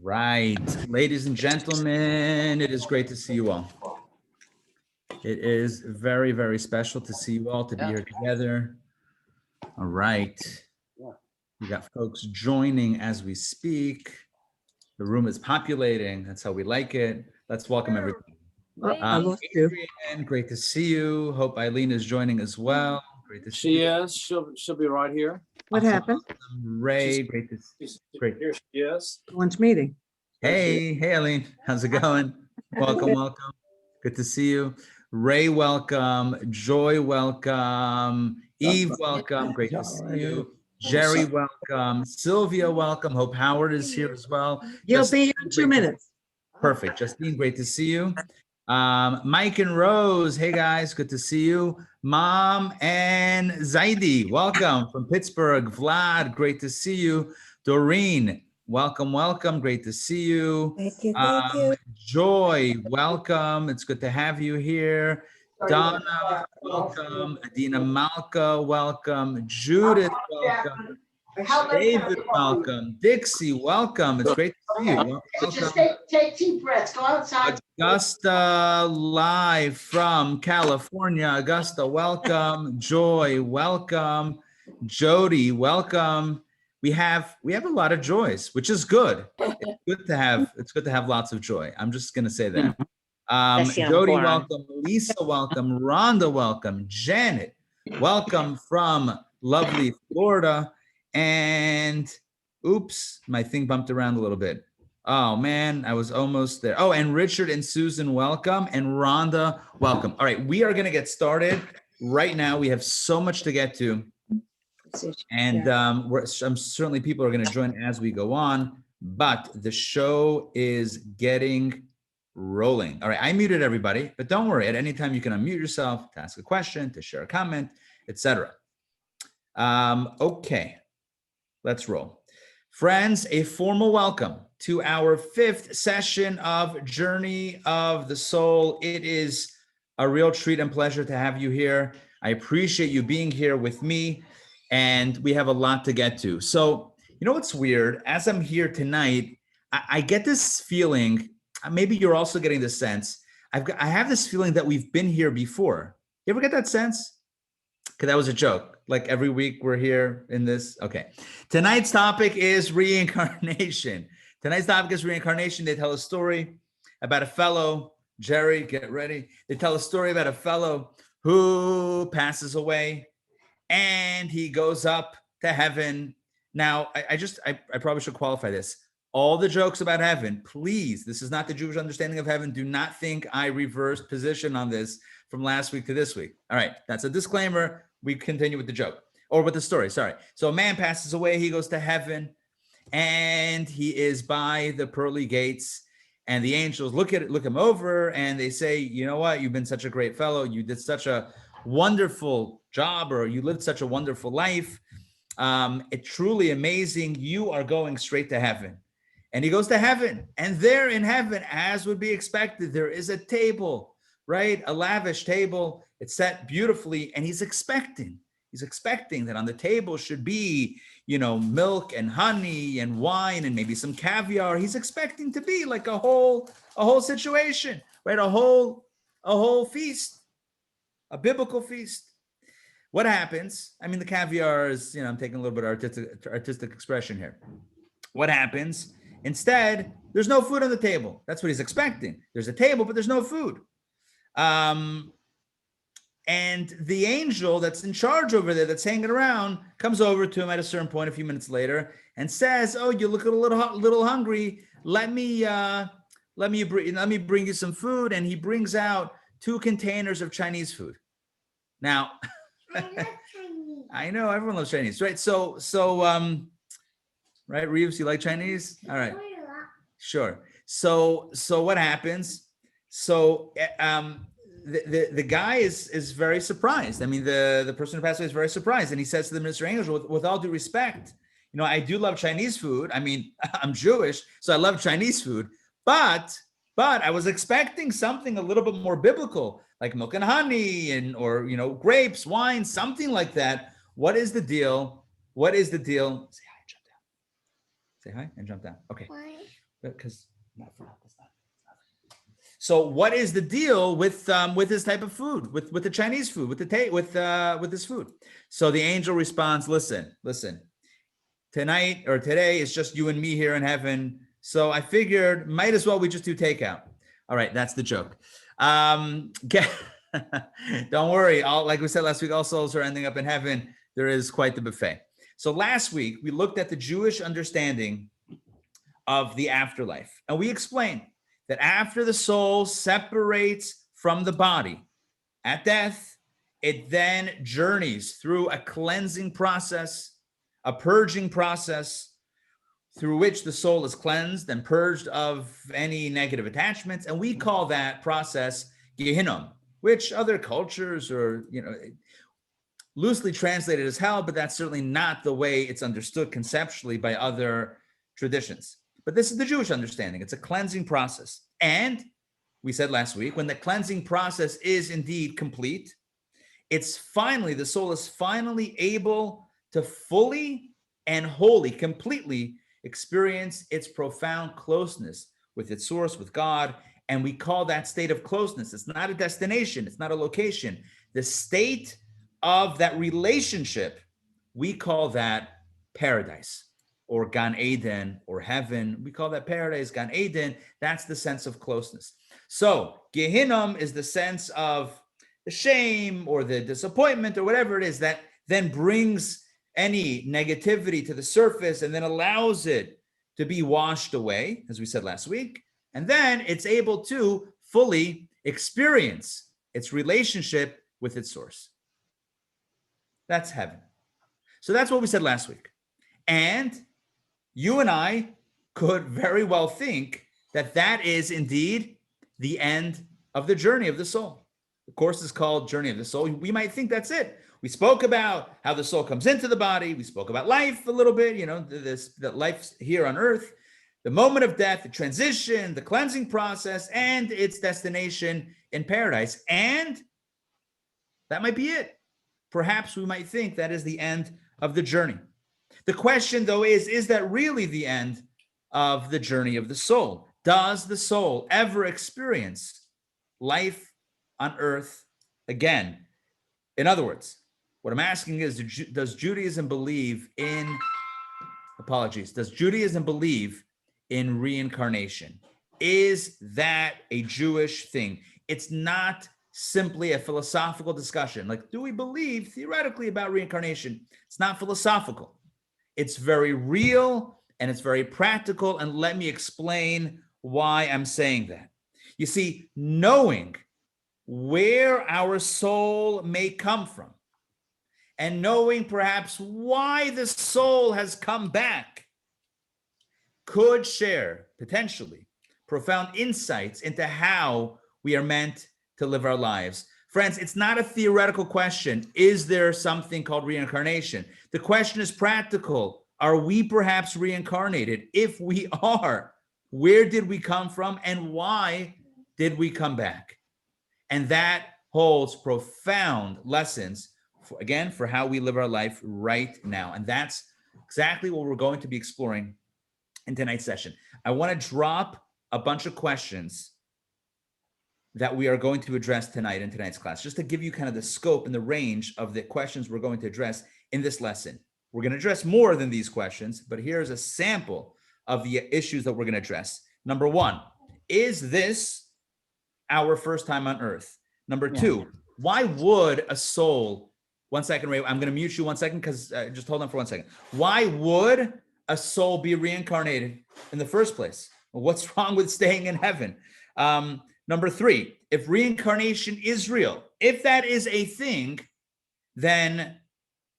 Right. Ladies and gentlemen, it is great to see you all. It is very, very special to see you all, to be here together. All right. We got folks joining as we speak. The room is populating. That's how we like it. Let's welcome everybody. Adrian, great to see you. Hope Eileen is joining as well. Great to see you. She is. She'll be right here. What happened? Ray, great to see you. Great. Here she is. Lunch meeting. Hey, Eileen. How's it going? Welcome. Good to see you. Ray, welcome. Joy, welcome. Eve, welcome. Great to see you. Jerry, welcome. Sylvia, welcome. Hope Howard is here as well. You'll be here in 2 minutes. Perfect. Justine, great to see you. Mike and Rose, hey guys, good to see you. Mom and Zaidi, welcome from Pittsburgh. Vlad, great to see you. Doreen, welcome. Great to see you. Thank you. Joy, welcome. It's good to have you here. Donna, welcome. Adina Malka, welcome. Judith, welcome. David, welcome. Dixie, welcome. It's great to see you. Welcome. Just take deep breaths. Go outside. Augusta, live from California. Augusta, welcome. Joy, welcome. Jody, welcome. We have a lot of joys, which is good. It's good to have lots of joy. I'm just gonna say that. Jody, welcome. Lisa, welcome. Rhonda, welcome. Janet, welcome from lovely Florida. And oops, my thing bumped around a little bit. Oh man, I was almost there. Oh, and Richard and Susan, welcome. And Rhonda, welcome. All right, we are gonna get started right now. We have so much to get to. And I'm certainly people are gonna join as we go on, but the show is getting rolling. All right, I muted everybody, but don't worry, at any time you can unmute yourself to ask a question, to share a comment, etc. Okay, let's roll. Friends, a formal welcome to our 5th session of Journey of the Soul. It is a real treat and pleasure to have you here. I appreciate you being here with me, and we have a lot to get to. So, you know what's weird? As I'm here tonight, I get this feeling, maybe you're also getting this sense, I have this feeling that we've been here before. You ever get that sense? Okay, that was a joke. Like every week we're here in this. Okay. Tonight's topic is reincarnation. They tell a story about a fellow, Jerry, get ready. They tell a story about a fellow who passes away and he goes up to heaven. Now, I probably should qualify this. All the jokes about heaven, please, this is not the Jewish understanding of heaven. Do not think I reversed position on this from last week to this week. All right, that's a disclaimer. We continue with the joke or with the story, sorry. So a man passes away, he goes to heaven and he is by the pearly gates and the angels look him over and they say, you know what, you've been such a great fellow. You did such a wonderful job or you lived such a wonderful life. It's truly amazing. You are going straight to heaven. And he goes to heaven and there in heaven, as would be expected, there is a table, right? A lavish table. It's set beautifully, and he's expecting that on the table should be, you know, milk and honey and wine and maybe some caviar. He's expecting to be like a whole situation, right? A whole feast, a biblical feast. What happens? I mean, the caviar is, you know, I'm taking a little bit of artistic expression here. What happens? Instead, there's no food on the table. That's what he's expecting. There's a table, but there's no food. And the angel that's in charge over there, that's hanging around, comes over to him at a certain point, a few minutes later, and says, "Oh, you look a little hungry. Let me bring you some food." And he brings out 2 containers of Chinese food. Now, I love Chinese. I know everyone loves Chinese, right? So, right, Reeves, you like Chinese? All right, sure. So what happens? So, the guy is very surprised. I mean, the person who passed away is very surprised. And he says to the minister angel, with all due respect, you know, I do love Chinese food. I mean, I'm Jewish, so I love Chinese food. But I was expecting something a little bit more biblical, like milk and honey or, you know, grapes, wine, something like that. What is the deal? Say hi and jump down. Say hi and jump down. Okay. because so what is the deal with this type of food, with the Chinese food, with this food? So the angel responds, listen, tonight or today is just you and me here in heaven. So I figured might as well we just do takeout. All right, that's the joke. Don't worry. Like we said last week, all souls are ending up in heaven. There is quite the buffet. So last week we looked at the Jewish understanding of the afterlife, and we explained that after the soul separates from the body at death, it then journeys through a cleansing process, a purging process, through which the soul is cleansed and purged of any negative attachments. And we call that process Gehinnom, which other cultures or, loosely translated as hell, but that's certainly not the way it's understood conceptually by other traditions. But this is the Jewish understanding. It's a cleansing process. And we said last week, when the cleansing process is indeed complete, the soul is finally able to fully and wholly, completely experience its profound closeness with its source, with God. And we call that state of closeness. It's not a destination. It's not a location. The state of that relationship, we call that paradise or Gan Eden or heaven. We call that paradise, Gan Eden. That's the sense of closeness. So Gehinnom is the sense of the shame or the disappointment or whatever it is that then brings any negativity to the surface and then allows it to be washed away, as we said last week. And then it's able to fully experience its relationship with its source. That's heaven. So that's what we said last week. And you and I could very well think that that is indeed the end of the journey of the soul. The course is called Journey of the Soul. We might think that's it. We spoke about how the soul comes into the body. We spoke about life a little bit, that life's here on earth, the moment of death, the transition, the cleansing process, and its destination in paradise. And that might be it. Perhaps we might think that is the end of the journey. The question, though, is that really the end of the journey of the soul? Does the soul ever experience life on earth again? In other words, what I'm asking is, does Judaism believe in, does Judaism believe in reincarnation? Is that a Jewish thing? It's not simply a philosophical discussion. Like, do we believe theoretically about reincarnation? It's not philosophical. It's very real and it's very practical. And let me explain why I'm saying that. You see, knowing where our soul may come from and knowing perhaps why the soul has come back could share potentially profound insights into how we are meant to live our lives. Friends, it's not a theoretical question. Is there something called reincarnation? The question is practical. Are we perhaps reincarnated? If we are, where did we come from and why did we come back? And that holds profound lessons, for how we live our life right now. And that's exactly what we're going to be exploring in tonight's session. I want to drop a bunch of questions that we are going to address tonight in tonight's class, just to give you kind of the scope and the range of the questions we're going to address in this lesson. We're going to address more than these questions, but here's a sample of the issues that we're going to address. Number one, is this our first time on earth? Number two, why would a soul, one second, Ray, I'm going to mute you 1 second because just hold on for 1 second. Why would a soul be reincarnated in the first place? Well, what's wrong with staying in heaven? Number three, if reincarnation is real, if that is a thing, then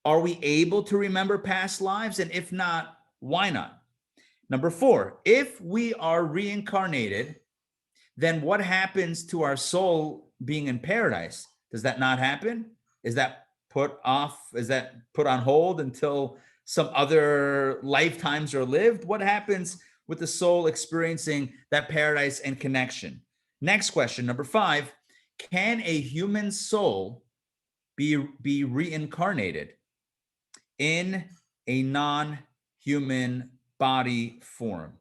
are we able to remember past lives? And if not, why not? Number four, if we are reincarnated, then what happens to our soul being in paradise? Does that not happen? Is that put off? Is that put on hold until some other lifetimes are lived? What happens with the soul experiencing that paradise and connection? Next question, number five, can a human soul be reincarnated in a non-human body form?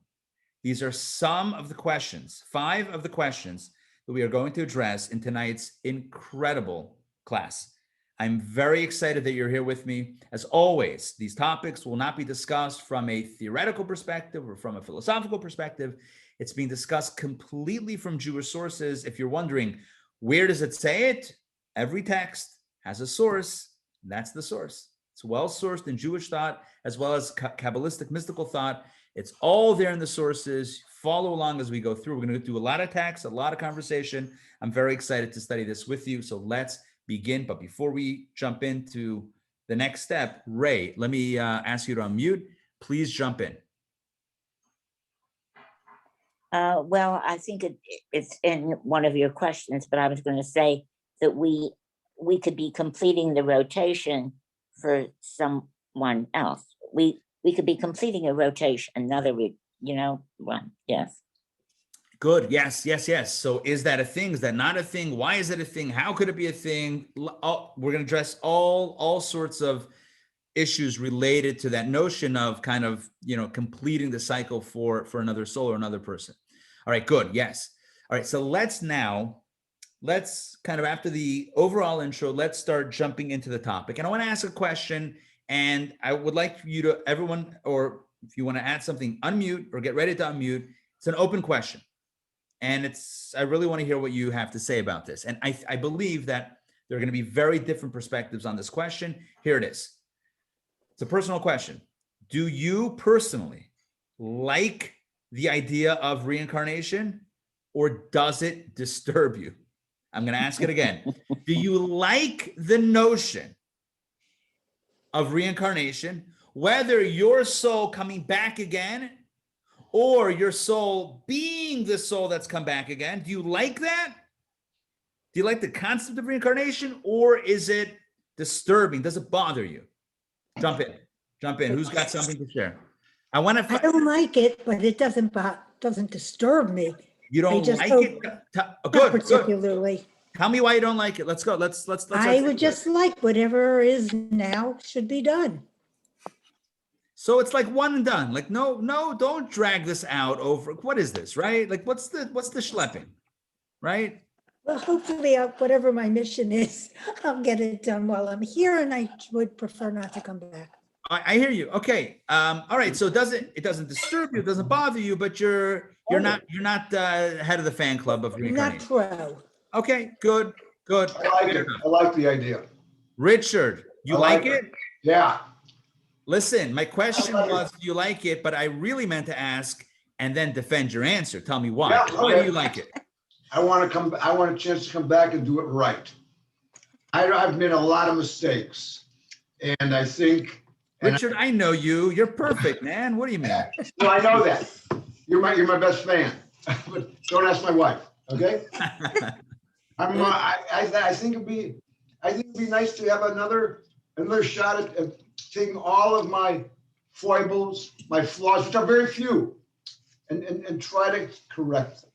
These are some of the questions, 5 of the questions that we are going to address in tonight's incredible class. I'm very excited that you're here with me. As always, these topics will not be discussed from a theoretical perspective or from a philosophical perspective. It's being discussed completely from Jewish sources. If you're wondering, where does it say it? Every text has a source. That's the source. It's well-sourced in Jewish thought as well as Kabbalistic mystical thought. It's all there in the sources. Follow along as we go through. We're going to do a lot of text, a lot of conversation. I'm very excited to study this with you. So let's begin. But before we jump into the next step, Ray, let me ask you to unmute. Please jump in. Well, I think it's in one of your questions, but I was going to say that we could be completing the rotation for someone else. We could be completing a rotation, another one. Yes. Good. Yes. So is that a thing? Is that not a thing? Why is it a thing? How could it be a thing? We're going to address all sorts of issues related to that notion of kind of, completing the cycle for another soul or another person. All right, good. Yes. All right. So let's kind of, after the overall intro, let's start jumping into the topic. And I want to ask a question, and I would like you to, everyone, or if you want to add something, unmute or get ready to unmute. It's an open question. And I really want to hear what you have to say about this. And I believe that there are going to be very different perspectives on this question. Here it is. It's a personal question. Do you personally like the idea of reincarnation, or does it disturb you? I'm going to ask it again. Do you like the notion of reincarnation, whether your soul coming back again or your soul being the soul that's come back again? Do you like that? Do you like the concept of reincarnation, or is it disturbing? Does it bother you? Jump in. Who's got something to share? I don't like it, but it doesn't disturb me. You don't just like hope it? Not Good. particularly. Tell me why you don't like it. Let's go. Let's I would just like whatever is now should be done. So it's like one and done. Like, no, don't drag this out over. What is this, right? Like, what's the schlepping, right? Well, hopefully, whatever my mission is, I'll get it done while I'm here, and I would prefer not to come back. I hear you. Okay. All right. So it doesn't disturb you, it doesn't bother you, but you're not head of the fan club of reincarnation. Not pro. Okay. Good. I like it. I like the idea. Richard, you like it? Yeah. Listen, my question was, do you like it? But I really meant to ask and then defend your answer. Tell me why. Yeah, okay. Why do you like it? I want a chance to come back and do it right. I've made a lot of mistakes, and I think. Richard, I know you. You're perfect, man. What do you mean? Well, I know that. You're my best fan. But don't ask my wife, okay? I think it'd be nice to have another shot at taking all of my foibles, my flaws, which are very few, and try to correct them.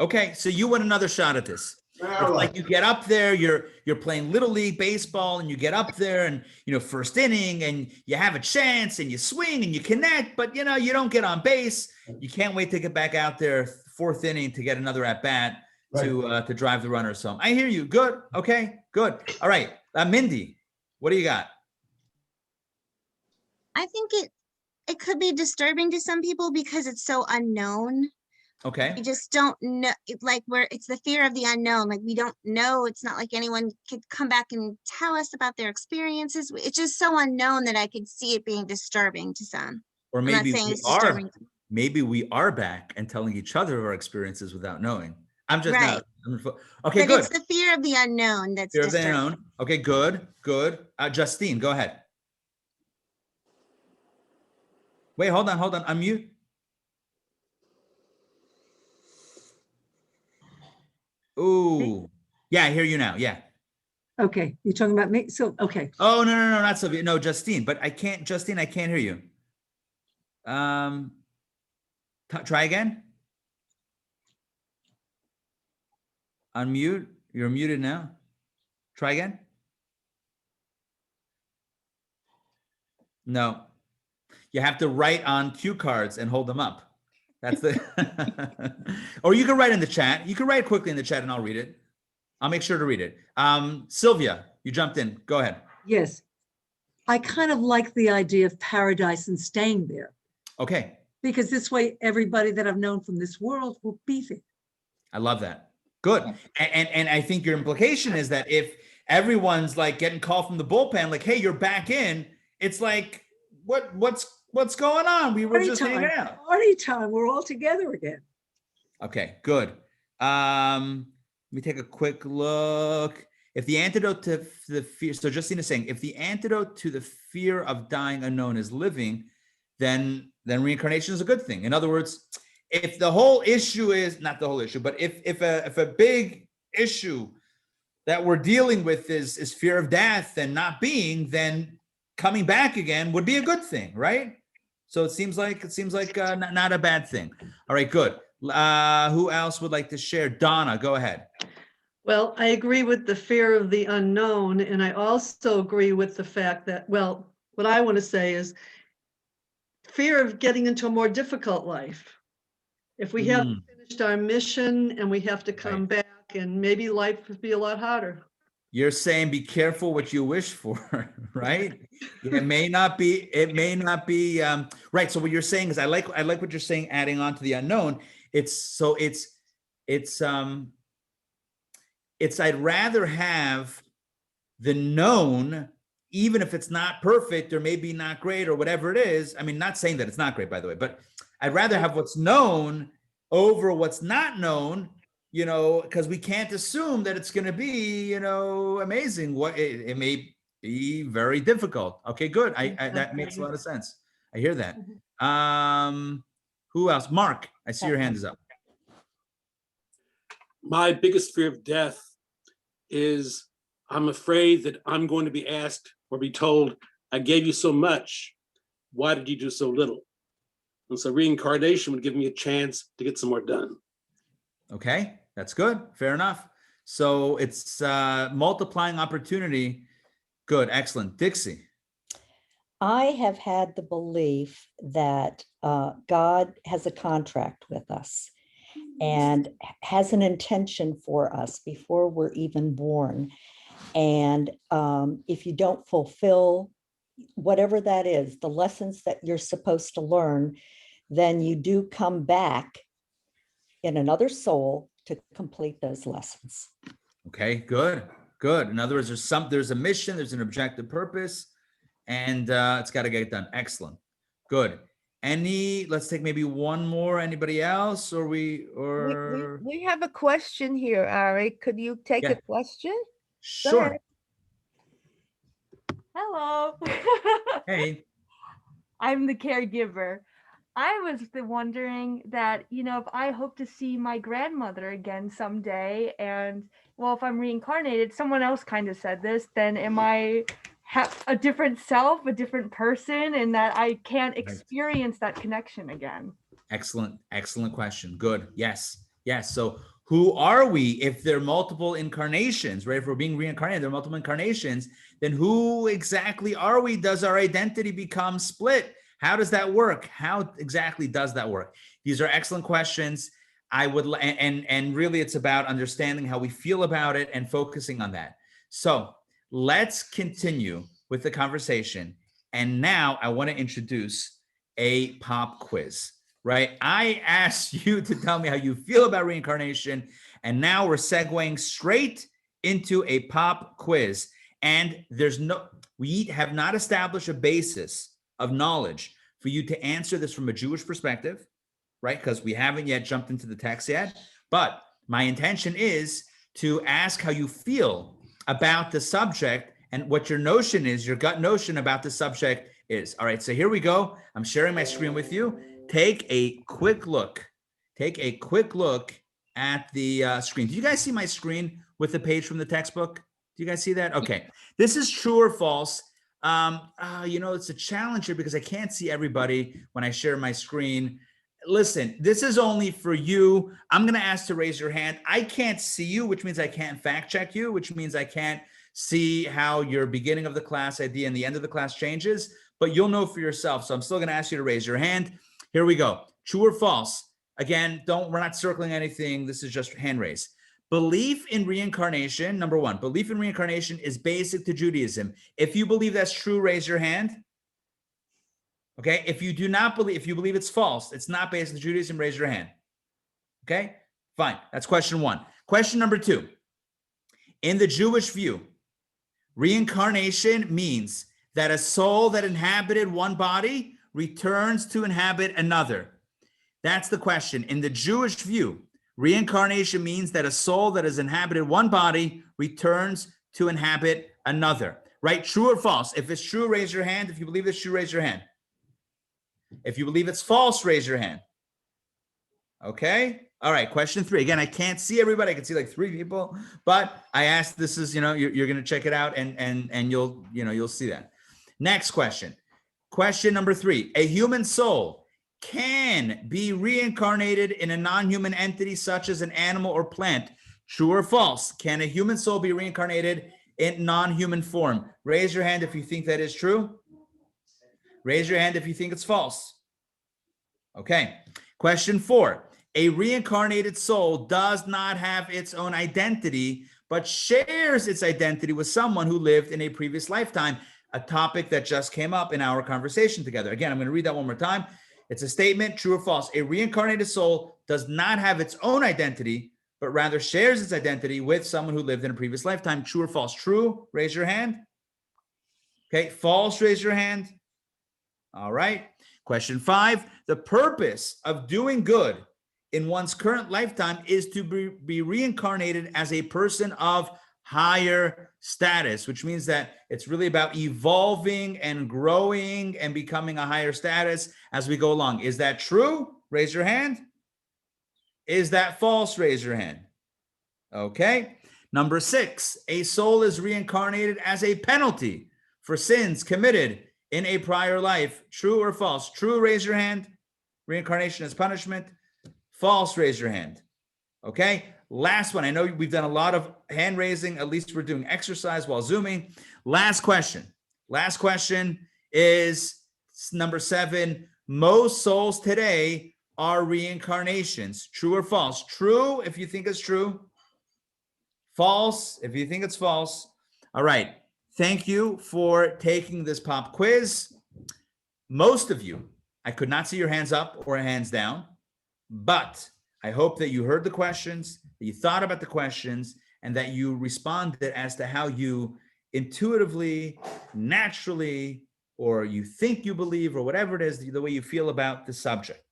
Okay, so you want another shot at this. It's like you get up there, you're playing Little League baseball, and you get up there and, first inning, and you have a chance, and you swing, and you connect, but, you don't get on base. You can't wait to get back out there, fourth inning, to get another at-bat to drive the runners home. I hear you. Good. Okay, good. All right. Mindy, what do you got? I think it could be disturbing to some people because it's so unknown. Okay. We just don't know, it's the fear of the unknown. Like, we don't know. It's not like anyone could come back and tell us about their experiences. It's just so unknown that I could see it being disturbing to some. Or maybe we are back and telling each other our experiences without knowing. I'm just right. Okay, but good. It's the fear of the unknown that's fear of the disturbing. unknown. Okay, good. Justine, go ahead. Wait, hold on. Unmute. Ooh, yeah, I hear you now. Yeah. Okay, you're talking about me. So, okay. Oh, no, not Sylvia. No, Justine. But I can't hear you. Try again. Unmute. You're muted now. Try again. No. You have to write on cue cards and hold them up. That's the, or you can write in the chat. You can write quickly in the chat and I'll read it. I'll make sure to read it. Sylvia, you jumped in. Go ahead. Yes. I kind of like the idea of paradise and staying there, Okay. because this way everybody that I've known from this world will be there. I love that. Good. And I think your implication is that if everyone's like getting called from the bullpen, like, hey, you're back in, it's like, what's going on? We were Party just time. hanging out. Party time. We're all together again. Okay, good. Let me take a quick look. If the antidote to the fear, so Justina is saying, if the antidote to the fear of dying unknown is living, then reincarnation is a good thing. In other words, if the whole issue is not the whole issue, but if a big issue that we're dealing with is fear of death and not being, then coming back again would be a good thing, right? So it seems like not a bad thing. All right, good. Who else would like to share? Donna, go ahead. Well, I agree with the fear of the unknown. And I also agree with the fact that, well, what I want to say is fear of getting into a more difficult life. If we haven't finished our mission and we have to come back, and maybe life would be a lot harder. You're saying be careful what you wish for, right? It may not be, right. So what you're saying is, I like what you're saying, adding on to the unknown. I'd rather have the known, even if it's not perfect or maybe not great or whatever it is. I mean, not saying that it's not great, by the way, but I'd rather have what's known over what's not known, because we can't assume that it's going to be, amazing. What it may be very difficult. Okay, good. That makes a lot of sense. I hear that. Who else? Mark, I see your hand is up. My biggest fear of death is I'm afraid that I'm going to be asked or be told, I gave you so much. Why did you do so little? And so reincarnation would give me a chance to get some more done. Okay, that's good. Fair enough. So it's multiplying opportunity. Good, excellent. Dixie. I have had the belief that God has a contract with us and has an intention for us before we're even born. And if you don't fulfill whatever that is, the lessons that you're supposed to learn, then you do come back in another soul to complete those lessons. Okay, good. In other words, there's a mission, there's an objective purpose, and it's got to get done. Excellent. Good. Let's take maybe one more. Anybody else? We have a question here, Ari. Could you take a question? Sure. Hello. Hey. I'm the caregiver. I was wondering that, if I hope to see my grandmother again someday, and well, if I'm reincarnated, someone else kind of said this, then am I a different self, a different person, and that I can't experience that connection again? Excellent question. Good. Yes. So who are we if there are multiple incarnations, right? If we're being reincarnated, there are multiple incarnations, then who exactly are we? Does our identity become split? How does that work? How exactly does that work? These are excellent questions. And really it's about understanding how we feel about it and focusing on that. So let's continue with the conversation. And now I want to introduce a pop quiz, right? I asked you to tell me how you feel about reincarnation. And now we're segueing straight into a pop quiz. And we have not established a basis of knowledge for you to answer this from a Jewish perspective, right? Because we haven't yet jumped into the text yet. But my intention is to ask how you feel about the subject and what your notion is, your gut notion about the subject is. All right, so here we go. I'm sharing my screen with you. Take a quick look at the screen. Do you guys see my screen with the page from the textbook? Do you guys see that? Okay. This is true or false. It's a challenge here because I can't see everybody when I share my screen. Listen, this is only for you. I'm going to ask to raise your hand. I can't see you, which means I can't fact check you, which means I can't see how your beginning of the class idea and the end of the class changes, but you'll know for yourself. So I'm still going to ask you to raise your hand. Here we go. True or false? Again, we're not circling anything. This is just hand raise. Belief in reincarnation, number one, belief in reincarnation is basic to Judaism. If you believe that's true, raise your hand. Okay, if you do not believe, if you believe it's false, it's not basic to Judaism, raise your hand. Okay, fine. That's question one. Question number two. In the Jewish view, reincarnation means that a soul that inhabited one body returns to inhabit another. That's the question. In the Jewish view, reincarnation means that a soul that has inhabited one body returns to inhabit another. Right? True or false? If it's true, raise your hand. If you believe it's true, raise your hand. If you believe it's false, raise your hand. Okay. All right. Question three. Again, I can't see everybody. I can see like 3 people, but I asked, this is, you're going to check it out and you'll see that. Next question. Question number 3. A human soul can be reincarnated in a non-human entity such as an animal or plant. True or false? Can a human soul be reincarnated in non-human form? Raise your hand if you think that is true. Raise your hand if you think it's false. Okay. Question 4. A reincarnated soul does not have its own identity, but shares its identity with someone who lived in a previous lifetime, a topic that just came up in our conversation together. Again, I'm going to read that one more time. It's a statement, true or false. A reincarnated soul does not have its own identity, but rather shares its identity with someone who lived in a previous lifetime. True or false? True, raise your hand. Okay, false, raise your hand. All right. Question 5. The purpose of doing good in one's current lifetime is to be reincarnated as a person of higher status, which means that it's really about evolving and growing and becoming a higher status as we go along. Is that true? Raise your hand. Is that false? Raise your hand. Okay. Number 6, a soul is reincarnated as a penalty for sins committed in a prior life. True or false? True, raise your hand. Reincarnation as punishment. False, raise your hand. Okay. Last one. I know we've done a lot of hand raising. At least we're doing exercise while Zooming. Last question. Last question is number 7. Most souls today are reincarnations. True or false? True if you think it's true. False if you think it's false. All right. Thank you for taking this pop quiz. Most of you, I could not see your hands up or hands down, but I hope that you heard the questions, that you thought about the questions, and that you responded as to how you intuitively, naturally, or you think you believe, or whatever it is, the way you feel about the subject.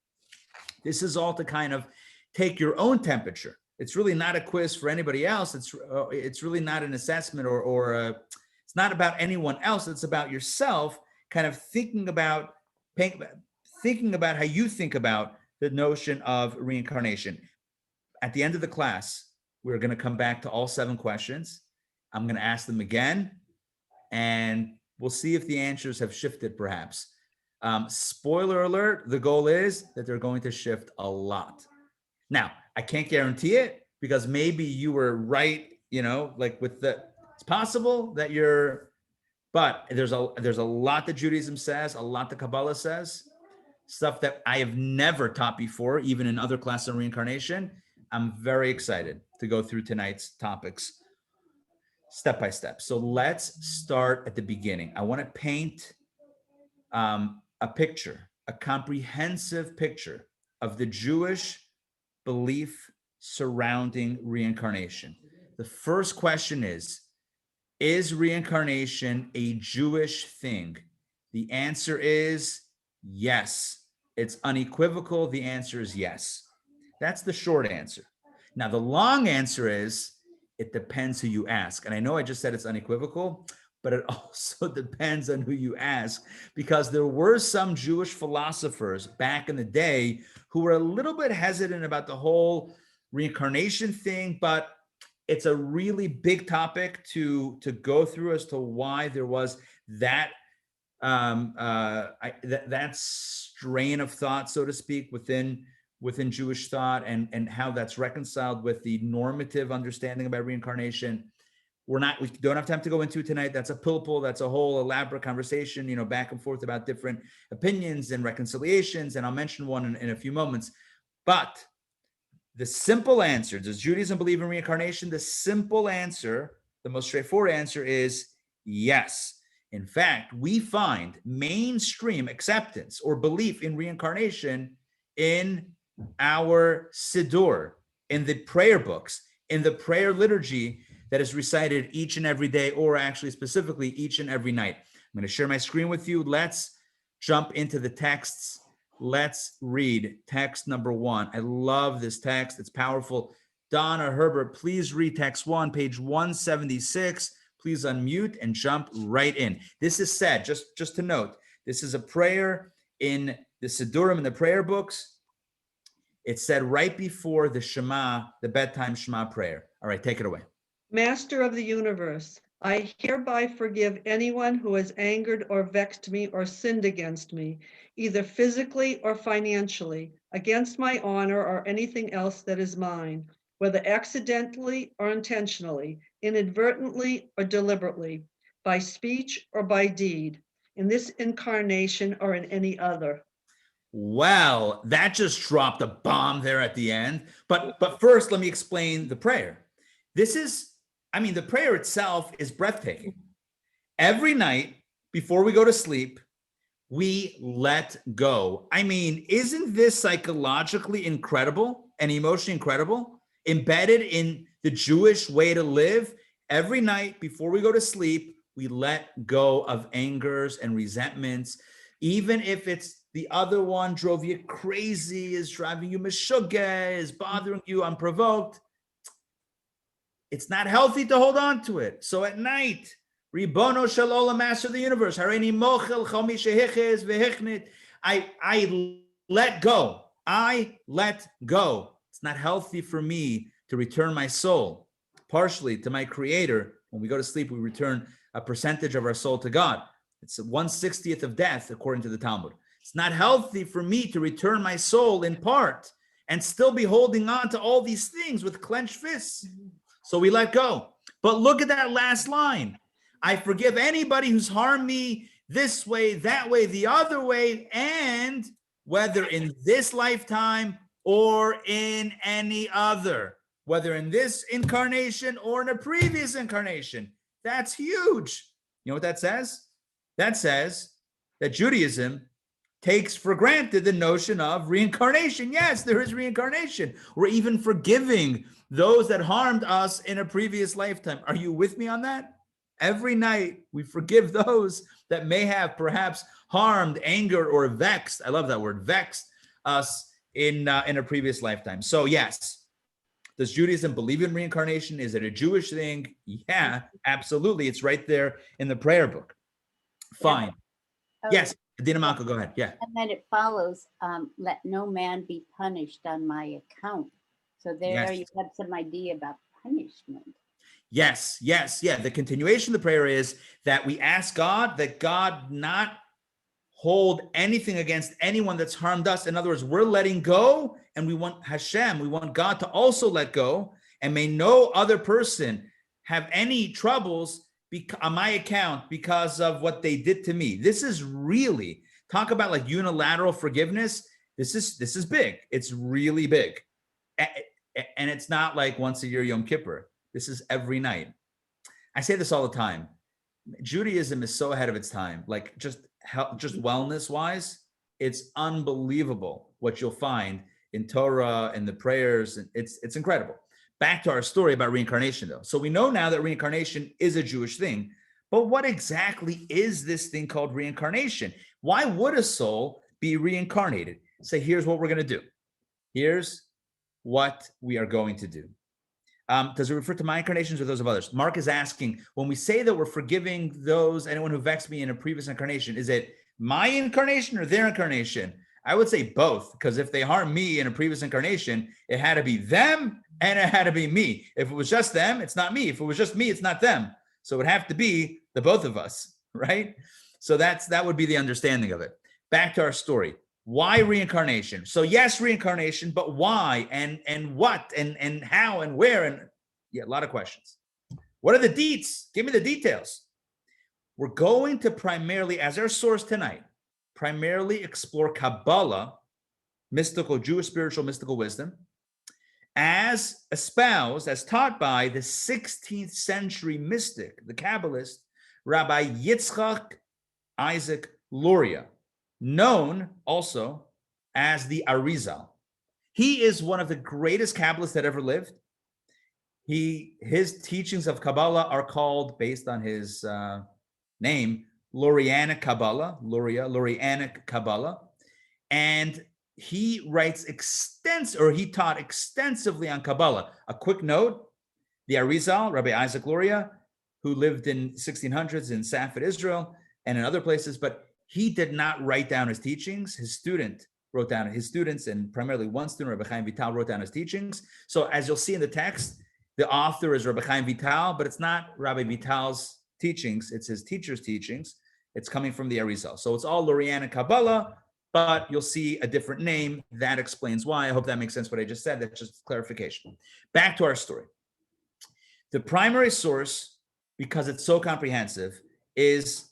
This is all to kind of take your own temperature. It's really not a quiz for anybody else. It's really not an assessment it's not about anyone else. It's about yourself kind of thinking about how you think about the notion of reincarnation. At the end of the class, we're going to come back to all 7 questions. I'm going to ask them again, and we'll see if the answers have shifted perhaps. Spoiler alert, the goal is that they're going to shift a lot. Now, I can't guarantee it because maybe you were right, it's possible that but there's a lot that Judaism says, a lot that Kabbalah says, stuff that I have never taught before, even in other classes on reincarnation. I'm very excited to go through tonight's topics step by step. So let's start at the beginning. I want to paint a picture, a comprehensive picture of the Jewish belief surrounding reincarnation. The first question is reincarnation a Jewish thing? The answer is yes. It's unequivocal. The answer is yes. That's the short answer. Now, the long answer is it depends who you ask. And I know I just said it's unequivocal, but it also depends on who you ask, because there were some Jewish philosophers back in the day who were a little bit hesitant about the whole reincarnation thing, but it's a really big topic to go through as to why there was that that strain of thought, so to speak, within Jewish thought, and how that's reconciled with the normative understanding about reincarnation. We don't have time to go into tonight. That's a pilpul. That's a whole elaborate conversation, back and forth about different opinions and reconciliations. And I'll mention one in a few moments. But the simple answer, does Judaism believe in reincarnation? The simple answer, the most straightforward answer is yes. In fact, we find mainstream acceptance or belief in reincarnation in our Siddur, in the prayer books, in the prayer liturgy that is recited each and every day, or actually specifically each and every night. I'm going to share my screen with you. Let's jump into the texts. Let's read text number 1. I love this text. It's powerful. Donna Herbert, please read text 1, page 176. Please unmute and jump right in. This is said, just to note, this is a prayer in the Siddurim, in the prayer books. It's said right before the Shema, the bedtime Shema prayer. All right, take it away. Master of the universe, I hereby forgive anyone who has angered or vexed me or sinned against me, either physically or financially, against my honor or anything else that is mine, whether accidentally or intentionally, inadvertently or deliberately, by speech or by deed, in this incarnation or in any other. Well, that just dropped a bomb there at the end. But first, let me explain the prayer. The prayer itself is breathtaking. Every night before we go to sleep, we let go. Isn't this psychologically incredible and emotionally incredible? Embedded in the Jewish way to live, every night before we go to sleep, we let go of angers and resentments, even if it's the other one drove you crazy, is driving you meshugah, is bothering you unprovoked. It's not healthy to hold on to it. So at night, Ribono Shel Olam, Master of the Universe, Hareini Mochel Chomi Shehiches Vehichnit, I let go. I let go. It's not healthy for me to return my soul partially to my Creator. When we go to sleep, we return a percentage of our soul to God. It's 1/60th of death, according to the Talmud. It's not healthy for me to return my soul in part and still be holding on to all these things with clenched fists. So we let go. But look at that last line. I forgive anybody who's harmed me this way, that way, the other way, and whether in this lifetime or in any other, whether in this incarnation or in a previous incarnation. That's huge. You know what that says? That says that Judaism takes for granted the notion of reincarnation. Yes, there is reincarnation. We're even forgiving those that harmed us in a previous lifetime. Are you with me on that? Every night we forgive those that may have perhaps harmed, angered, or vexed. I love that word, vexed us in a previous lifetime. So yes, does Judaism believe in reincarnation? Is it a Jewish thing? Yeah, absolutely. It's right there in the prayer book. Fine. Yes, Adina Malko, go ahead. Yeah. And then it follows, let no man be punished on my account. So there you have some idea about punishment. Yes. Yeah. The continuation of the prayer is that we ask God that God not hold anything against anyone that's harmed us. In other words, we're letting go, and we want Hashem, we want God to also let go, and may no other person have any troubles on my account because of what they did to me. This is really, talk about like unilateral forgiveness. This is big. It's really big. And it's not like once a year Yom Kippur. This is every night. I say this all the time. Judaism is so ahead of its time. Like just wellness wise, it's unbelievable what you'll find in Torah and the prayers. It's incredible. Back to our story about reincarnation, though. So we know now that reincarnation is a Jewish thing, but what exactly is this thing called reincarnation? Why would a soul be reincarnated? So here's what we're going to do. Here's what we are going to do. Does it refer to my incarnations or those of others? Mark is asking, when we say that we're forgiving anyone who vexed me in a previous incarnation, is it my incarnation or their incarnation? I would say both, because if they harmed me in a previous incarnation, it had to be them and it had to be me. If it was just them, it's not me. If it was just me, it's not them. So it would have to be the both of us, right? So that would be the understanding of it. Back to our story. Why reincarnation? So yes, reincarnation, but why and what and how and where? And yeah, a lot of questions. What are the deets? Give me the details. We're going to primarily, as our source tonight, primarily explore Kabbalah mystical, Jewish spiritual mystical wisdom, as espoused, as taught by the 16th century mystic, the Kabbalist, Rabbi Yitzchak Isaac Luria, known also as the Arizal. He is one of the greatest Kabbalists that ever lived. His teachings of Kabbalah are called, based on his name, Lurianic Kabbalah, Lurianic Kabbalah. And he writes he taught extensively on Kabbalah. A quick note, the Arizal, Rabbi Isaac Luria, who lived in 1600s in Safed, Israel, and in other places, but he did not write down his teachings. His students, and primarily one student, Rabbi Chaim Vital, wrote down his teachings. So as you'll see in the text, the author is Rabbi Chaim Vital, but it's not Rabbi Vital's teachings, it's his teacher's teachings. It's coming from the Arizal. So it's all Lurianic Kabbalah, but you'll see a different name. That explains why. I hope that makes sense what I just said. That's just clarification. Back to our story. The primary source, because it's so comprehensive, is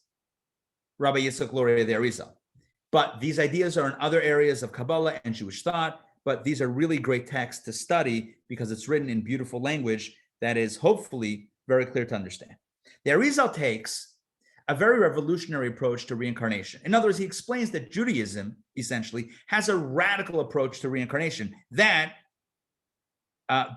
Rabbi Yitzchak Luria, the Arizal. But these ideas are in other areas of Kabbalah and Jewish thought, but these are really great texts to study because it's written in beautiful language that is hopefully very clear to understand. The Arizal takes a very revolutionary approach to reincarnation. In other words, he explains that Judaism, essentially, has a radical approach to reincarnation that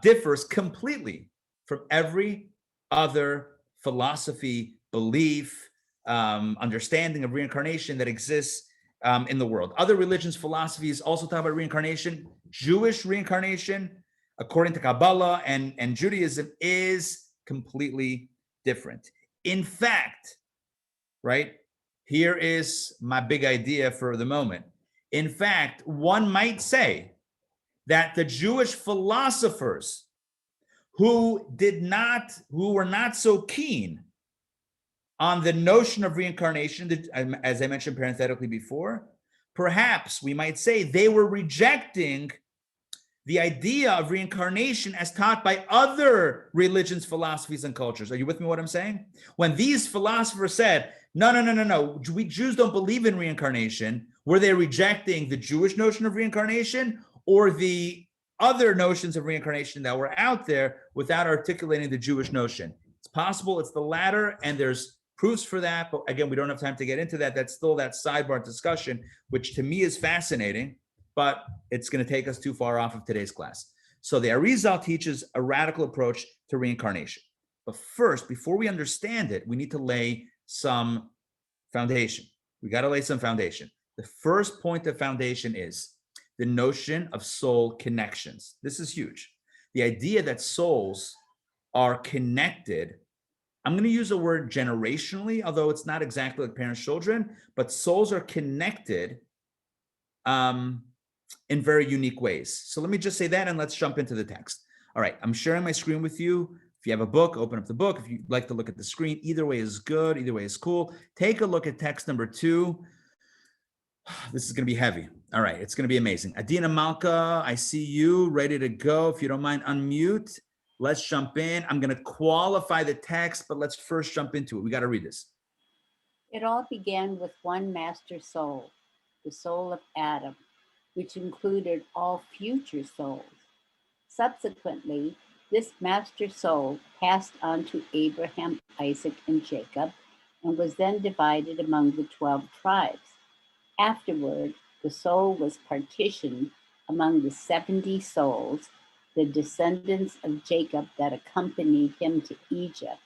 differs completely from every other philosophy, belief, understanding of reincarnation that exists in the world. Other religions, philosophies also talk about reincarnation. Jewish reincarnation, according to Kabbalah and Judaism, is completely different. In fact, right, here is my big idea for the moment. In fact, one might say that the Jewish philosophers who were not so keen on the notion of reincarnation, as I mentioned parenthetically before, perhaps we might say they were rejecting the idea of reincarnation as taught by other religions, philosophies, and cultures. Are you with me what I'm saying? When these philosophers said, no, we Jews don't believe in reincarnation, were they rejecting the Jewish notion of reincarnation or the other notions of reincarnation that were out there without articulating the Jewish notion? It's possible it's the latter, and there's proofs for that, but again, we don't have time to get into that. That's still that sidebar discussion, which to me is fascinating, but it's going to take us too far off of today's class. So the Arizal teaches a radical approach to reincarnation. But first, before we understand it, we need to lay some foundation. We got to lay some foundation. The first point of foundation is the notion of soul connections. This is huge. The idea that souls are connected. I'm going to use the word generationally, although it's not exactly like parents, children, but souls are connected in very unique ways. So let me just say that, and let's jump into the text. All right, I'm sharing my screen with you. If you have a book, open up the book. If you'd like to look at the screen, either way is good. Either way is cool. Take a look at text number 2. This is going to be heavy. All right, it's going to be amazing. Adina Malka, I see you ready to go. If you don't mind, unmute. Let's jump in. I'm going to qualify the text, but let's first jump into it. We got to read this. It all began with one master soul, the soul of Adam, which included all future souls. Subsequently, this master soul passed on to Abraham, Isaac, and Jacob, and was then divided among the 12 tribes. Afterward, the soul was partitioned among the 70 souls, the descendants of Jacob that accompanied him to Egypt,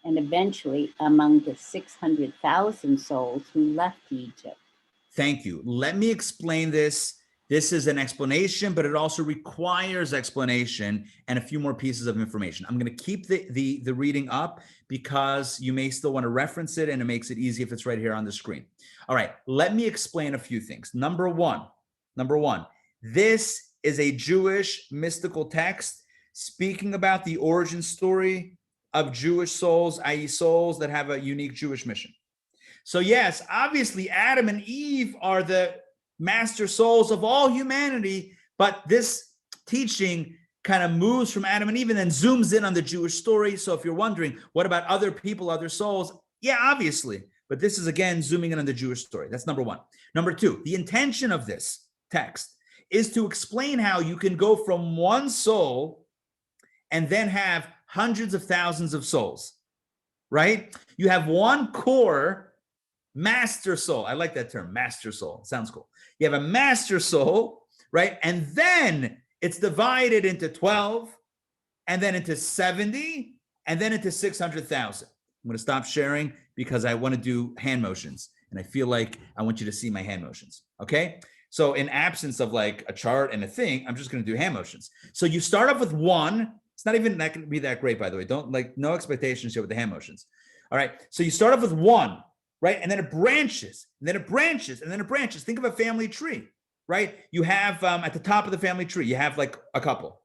and eventually among the 600,000 souls who left Egypt. Thank you. Let me explain this. This is an explanation, but it also requires explanation and a few more pieces of information. I'm going to keep the reading up because you may still want to reference it, and it makes it easy if it's right here on the screen. All right, let me explain a few things. Number one, this is a Jewish mystical text speaking about the origin story of Jewish souls, i.e. souls that have a unique Jewish mission. So yes, obviously Adam and Eve are the master souls of all humanity, but this teaching kind of moves from Adam and Eve and then zooms in on the Jewish story. So if you're wondering, what about other people, other souls? Yeah, obviously, but this is again zooming in on the Jewish story. That's number one. Number two, the intention of this text is to explain how you can go from one soul and then have hundreds of thousands of souls, right? You have one core master soul. I like that term, master soul. It sounds cool. You have a master soul, right? And then it's divided into 12, and then into 70, and then into 600,000. I'm going to stop sharing because I want to do hand motions. And I feel like I want you to see my hand motions. Okay. So in absence of like a chart and a thing, I'm just going to do hand motions. So you start off with one. It's not even that going to be that great, by the way. Don't like no expectations here with the hand motions. All right. So you start off with one, right? And then it branches, and then it branches, and then it branches. Think of a family tree, right? You have at the top of the family tree, you have like a couple.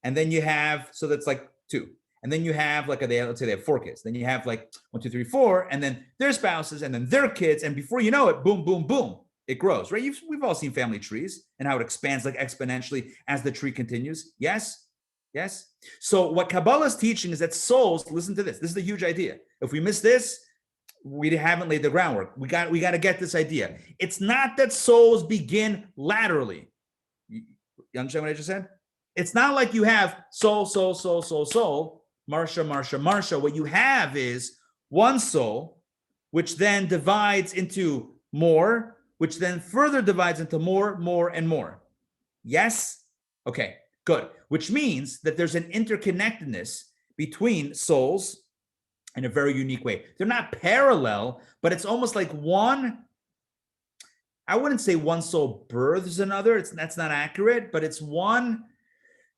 And then you have, so that's like two. And then you have like, let's say they have 4 kids. Then you have like 1, 2, 3, 4, and then their spouses, and then their kids. And before you know it, boom, boom, boom, it grows, right? We've all seen family trees and how it expands like exponentially as the tree continues. Yes? Yes? So what Kabbalah is teaching is that souls, listen to this. This is a huge idea. If we miss this, we haven't laid the groundwork. We got to get this idea. It's not that souls begin laterally. You understand what I just said? It's not like you have soul, soul, soul, soul, soul, Marsha, Marsha, Marsha. What you have is one soul, which then divides into more, which then further divides into more, more, and more. Yes? Okay, good. Which means that there's an interconnectedness between souls in a very unique way. They're not parallel, but it's almost like one, I wouldn't say one soul births another. That's not accurate, but it's one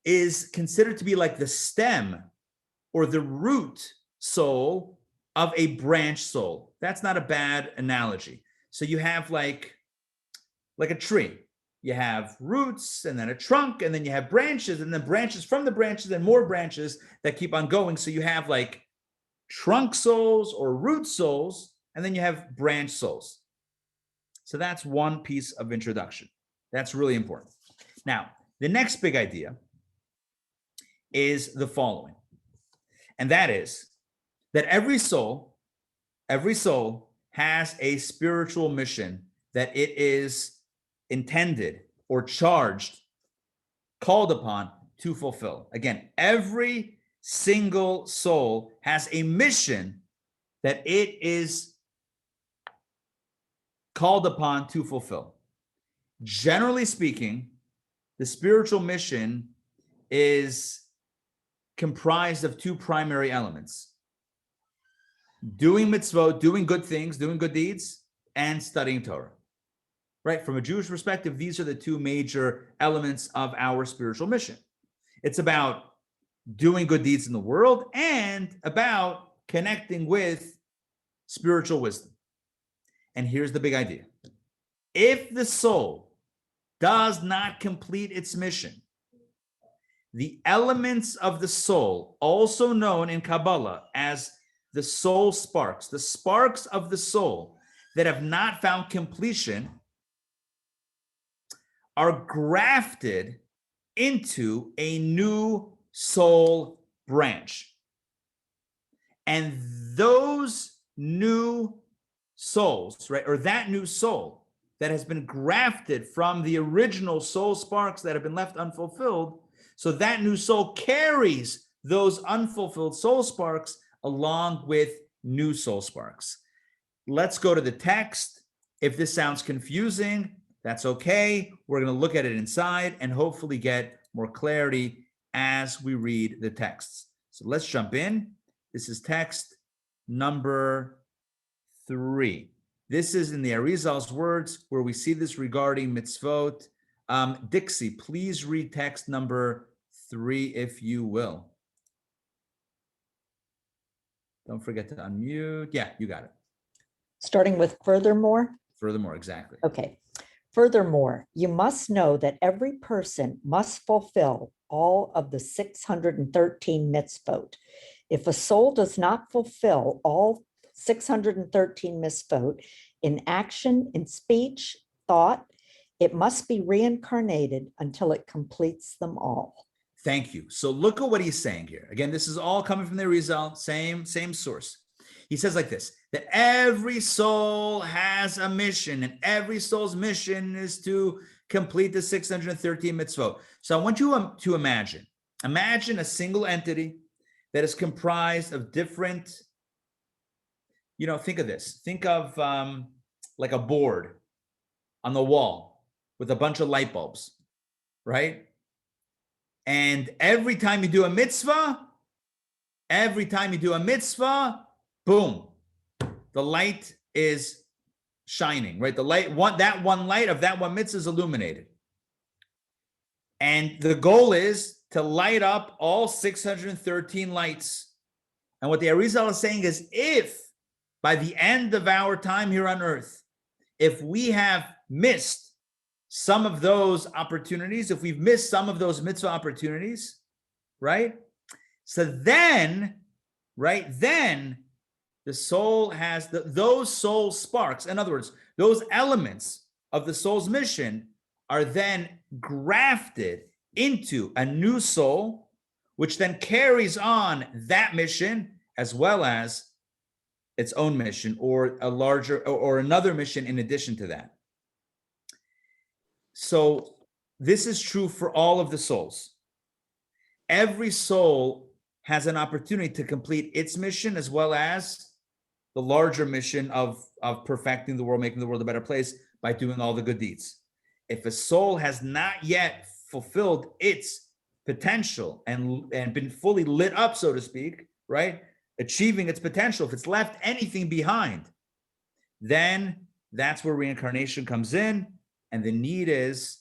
is considered to be like the stem or the root soul of a branch soul. That's not a bad analogy. So you have like a tree. You have roots and then a trunk, and then you have branches, and then branches from the branches and more branches that keep on going. So you have like trunk souls or root souls, and then you have branch souls. So that's one piece of introduction. That's really important. Now, the next big idea is the following. And that is that every soul has a spiritual mission that it is intended or charged, called upon to fulfill. Again, every single soul has a mission that it is called upon to fulfill. Generally speaking, the spiritual mission is comprised of 2 primary elements: doing mitzvot, doing good things, doing good deeds, and studying Torah. Right? From a Jewish perspective, these are the 2 major elements of our spiritual mission. It's about doing good deeds in the world and about connecting with spiritual wisdom. And here's the big idea. If the soul does not complete its mission, the elements of the soul, also known in Kabbalah as the soul sparks, the sparks of the soul that have not found completion, are grafted into a new soul branch. And those new souls, right, or that new soul that has been grafted from the original soul sparks that have been left unfulfilled, so that new soul carries those unfulfilled soul sparks along with new soul sparks. Let's go to the text. If this sounds confusing, that's okay. We're going to look at it inside and hopefully get more clarity as we read the texts. So let's jump in. This is text number 3. This is in the Arizal's words where we see this regarding mitzvot. Dixie, please read text number 3, if you will. Don't forget to unmute. Yeah, you got it. Starting with furthermore. Furthermore, exactly. Okay. Furthermore, you must know that every person must fulfill all of the 613 mitzvot. If a soul does not fulfill all 613 mitzvot in action, in speech, thought, it must be reincarnated until it completes them all. Thank you. So look at what he's saying here. Again, this is all coming from the Arizal, same source. he says like this, that every soul has a mission, and every soul's mission is to complete the 613 mitzvot. So I want you to imagine a single entity that is comprised of different, think of this. Think of like a board on the wall with a bunch of light bulbs, right? And every time you do a mitzvah, boom, the light is shining, right? That one light of that one mitzvah is illuminated. And the goal is to light up all 613 lights. And what the Arizal is saying is, if by the end of our time here on earth, if we have missed some of those opportunities, if we've missed some of those mitzvah opportunities, right? So then the soul has those soul sparks. In other words, those elements of the soul's mission are then grafted into a new soul, which then carries on that mission as well as its own mission, or a larger or another mission in addition to that. So this is true for all of the souls. Every soul has an opportunity to complete its mission as well as the larger mission of perfecting the world, making the world a better place by doing all the good deeds. If a soul has not yet fulfilled its potential and been fully lit up, so to speak, right? Achieving its potential, if it's left anything behind, then that's where reincarnation comes in. And the need is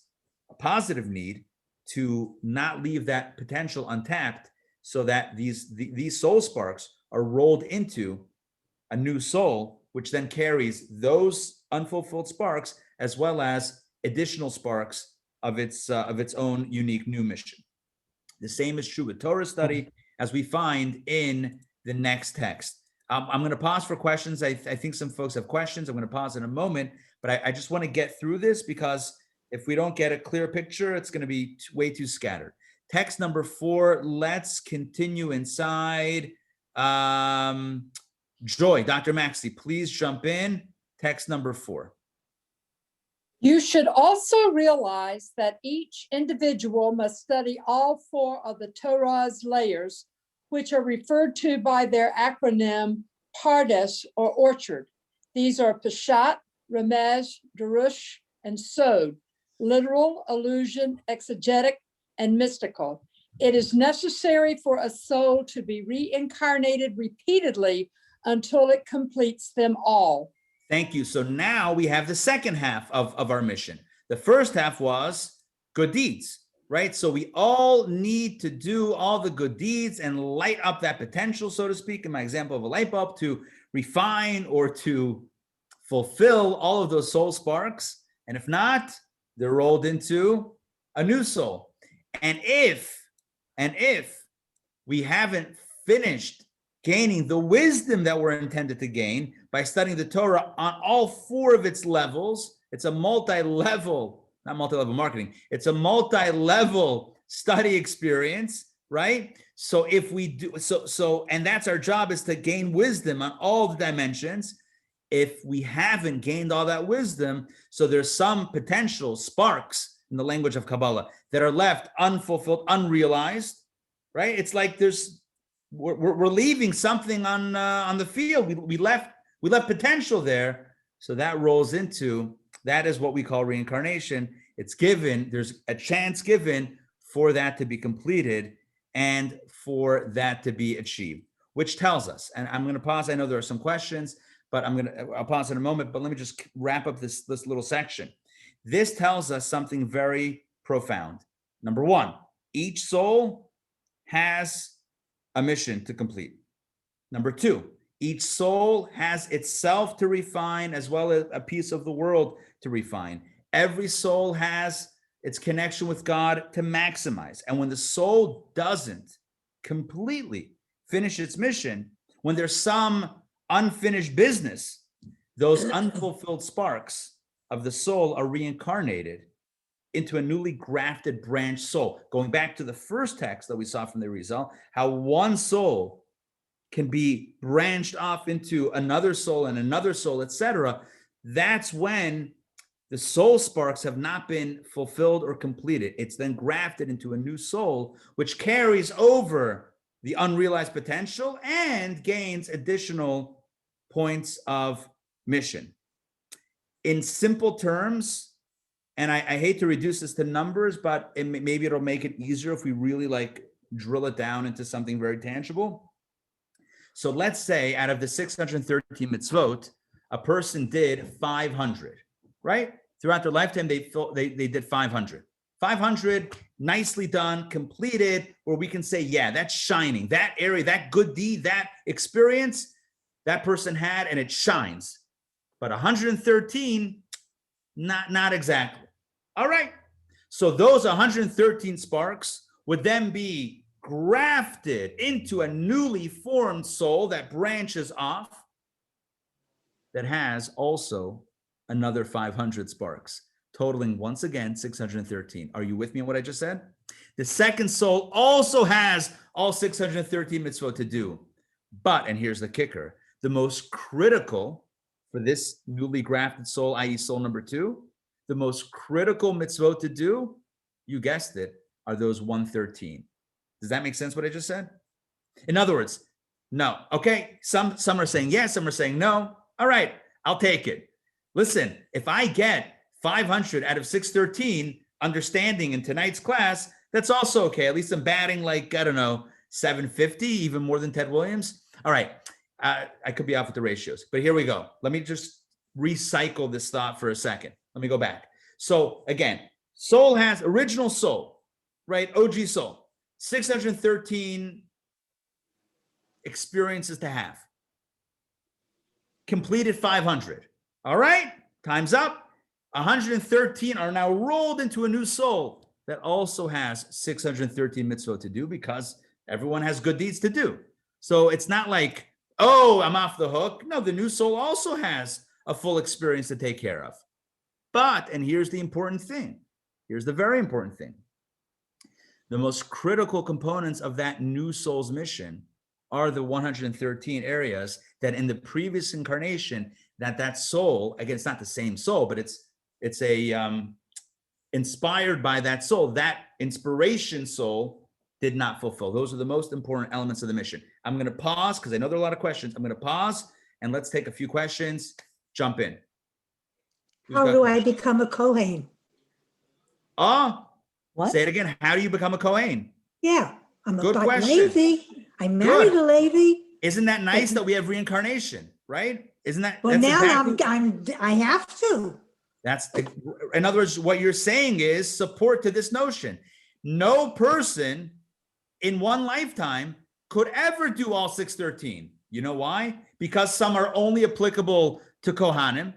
a positive need to not leave that potential untapped, so that these soul sparks are rolled into a new soul, which then carries those unfulfilled sparks as well as additional sparks of its own unique new mission. The same is true with Torah study, as we find in the next text. I'm going to pause for questions. I think some folks have questions. I'm going to pause in a moment, but I just want to get through this, because if we don't get a clear picture, it's going to be way too scattered. Text number 4, let's continue inside. Joy, Dr. Maxey, please jump in. Text number 4. You should also realize that each individual must study all 4 of the Torah's layers, which are referred to by their acronym Pardes, or orchard. These are Peshat, Remez, Darush, and Sod: literal, allusion, exegetic, and mystical. It is necessary for a soul to be reincarnated repeatedly until it completes them all. Thank you. So now we have the second half of our mission. The first half was good deeds, right? So we all need to do all the good deeds and light up that potential, so to speak, in my example of a light bulb, to refine or to fulfill all of those soul sparks. And if not, they're rolled into a new soul. And if we haven't finished gaining the wisdom that we're intended to gain by studying the Torah on all 4 of its levels, it's a multi-level, not multi-level marketing, it's a multi-level study experience, right? So if we do, and that's our job, is to gain wisdom on all the dimensions. If we haven't gained all that wisdom, so there's some potential sparks in the language of Kabbalah that are left unfulfilled, unrealized, right? It's like we're leaving something on the field. We left potential there. So that rolls into, that is what we call reincarnation. It's given, there's a chance given for that to be completed and for that to be achieved, which tells us, and I'm going to pause. I know there are some questions, but I'll pause in a moment, but let me just wrap up this little section. This tells us something very profound. Number 1, each soul has a mission to complete. Number 2, each soul has itself to refine as well as a piece of the world to refine. Every soul has its connection with God to maximize. And when the soul doesn't completely finish its mission, when there's some unfinished business, those unfulfilled sparks of the soul are reincarnated into a newly grafted branch soul. Going back to the first text that we saw from the Rizal, how one soul can be branched off into another soul and another soul, etc., that's when the soul sparks have not been fulfilled or completed. It's then grafted into a new soul, which carries over the unrealized potential and gains additional points of mission. In simple terms, and I hate to reduce this to numbers, but maybe it'll make it easier if we really like drill it down into something very tangible. So let's say out of the 613 mitzvot, a person did 500, right? Throughout their lifetime, they did 500. 500, nicely done, completed, where we can say, yeah, that's shining. That area, that good deed, that experience, that person had, and it shines. But 113, not exactly. All right. So those 113 sparks would then be grafted into a newly formed soul that branches off, that has also another 500 sparks, totaling once again 613. Are you with me on what I just said? The second soul also has all 613 mitzvot to do. But, and here's the kicker, the most critical for this newly grafted soul, i.e. soul number 2, the most critical mitzvot to do, you guessed it, are those 113. Does that make sense what I just said? In other words, no. Okay, some are saying yes, some are saying no. All right, I'll take it. Listen, if I get 500 out of 613 understanding in tonight's class, that's also okay. At least I'm batting like, I don't know, 750, even more than Ted Williams. All right, I could be off with the ratios, but here we go. Let me just recycle this thought for a second. Let me go back. So again, soul has original soul, right? OG soul. 613 experiences to have. Completed 500. All right, time's up. 113 are now rolled into a new soul that also has 613 mitzvot to do, because everyone has good deeds to do. So it's not like, oh, I'm off the hook. No, the new soul also has a full experience to take care of. But, and here's the important thing. Here's the very important thing. The most critical components of that new soul's mission are the 113 areas that in the previous incarnation, that soul, again, it's not the same soul, but it's inspired by that soul, that inspiration soul did not fulfill. Those are the most important elements of the mission. I'm going to pause because I know there are a lot of questions. I'm going to pause and let's take a few questions. Jump in. How do I become a Kohen? Oh, What? Say it again. How do you become a Kohen? Yeah, I'm Good a question. Levi. I married a Levi. Isn't that nice that we have reincarnation, right? Isn't that? Well, that's now exactly, I have to. in other words, what you're saying is support to this notion. No person in one lifetime could ever do all 613. You know why? Because some are only applicable to Kohanim,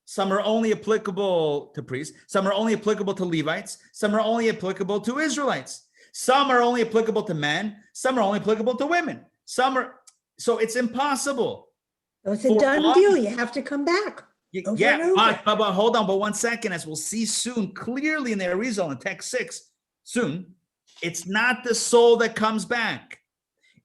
some are only applicable to priests, some are only applicable to Levites, some are only applicable to Israelites, some are only applicable to men, some are only applicable to women, so it's impossible. So it's a done deal. You have to come back. Yeah, but hold on, but 1 second, as we'll see soon, clearly in the Arizal in text 6, soon, it's not the soul that comes back.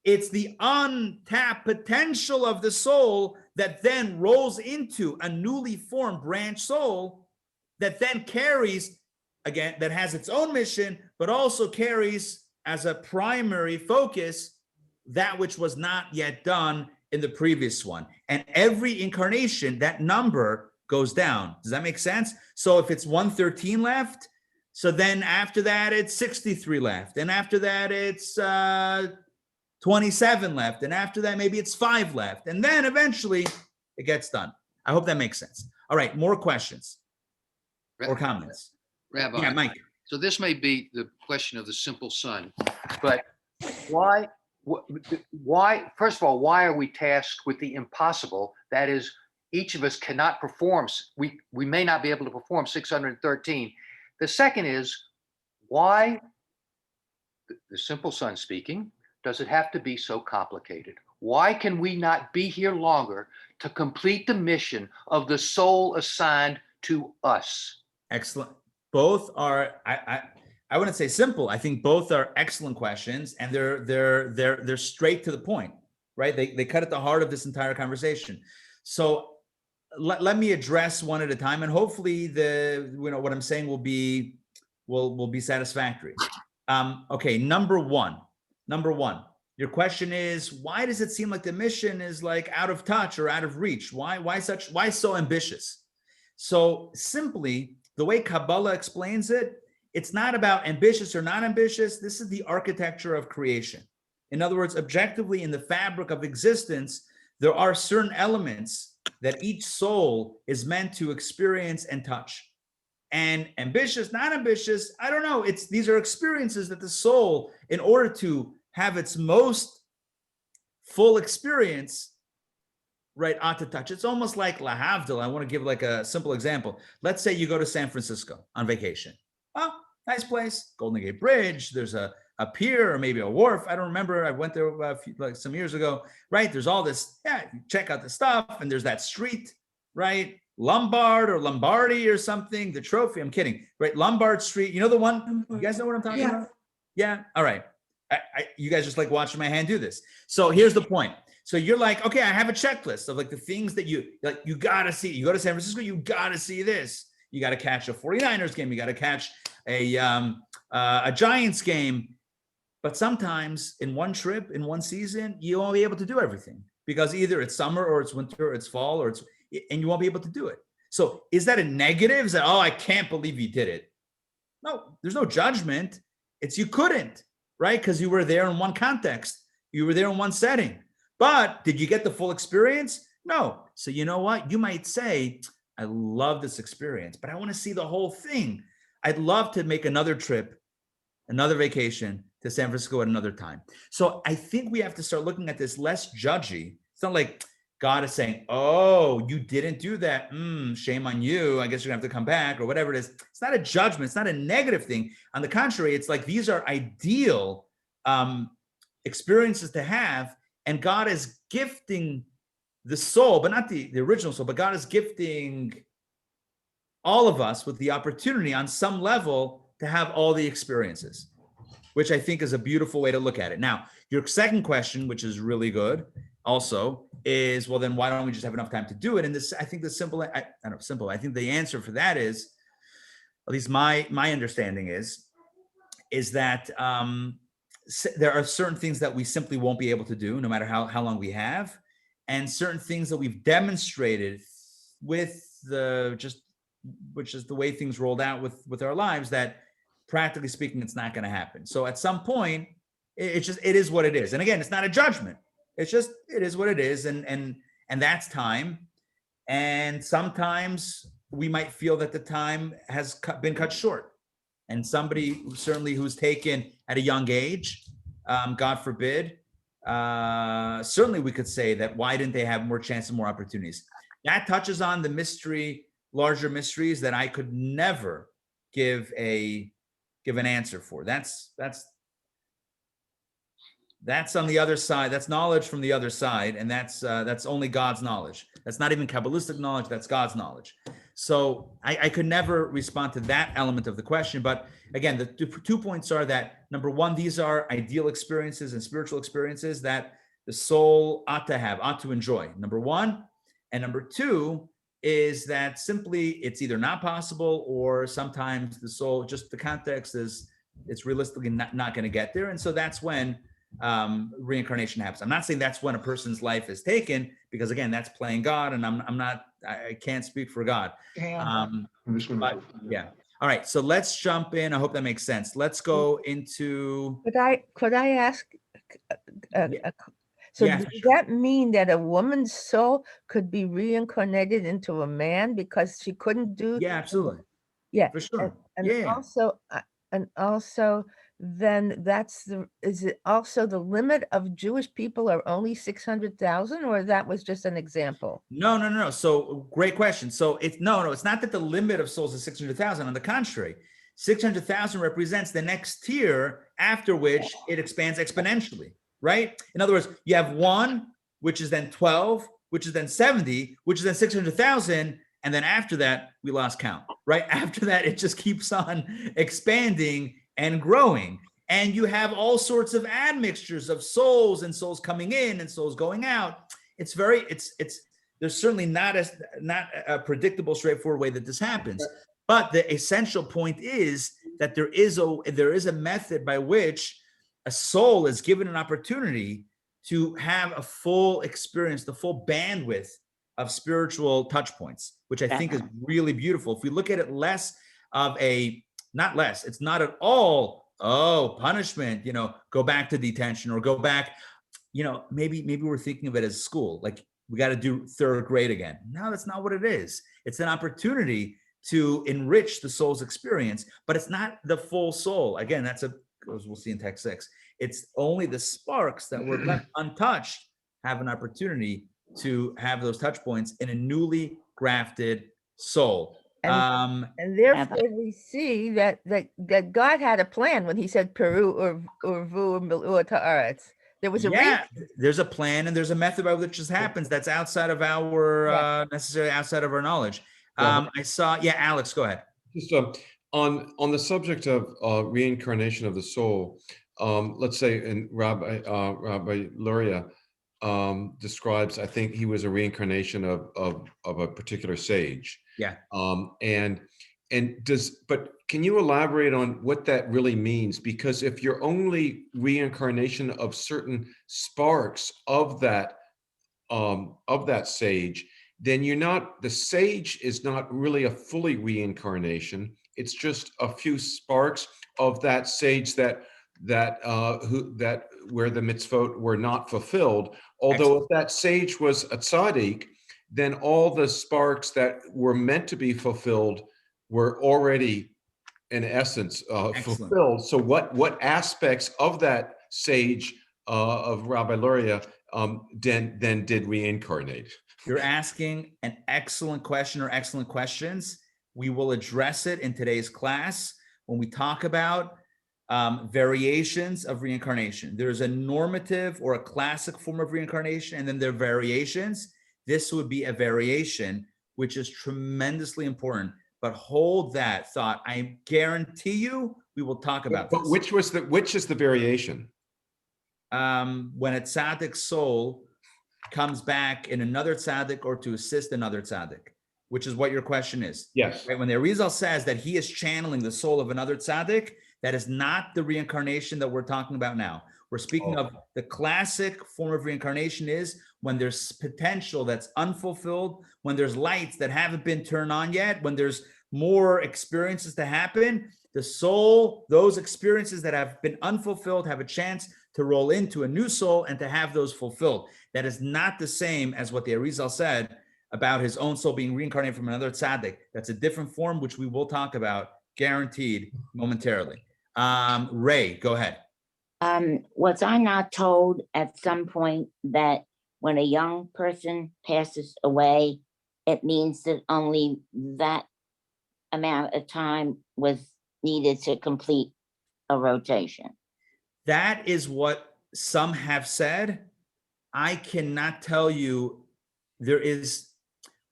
It's the untapped potential of the soul that then rolls into a newly formed branch soul that then carries, again, that has its own mission, but also carries as a primary focus that which was not yet done in the previous one. And every incarnation, that number goes down. Does that make sense? So if it's 113 left, so then after that, it's 63 left. And after that, it's 27 left. And after that, maybe it's 5 left. And then eventually it gets done. I hope that makes sense. All right, more questions or comments? Rabbi, yeah, Mike. So this may be the question of the simple son, but why, first of all, why are we tasked with the impossible? That is, each of us cannot perform. We may not be able to perform 613. The second is, why, the simple son speaking, does it have to be so complicated? Why can we not be here longer to complete the mission of the soul assigned to us? Excellent. Both are, I wouldn't say simple. I think both are excellent questions, and they're straight to the point. right? They cut at the heart of this entire conversation. So let me address one at a time, and hopefully what I'm saying will be satisfactory. Okay, number one, your question is, why does it seem like the mission is like out of touch or out of reach? Why so ambitious? So simply, the way Kabbalah explains it, it's not about ambitious or not ambitious. This is the architecture of creation. In other words, objectively, in the fabric of existence, there are certain elements that each soul is meant to experience and touch. And ambitious, not ambitious, I don't know. These are experiences that the soul, in order to have its most full experience, right, ought to touch. It's almost like lahavdil. I want to give like a simple example. Let's say you go to San Francisco on vacation. Oh, nice place, Golden Gate Bridge. There's a pier or maybe a wharf. I don't remember. I went there like some years ago, right? There's all this, you check out the stuff, and there's that street, right? Lombard or Lombardi or something, the trophy. I'm kidding, right? Lombard Street. You know the one? You guys know what I'm talking about? Yeah. All right. You guys just like watching my hand do this. So here's the point. So you're like, okay, I have a checklist of like the things that you gotta see. You go to San Francisco, you gotta see this. You gotta catch a 49ers game. You gotta catch a Giants game. But sometimes in one trip, in one season, you won't be able to do everything because either it's summer or it's winter, or it's fall, and you won't be able to do it. So is that a negative? Is that, oh, I can't believe you did it? No, there's no judgment. It's you couldn't, right? Because you were there in one context. You were there in one setting. But did you get the full experience? No. So you know what? You might say, I love this experience, but I want to see the whole thing. I'd love to make another trip, another vacation to San Francisco at another time. So I think we have to start looking at this less judgy. It's not like God is saying, oh, you didn't do that. Shame on you. I guess you're gonna have to come back or whatever it is. It's not a judgment. It's not a negative thing. On the contrary, it's like these are ideal experiences to have. And God is gifting the soul, but not the original soul, but God is gifting all of us with the opportunity on some level to have all the experiences, which I think is a beautiful way to look at it. Now, your second question, which is really good also, is, well, then why don't we just have enough time to do it? And this, I think I think the answer for that is, at least my understanding is that there are certain things that we simply won't be able to do no matter how long we have, and certain things that we've demonstrated with which is the way things rolled out with our lives, that practically speaking, it's not going to happen. So at some point, it is what it is. And again, it's not a judgment. It's just, it is what it is. And that's time. And sometimes we might feel that the time has been cut short. And somebody certainly who's taken at a young age, God forbid, certainly we could say that, why didn't they have more chance and more opportunities? That touches on the larger mysteries that I could never give an answer for. That's on the other side. That's knowledge from the other side. And that's only God's knowledge. That's not even Kabbalistic knowledge. That's God's knowledge. So I could never respond to that element of the question. But again, the 2 points are that, number one, these are ideal experiences and spiritual experiences that the soul ought to enjoy, number one. And number two is that simply it's either not possible, or sometimes the soul, just the context is, it's realistically not going to get there. And so that's when reincarnation happens. I'm not saying that's when a person's life is taken, because again, that's playing God, and I can't speak for God. But yeah. All right. So let's jump in. I hope that makes sense. Let's go into. Could I ask? So Yeah, does for sure. that mean that a woman's soul could be reincarnated into a man because she couldn't do? Yeah, absolutely. Yeah, For sure. And Yeah. also, then is it also the limit of Jewish people are only 600,000, or that was just an example? No. So great question. So it's not that the limit of souls is 600,000. On the contrary, 600,000 represents the next tier, after which it expands exponentially, right? In other words, you have 1, which is then 12, which is then 70, which is then 600,000. And then after that, we lost count, right? After that, it just keeps on expanding and growing. and you have all sorts of admixtures of souls and souls coming in and souls going out. It's there's certainly not a predictable, straightforward way that this happens. But the essential point is that there is a method by which a soul is given an opportunity to have a full experience, the full bandwidth of spiritual touch points, which I think is really beautiful. If we look at it it's not at all, oh, punishment, go back to detention or go back, maybe we're thinking of it as school, like we got to do third grade again. No, that's not what it is. It's an opportunity to enrich the soul's experience, but it's not the full soul. Again, as we'll see in text 6, it's only the sparks that were left untouched have an opportunity to have those touch points in a newly grafted soul. And therefore we see that God had a plan when he said Peru or Vu or Ta'aretz. There was there's a plan and there's a method by which this happens that's outside of our necessarily outside of our knowledge. I saw, Alex, go ahead. Just on the subject of reincarnation of the soul, let's say, and Rabbi Luria describes, I think he was a reincarnation of a particular sage. Yeah. But can you elaborate on what that really means? Because if you're only reincarnation of certain sparks of that sage, then the sage is not really a fully reincarnation. It's just a few sparks of that sage that where the mitzvot were not fulfilled. Although if that sage was a tzaddik, then all the sparks that were meant to be fulfilled were already, in essence, fulfilled. So what aspects of that sage of Rabbi Luria then did reincarnate? You're asking an excellent question or excellent questions. We will address it in today's class when we talk about variations of reincarnation. There's a normative or a classic form of reincarnation, and then there are variations. This would be a variation, which is tremendously important. But hold that thought. I guarantee you we will talk about this. But which is the variation? When a tzaddik soul comes back in another tzaddik or to assist another tzaddik, which is what your question is. Yes. Right? When the Arizal says that he is channeling the soul of another tzaddik, that is not the reincarnation that we're talking about now. We're speaking of the classic form of reincarnation is when there's potential that's unfulfilled, when there's lights that haven't been turned on yet, when there's more experiences to happen, the soul, those experiences that have been unfulfilled have a chance to roll into a new soul and to have those fulfilled. That is not the same as what the Arizal said about his own soul being reincarnated from another tzaddik. That's a different form, which we will talk about, guaranteed, momentarily. Ray, go ahead. Was I not told at some point that when a young person passes away, it means that only that amount of time was needed to complete a rotation? That is what some have said. I cannot tell you.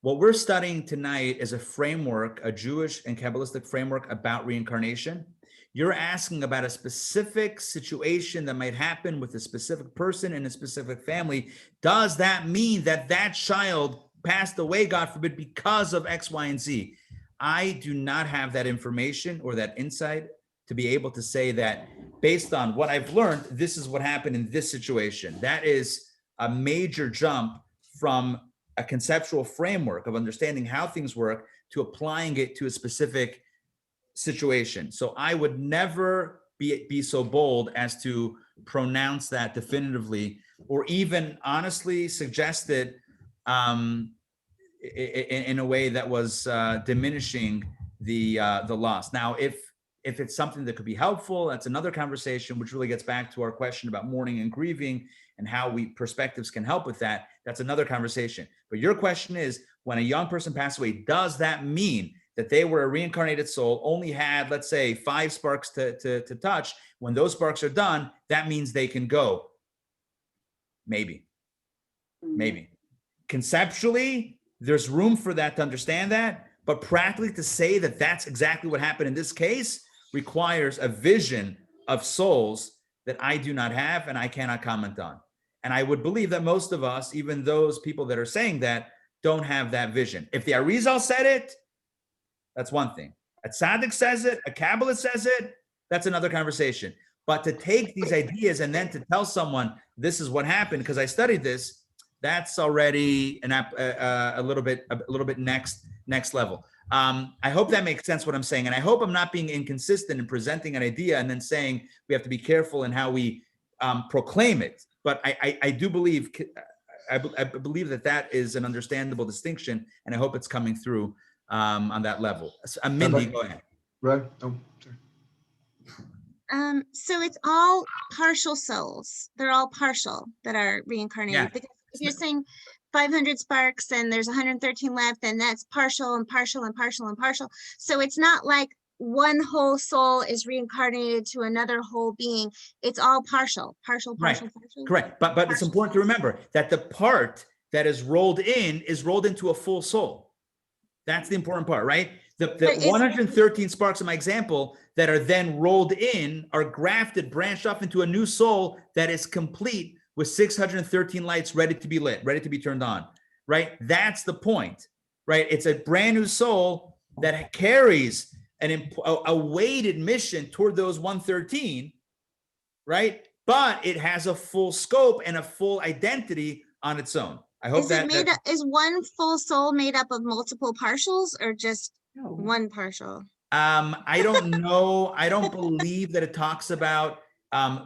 What we're studying tonight is a framework, a Jewish and Kabbalistic framework about reincarnation. You're asking about a specific situation that might happen with a specific person in a specific family. Does that mean that that child passed away, God forbid, because of X, Y, and Z? I do not have that information or that insight to be able to say that based on what I've learned, this is what happened in this situation. That is a major jump from a conceptual framework of understanding how things work to applying it to a specific situation. So I would never be so bold as to pronounce that definitively, or even honestly suggest it in a way that was diminishing the loss. Now, if it's something that could be helpful, that's another conversation, which really gets back to our question about mourning and grieving and how perspectives can help with that. That's another conversation. But your question is, when a young person passed away, does that mean that they were a reincarnated soul, only had, let's say, 5 sparks to touch? When those sparks are done, that means they can go. Maybe. Conceptually, there's room for that to understand that, but practically to say that that's exactly what happened in this case requires a vision of souls that I do not have and I cannot comment on. And I would believe that most of us, even those people that are saying that, don't have that vision. If the Arizal said it, that's one thing. A tzaddik says it, a Kabbalist says it, that's another conversation. But to take these ideas and then to tell someone this is what happened because I studied this, that's already a little bit next level. I hope that makes sense what I'm saying, and I hope I'm not being inconsistent in presenting an idea and then saying we have to be careful in how we proclaim it. But I do believe I believe that is an understandable distinction, and I hope it's coming through on that level. Mindy, go ahead. Right. Oh, sorry. So it's all partial souls. They're all partial that are reincarnated. Yeah. Because if you're saying 500 sparks and there's 113 left, then that's partial and partial and partial and partial. So it's not like one whole soul is reincarnated to another whole being. It's all partial. Partial. Correct. But it's important to remember that the part that is rolled into a full soul. That's the important part, right? The 113 sparks in my example that are then rolled in are grafted, branched off into a new soul that is complete with 613 lights ready to be lit, ready to be turned on, right? That's the point, right? It's a brand new soul that carries a weighted mission toward those 113, right? But it has a full scope and a full identity on its own. I hope is one full soul made up of multiple partials or just one partial? I don't know. I don't believe that it talks about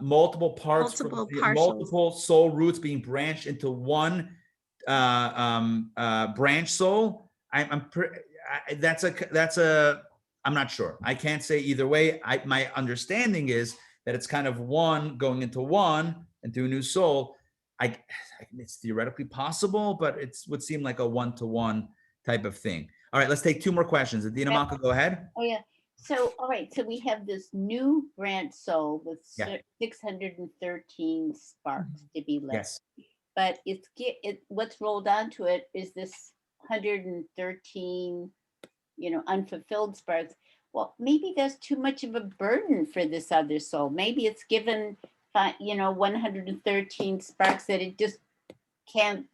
multiple parts, multiple soul roots being branched into one branch soul. I'm not sure. I can't say either way. My understanding is that it's kind of one going into one into a new soul. It's theoretically possible, but it would seem like a one-to-one type of thing. All right, let's take two more questions. Adina Malka, go ahead. Oh yeah. So all right. So we have this new branch soul with 613 sparks to be lit. Yes. But what's rolled onto it is this 113, unfulfilled sparks. Well, maybe that's too much of a burden for this other soul. Maybe it's given 113 sparks that it just can't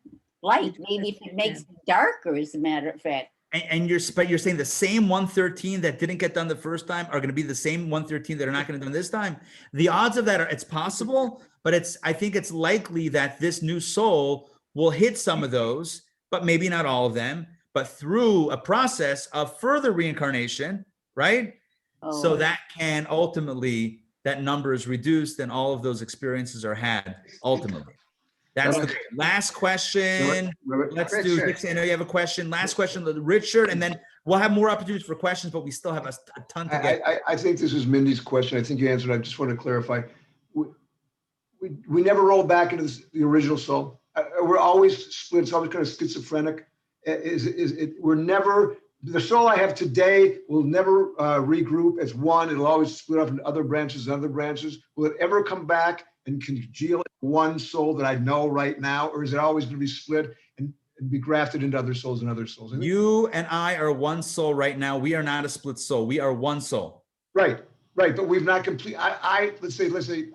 light. Maybe if it makes it darker, as a matter of fact. And you're saying the same 113 that didn't get done the first time are going to be the same 113 that are not going to done this time. The odds of that it's possible, but I think it's likely that this new soul will hit some of those, but maybe not all of them, but through a process of further reincarnation, right? Oh. So that can ultimately, that number is reduced and all of those experiences are had ultimately. That's the last question. Let's do, Dixie, I know you have a question. Last question, Richard, and then we'll have more opportunities for questions, but we still have a ton to get. I think this is Mindy's question. I think you answered. I just want to clarify. We never roll back into the original soul. We're always split. It's always kind of schizophrenic. We're never, the soul I have today will never regroup as one. It'll always split up into other branches and other branches. Will it ever come back and congeal in one soul that I know right now? Or is it always going to be split and be grafted into other souls and other souls? You and I are one soul right now. We are not a split soul. We are one soul. Right. But we've not complete. Let's say,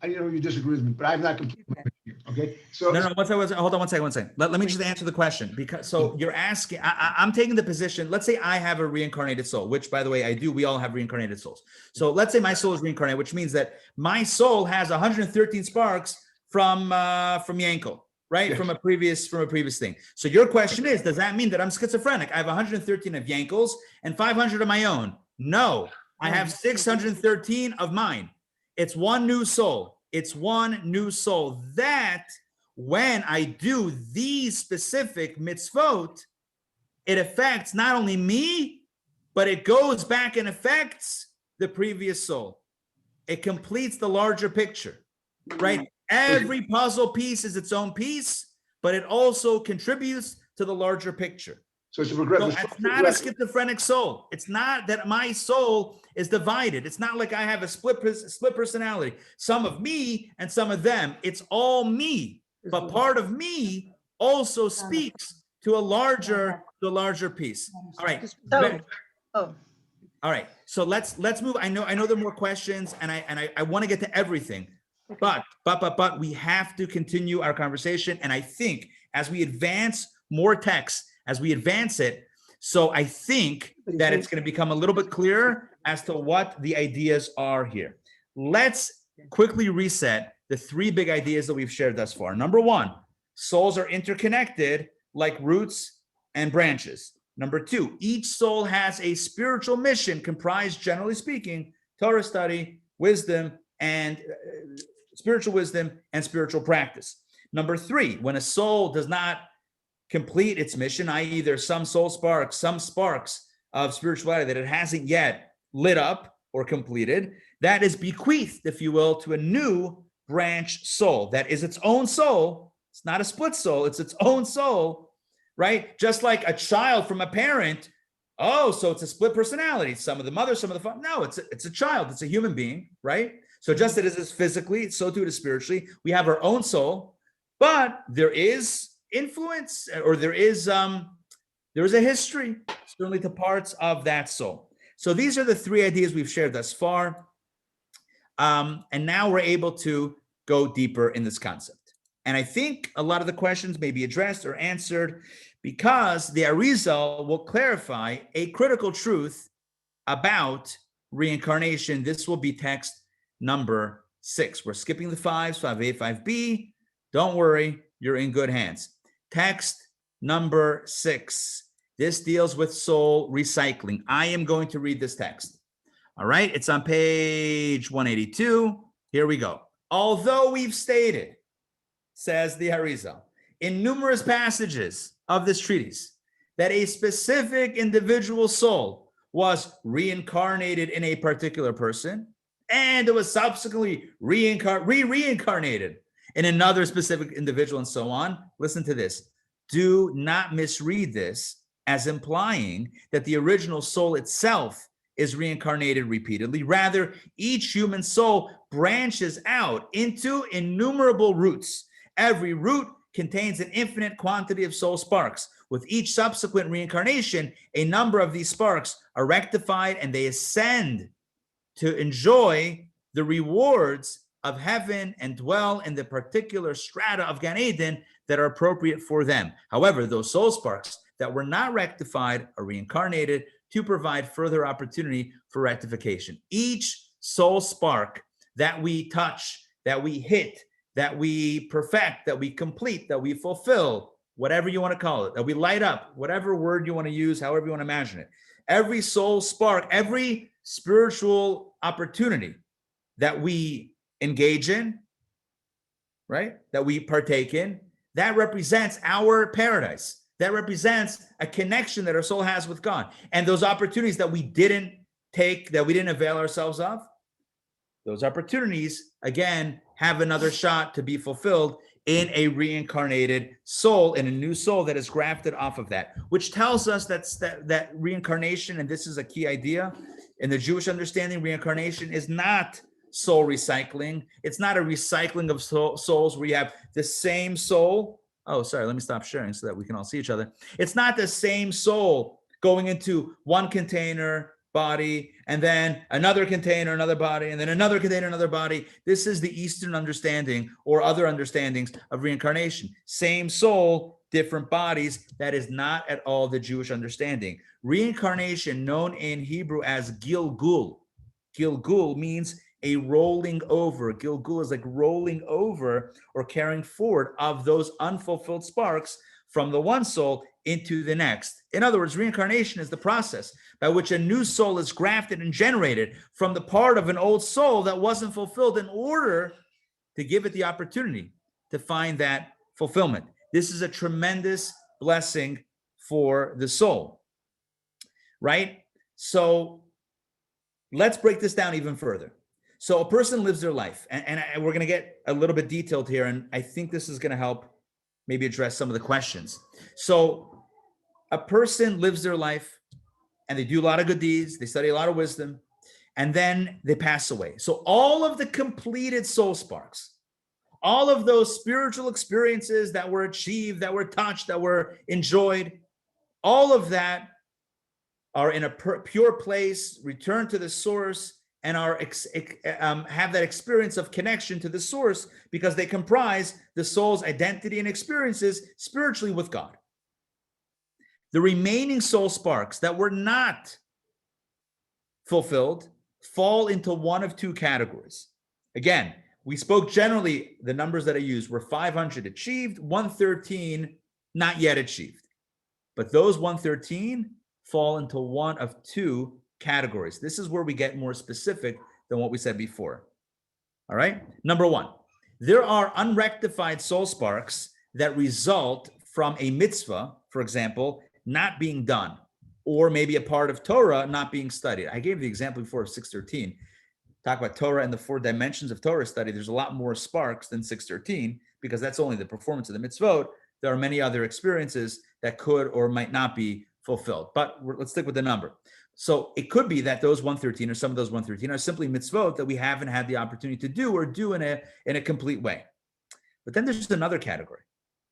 I know you disagree with me, but I've not completed my mission. Okay. So no. Hold on one second. Let me just answer the question, because you're asking. I'm taking the position. Let's say I have a reincarnated soul, which, by the way, I do. We all have reincarnated souls. So let's say my soul is reincarnated, which means that my soul has 113 sparks from Yankel, right? Yes. From a previous thing. So your question is, does that mean that I'm schizophrenic? I have 113 of Yankel's and 500 of my own. No, I have 613 of mine. It's one new soul. It's one new soul that when I do these specific mitzvot, it affects not only me, but it goes back and affects the previous soul. It completes the larger picture, right? Every puzzle piece is its own piece, but it also contributes to the larger picture. So it's a regret. So it's not a schizophrenic soul. It's not that my soul is divided. It's not like I have a split personality. Some of me and some of them. It's all me. But part of me also speaks to a larger piece. All right. All right. So let's move. I know there are more questions, and I want to get to everything, but we have to continue our conversation. And I think as we advance more text, as we advance it, so I think that it's going to become a little bit clearer as to what the ideas are here. Let's quickly reset the three big ideas that we've shared thus far. Number one, souls are interconnected like roots and branches. Number two, each soul has a spiritual mission comprised, generally speaking, Torah study, wisdom, and spiritual wisdom and spiritual practice. Number three, when a soul does not complete its mission, i.e. there's some soul sparks, some sparks of spirituality that it hasn't yet lit up or completed, that is bequeathed, if you will, to a new branch soul that is its own soul. It's not a split soul, it's its own soul, right? Just like a child from a parent. Oh, so it's a split personality. Some of the mother, some of the father. No, it's a child. It's a human being, right? So just as it is physically, so too it is spiritually. We have our own soul, but there is influence, or there is a history, certainly to parts of that soul. So these are the three ideas we've shared thus far. And now we're able to go deeper in this concept. And I think a lot of the questions may be addressed or answered because the Arizal will clarify a critical truth about reincarnation. This will be text number 6. We're skipping the 5s, 5A, 5B. Don't worry, you're in good hands. Text number 6. This deals with soul recycling. I am going to read this text. All right, it's on page 182. Here we go. Although we've stated, says the Arizal, in numerous passages of this treatise, that a specific individual soul was reincarnated in a particular person, and it was subsequently reincarnated in another specific individual, and so on. Listen to this. Do not misread this as implying that the original soul itself is reincarnated repeatedly. Rather, each human soul branches out into innumerable roots. Every root contains an infinite quantity of soul sparks. With each subsequent reincarnation, a number of these sparks are rectified and they ascend to enjoy the rewards of heaven and dwell in the particular strata of Gan Eden that are appropriate for them. However, those soul sparks that were not rectified are reincarnated to provide further opportunity for rectification. Each soul spark that we touch, that we hit, that we perfect, that we complete, that we fulfill, whatever you want to call it, that we light up, whatever word you want to use, however you want to imagine it. Every soul spark, every spiritual opportunity that we engage in, right, that we partake in, that represents our paradise. That represents a connection that our soul has with God. And those opportunities that we didn't take, that we didn't avail ourselves of, those opportunities, again, have another shot to be fulfilled in a reincarnated soul, in a new soul that is grafted off of that, which tells us that reincarnation, and this is a key idea, in the Jewish understanding, reincarnation is not soul recycling. It's not a recycling of souls where you have the same soul. Oh, sorry, let me stop sharing so that we can all see each other. It's not the same soul going into one container, body, and then another container, another body, and then another container, another body. This is the Eastern understanding or other understandings of reincarnation. Same soul, different bodies. That is not at all the Jewish understanding. Reincarnation, known in Hebrew as Gilgul. Gilgul means a rolling over. Gilgul is like rolling over or carrying forward of those unfulfilled sparks from the one soul into the next. In other words, reincarnation is the process by which a new soul is grafted and generated from the part of an old soul that wasn't fulfilled in order to give it the opportunity to find that fulfillment. This is a tremendous blessing for the soul, right? So let's break this down even further. So a person lives their life, and we're going to get a little bit detailed here, and I think this is going to help maybe address some of the questions. So a person lives their life, and they do a lot of good deeds, they study a lot of wisdom, and then they pass away. So all of the completed soul sparks, all of those spiritual experiences that were achieved, that were touched, that were enjoyed, all of that are in a pure place, return to the source, and are have that experience of connection to the source because they comprise the soul's identity and experiences spiritually with God. The remaining soul sparks that were not fulfilled fall into one of two categories. Again, we spoke generally, the numbers that I used were 500 achieved, 113 not yet achieved. But those 113 fall into one of two categories. This is where we get more specific than what we said before. All right. Number one, there are unrectified soul sparks that result from a mitzvah, for example, not being done, or maybe a part of Torah not being studied. I gave the example before of 613. Talk about Torah and the 4 dimensions of Torah study. There's a lot more sparks than 613 because that's only the performance of the mitzvot. There are many other experiences that could or might not be fulfilled. But let's stick with the number. So it could be that those 113 or some of those 113 are simply mitzvot that we haven't had the opportunity to do or do in a complete way. But then there's another category,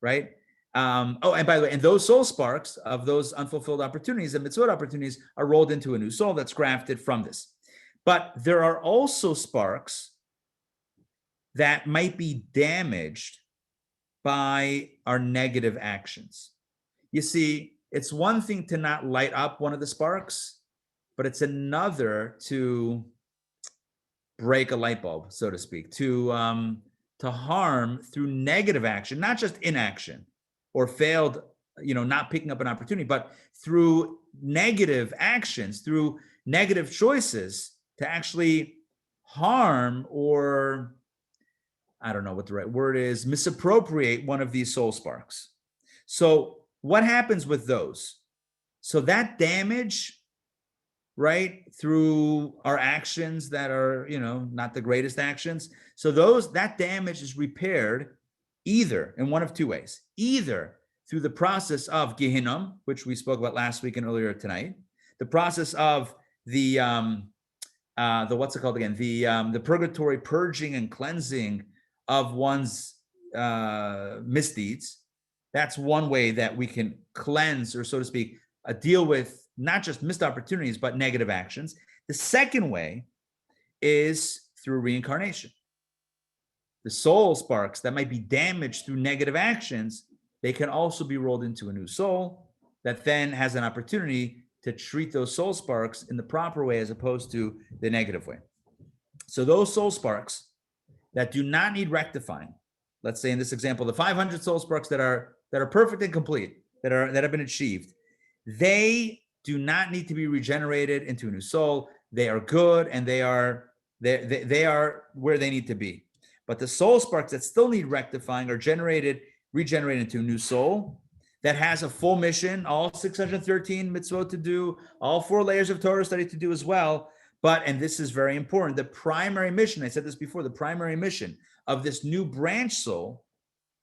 right? And by the way, and those soul sparks of those unfulfilled opportunities and mitzvot opportunities are rolled into a new soul that's grafted from this. But there are also sparks that might be damaged by our negative actions. You see, it's one thing to not light up one of the sparks, but it's another to break a light bulb, so to speak, to harm through negative action, not just inaction or failed, not picking up an opportunity, but through negative actions, through negative choices to actually harm or, I don't know what the right word is, misappropriate one of these soul sparks. So what happens with those? So that damage, right, through our actions that are, not the greatest actions. So that damage is repaired either in one of two ways, either through the process of Gehinnom, which we spoke about last week and earlier tonight, the process of the what's it called again? The purgatory purging and cleansing of one's misdeeds. That's one way that we can cleanse, or so to speak, deal with not just missed opportunities, but negative actions. The second way is through reincarnation. The soul sparks that might be damaged through negative actions, they can also be rolled into a new soul that then has an opportunity to treat those soul sparks in the proper way as opposed to the negative way. So those soul sparks that do not need rectifying, let's say in this example, the 500 soul sparks that are perfect and complete, that have been achieved, they do not need to be regenerated into a new soul. They are good and they are where they need to be. But the soul sparks that still need rectifying are regenerated into a new soul that has a full mission, all 613 mitzvot to do, all 4 layers of Torah study to do as well. But, and this is very important, the primary mission, I said this before, the primary mission of this new branch soul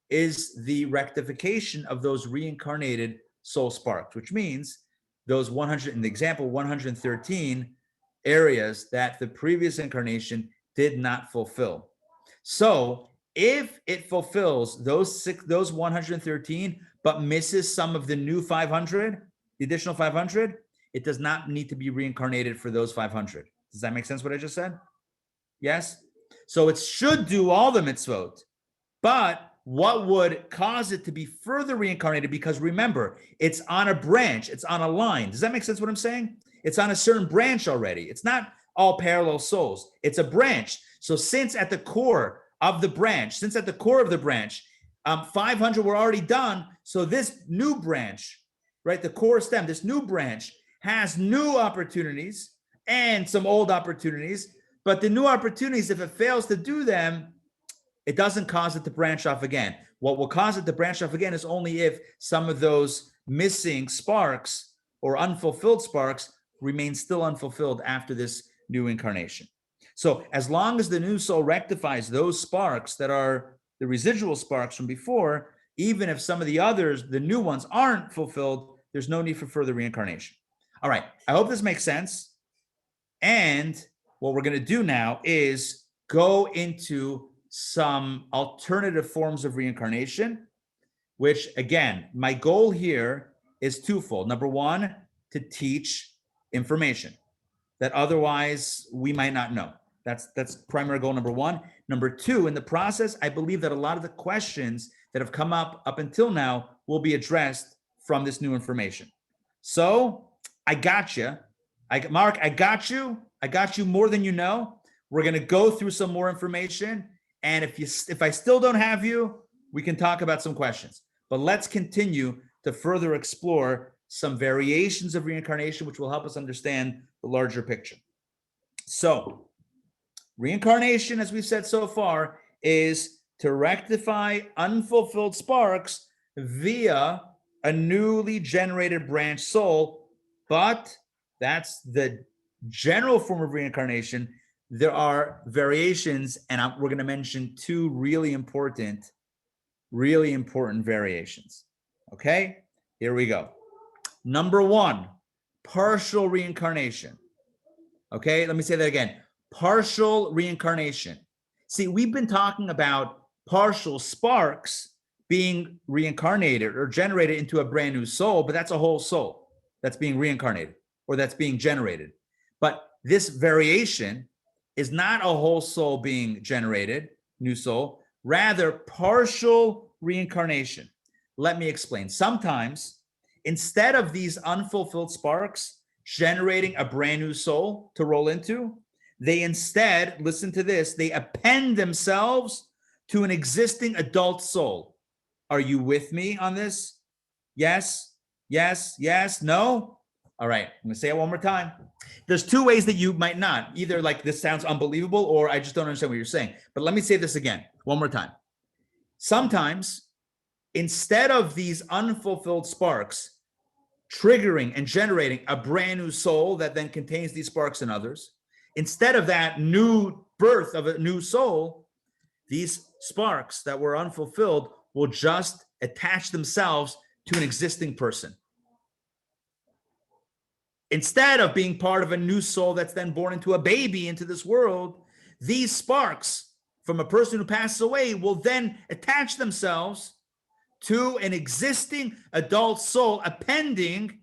is the rectification of those reincarnated soul sparks, which means those 100, in the example, 113 areas that the previous incarnation did not fulfill. So if it fulfills those 113, but misses some of the new 500, the additional 500, it does not need to be reincarnated for those 500. Does that make sense what I just said? Yes? So it should do all the mitzvot, but what would cause it to be further reincarnated? Because remember, it's on a branch, it's on a line. Does that make sense what I'm saying? It's on a certain branch already. It's not all parallel souls. It's a branch. So since at the core of the branch, 500 were already done, so this new branch, right, the core stem, this new branch has new opportunities and some old opportunities, but the new opportunities, if it fails to do them, it doesn't cause it to branch off again. What will cause it to branch off again is only if some of those missing sparks or unfulfilled sparks remain still unfulfilled after this new incarnation. So as long as the new soul rectifies those sparks that are the residual sparks from before, even if some of the others, the new ones, aren't fulfilled, there's no need for further reincarnation. All right, I hope this makes sense. And what we're going to do now is go into some alternative forms of reincarnation, which again, my goal here is twofold. Number one, to teach information that otherwise we might not know. That's primary goal number one. Number two, in the process, I believe that a lot of the questions that have come up until now will be addressed from this new information. So I got you. Mark, I got you. I got you more than you know. We're going to go through some more information. And if I still don't have you, we can talk about some questions. But let's continue to further explore some variations of reincarnation, which will help us understand the larger picture. So reincarnation, as we've said so far, is to rectify unfulfilled sparks via a newly generated branch soul. But that's the general form of reincarnation. There are variations, and we're going to mention two really important variations. Okay, here we go. Number one, partial reincarnation. Okay, let me say that again. Partial reincarnation. See, we've been talking about partial sparks being reincarnated or generated into a brand new soul, but that's a whole soul that's being reincarnated or that's being generated. But this variation is not a whole soul being generated, new soul, rather partial reincarnation. Let me explain. Sometimes, instead of these unfulfilled sparks generating a brand new soul to roll into, they instead, listen to this, they append themselves to an existing adult soul. Are you with me on this? Yes, yes, yes, no? All right, I'm gonna say it one more time. There's two ways that you might not. Either like this sounds unbelievable or I just don't understand what you're saying. But let me say this again, one more time. Sometimes, instead of these unfulfilled sparks triggering and generating a brand new soul that then contains these sparks and others, instead of that new birth of a new soul, these sparks that were unfulfilled will just attach themselves to an existing person. Instead of being part of a new soul that's then born into a baby into this world, these sparks from a person who passes away will then attach themselves to an existing adult soul, appending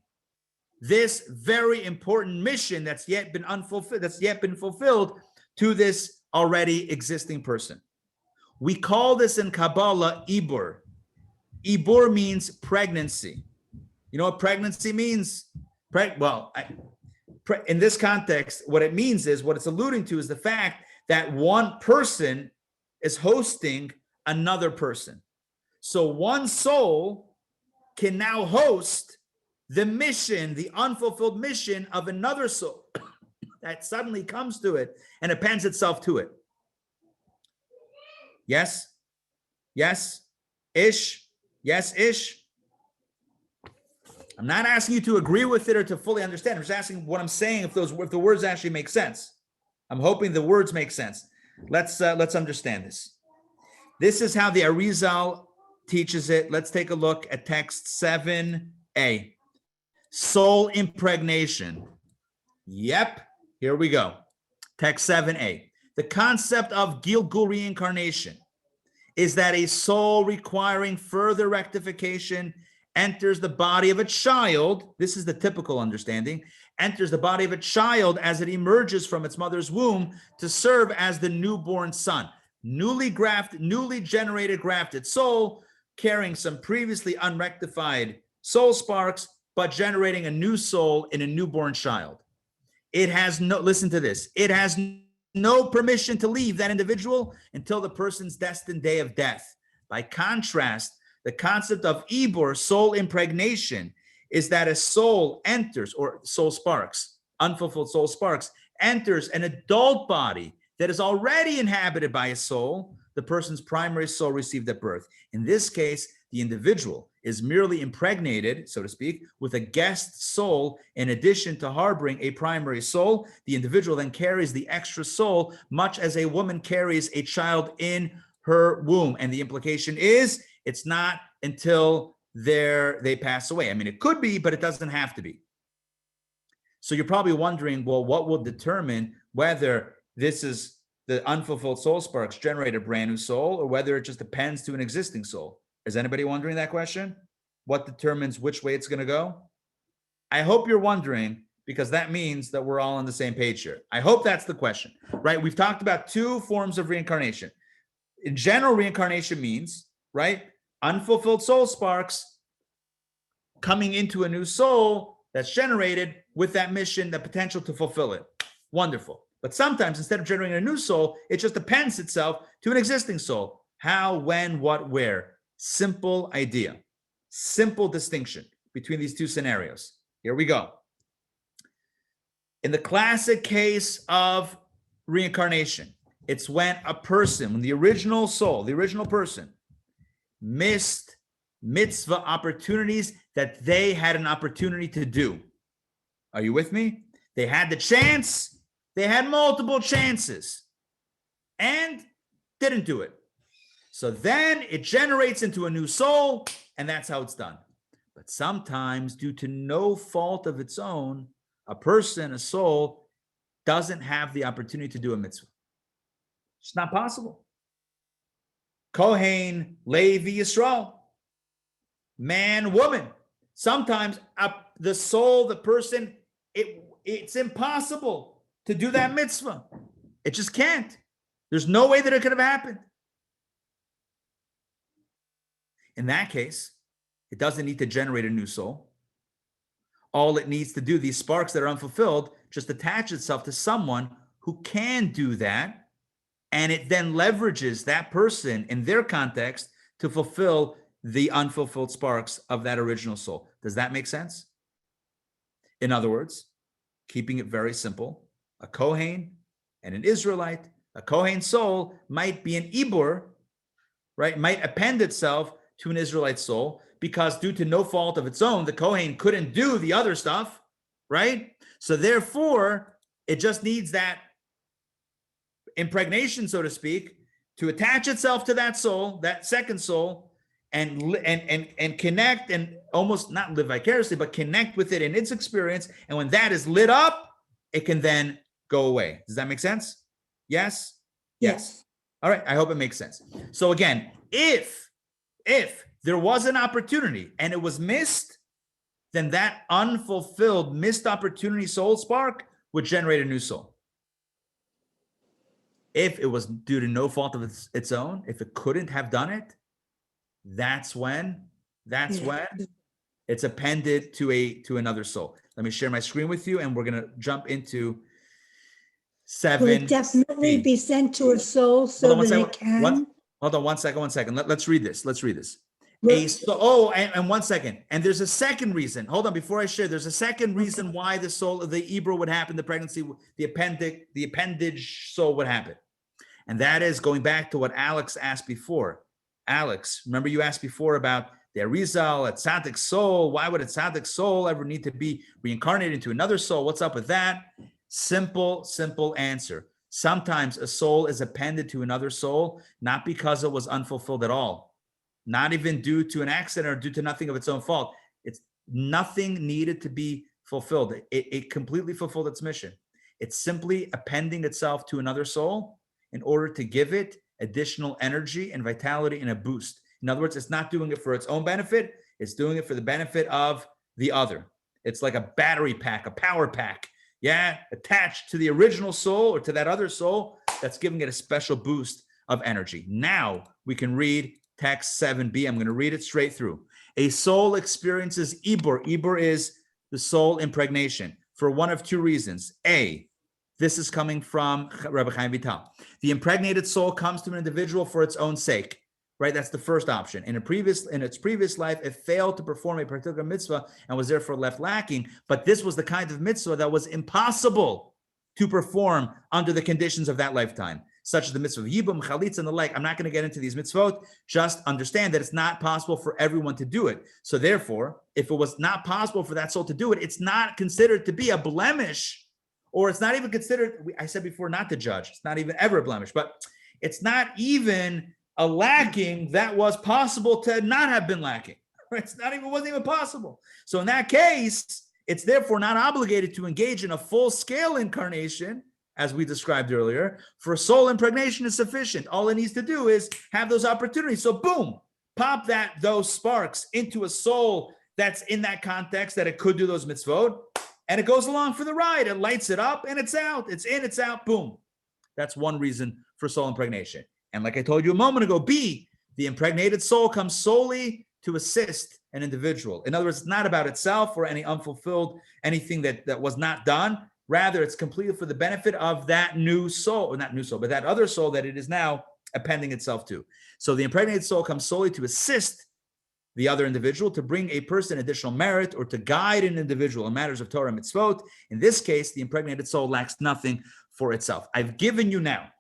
this very important mission that's yet been unfulfilled, that's yet been fulfilled to this already existing person. We call this in Kabbalah Ibur. Ibur means pregnancy. You know what pregnancy means? In this context, what it means is, what it's alluding to is the fact that one person is hosting another person. So one soul can now host the mission, the unfulfilled mission of another soul that suddenly comes to it and appends itself to it. Yes? Yes? Ish? Yes, ish? I'm not asking you to agree with it or to fully understand. I'm just asking what I'm saying, if the words actually make sense. I'm hoping the words make sense. Let's understand this. This is how the Arizal teaches it. Let's take a look at text 7a. Soul impregnation. Yep, here we go. Text 7a. The concept of Gilgul reincarnation is that a soul requiring further rectification enters the body of a child. This is the typical understanding. Enters the body of a child as it emerges from its mother's womb to serve as the newborn son. Newly generated grafted soul, carrying some previously unrectified soul sparks, but generating a new soul in a newborn child. It has no, listen to this, it has no permission to leave that individual until the person's destined day of death. By contrast, the concept of Ibur, soul impregnation, is that a soul enters, or soul sparks, unfulfilled soul sparks, enters an adult body that is already inhabited by a soul the person's primary soul received at birth. In this case, the individual is merely impregnated, so to speak, with a guest soul in addition to harboring a primary soul. The individual then carries the extra soul, much as a woman carries a child in her womb. And the implication is, it's not until they pass away. I mean, it could be, but it doesn't have to be. So you're probably wondering, well, what will determine whether this is the unfulfilled soul sparks generate a brand new soul, or whether it just appends to an existing soul? Is anybody wondering that question? What determines which way it's going to go? I hope you're wondering, because that means that we're all on the same page here. I hope that's the question, right? We've talked about two forms of reincarnation. In general, reincarnation means, right, unfulfilled soul sparks coming into a new soul that's generated with that mission, the potential to fulfill it. Wonderful. But sometimes instead of generating a new soul, it just appends itself to an existing soul. How, when, what, where. Simple idea. Simple distinction between these two scenarios. Here we go. In the classic case of reincarnation, it's when a person, when the original soul, the original person, missed mitzvah opportunities that they had an opportunity to do. Are you with me? They had the chance, they had multiple chances, and didn't do it. So then it generates into a new soul, and that's how it's done. But sometimes, due to no fault of its own, a person, a soul, doesn't have the opportunity to do a mitzvah. It's not possible. Kohen, Levi, Yisrael, man, woman. Sometimes the soul, the person, it's impossible to do that mitzvah. It just can't. There's no way that it could have happened. In that case, it doesn't need to generate a new soul. All it needs to do, these sparks that are unfulfilled, just attach itself to someone who can do that. And it then leverages that person in their context to fulfill the unfulfilled sparks of that original soul. Does that make sense? In other words, keeping it very simple, a Kohen and an Israelite, a Kohen soul might be an Ibur, right? Might append itself to an Israelite soul because due to no fault of its own, the Kohen couldn't do the other stuff, right? So therefore, it just needs that impregnation, so to speak, to attach itself to that soul, that second soul, and connect and almost not live vicariously, but connect with it in its experience. And when that is lit up, it can then go away. Does that make sense? Yes? Yes. All right. I hope it makes sense. So again, if there was an opportunity and it was missed, then that unfulfilled, missed opportunity soul spark would generate a new soul. If it was due to no fault of its own, if it couldn't have done it, that's when it's appended to another soul. Let me share my screen with you, and we're going to jump into 7. Will it definitely be sent to a soul so that it can? Hold on one second. Let's read this. Well, and 1 second. And there's a second reason. Hold on, before I share, there's a second reason why the soul of the Ibra would happen, the pregnancy, the appendage soul would happen. And that is going back to what Alex asked before. Alex, remember you asked before about the Arizal, a tzaddik soul. Why would a tzaddik soul ever need to be reincarnated into another soul? What's up with that? Simple answer. Sometimes a soul is appended to another soul, not because it was unfulfilled at all, not even due to an accident or due to nothing of its own fault. It's nothing needed to be fulfilled. It completely fulfilled its mission. It's simply appending itself to another soul in order to give it additional energy and vitality and a boost. In other words, it's not doing it for its own benefit. It's doing it for the benefit of the other. It's like a battery pack, a power pack, attached to the original soul or to that other soul that's giving it a special boost of energy. Now we can read text 7b. I'm going to read it straight through. A soul experiences Ibur. Ibur is the soul impregnation for one of two reasons. A, this is coming from Rabbi Chaim Vital. The impregnated soul comes to an individual for its own sake, right? That's the first option. In its previous life, it failed to perform a particular mitzvah and was therefore left lacking. But this was the kind of mitzvah that was impossible to perform under the conditions of that lifetime, such as the mitzvah of Yibum, Chalitza, and the like. I'm not going to get into these mitzvot. Just understand that it's not possible for everyone to do it. So therefore, if it was not possible for that soul to do it, it's not considered to be a blemish. Or it's not even considered, I said before, not to judge. It's not even ever a blemish, but it's not even a lacking that was possible to not have been lacking. Wasn't even possible. So in that case, it's therefore not obligated to engage in a full-scale incarnation, as we described earlier. For soul impregnation is sufficient. All it needs to do is have those opportunities. So boom, pop those sparks into a soul that's in that context that it could do those mitzvot. and it goes along for the ride. It lights it up and it's out. It's in, it's out, boom. That's one reason for soul impregnation. And like I told you a moment ago, B, the impregnated soul comes solely to assist an individual. In other words, it's not about itself or any unfulfilled, anything that was not done. Rather, it's completely for the benefit of that new soul, or not new soul, but that other soul that it is now appending itself to. So the impregnated soul comes solely to assist the other individual, to bring a person additional merit, or to guide an individual in matters of Torah mitzvot. In this case, the impregnated soul lacks nothing for itself. I've given you now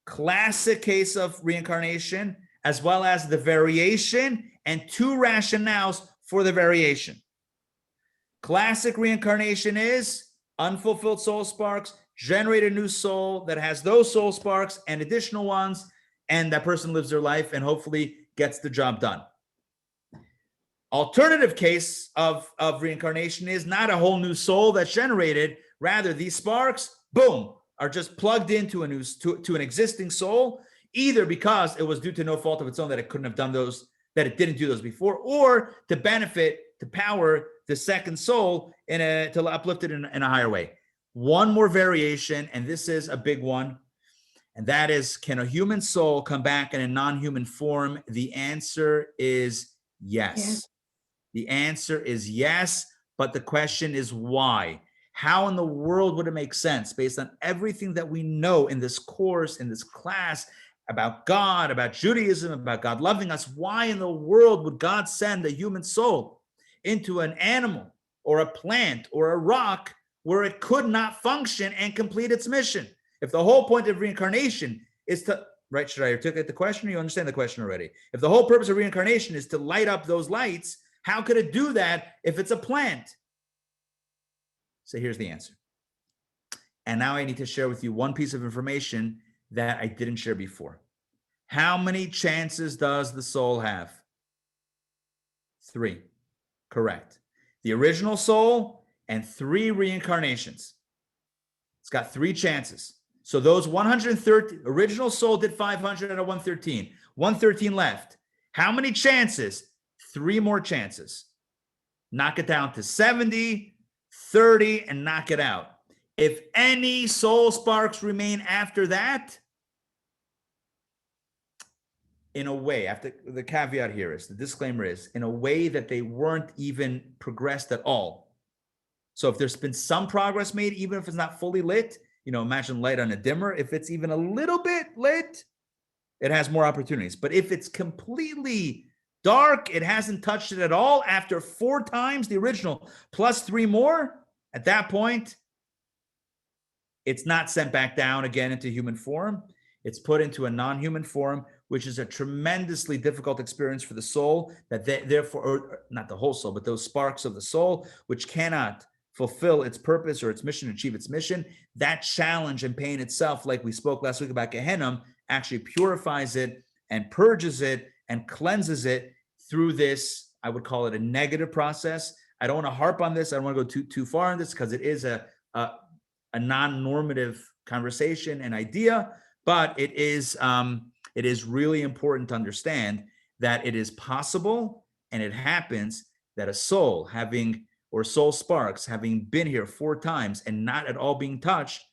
classic case of reincarnation, as well as the variation and two rationales for the variation. Classic reincarnation is unfulfilled soul sparks, generate a new soul that has those soul sparks and additional ones, and that person lives their life and hopefully gets the job done. Alternative case of reincarnation is not a whole new soul that's generated. Rather, these sparks, boom, are just plugged into a new to an existing soul, either because it was due to no fault of its own that it couldn't have done those, that it didn't do those before, or to benefit, to power the second soul to uplift it in a higher way. One more variation, and this is a big one, and that is, can a human soul come back in a non-human form? The answer is yes. The answer is yes, but the question is why? How in the world would it make sense, based on everything that we know in this course, in this class, about God, about Judaism, about God loving us? Why in the world would God send a human soul into an animal or a plant or a rock where it could not function and complete its mission? If the whole point of reincarnation is to, right, should I articulate the question, or you understand the question already? If the whole purpose of reincarnation is to light up those lights, how could it do that if it's a plant? So here's the answer. And now I need to share with you one piece of information that I didn't share before. How many chances does the soul have? 3. Correct. The original soul and 3 reincarnations. It's got 3 chances. So those 130, original soul did 500 out of 113. 113 left. How many chances? 3 more chances. Knock it down to 70, 30, and knock it out. If any soul sparks remain after that, in a way, after the caveat here is, the disclaimer is, in a way that they weren't even progressed at all. So if there's been some progress made, even if it's not fully lit, imagine light on a dimmer. If it's even a little bit lit, it has more opportunities. But if it's completely dark, it hasn't touched it at all, after 4 times the original plus 3 more, at that point, it's not sent back down again into human form. It's put into a non-human form, which is a tremendously difficult experience for the soul, that therefore, or not the whole soul, but those sparks of the soul, which cannot fulfill its purpose or its mission, achieve its mission. That challenge and pain itself, like we spoke last week about Gehenna, actually purifies it and purges it and cleanses it through this, I would call it a negative process. I don't want to harp on this. I don't want to go too far on this, because it is a non-normative conversation and idea, but it is really important to understand that it is possible, and it happens, that a soul or soul sparks having been here 4 times and not at all being touched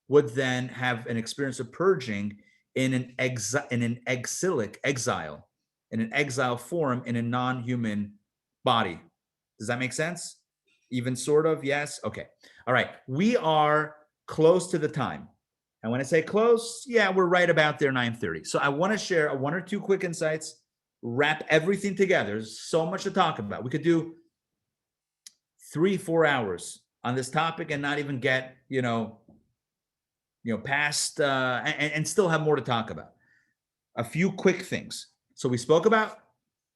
would then have an experience of purging in an exile form in a non-human body. Does that make sense? Even sort of? Yes? Okay. All right. We are close to the time. And when I say close, yeah, we're right about there, 9:30. So I want to share 1 or 2 quick insights, wrap everything together. There's so much to talk about. We could do 3-4 hours on this topic and not even get, past and still have more to talk about. A few quick things. So we spoke about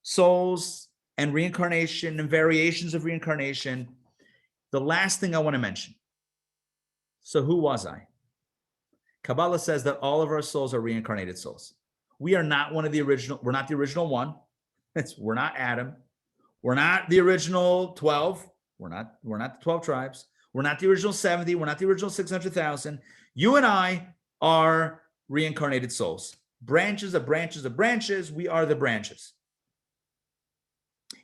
souls and reincarnation and variations of reincarnation. The last thing I want to mention. So who was I? Kabbalah says that all of our souls are reincarnated souls. We are not one of the original. We're not the original one. We're not Adam. We're not the original 12. We're not the 12 tribes. We're not the original 70. We're not the original 600,000. You and I are reincarnated souls. Branches of branches of branches. We are the branches.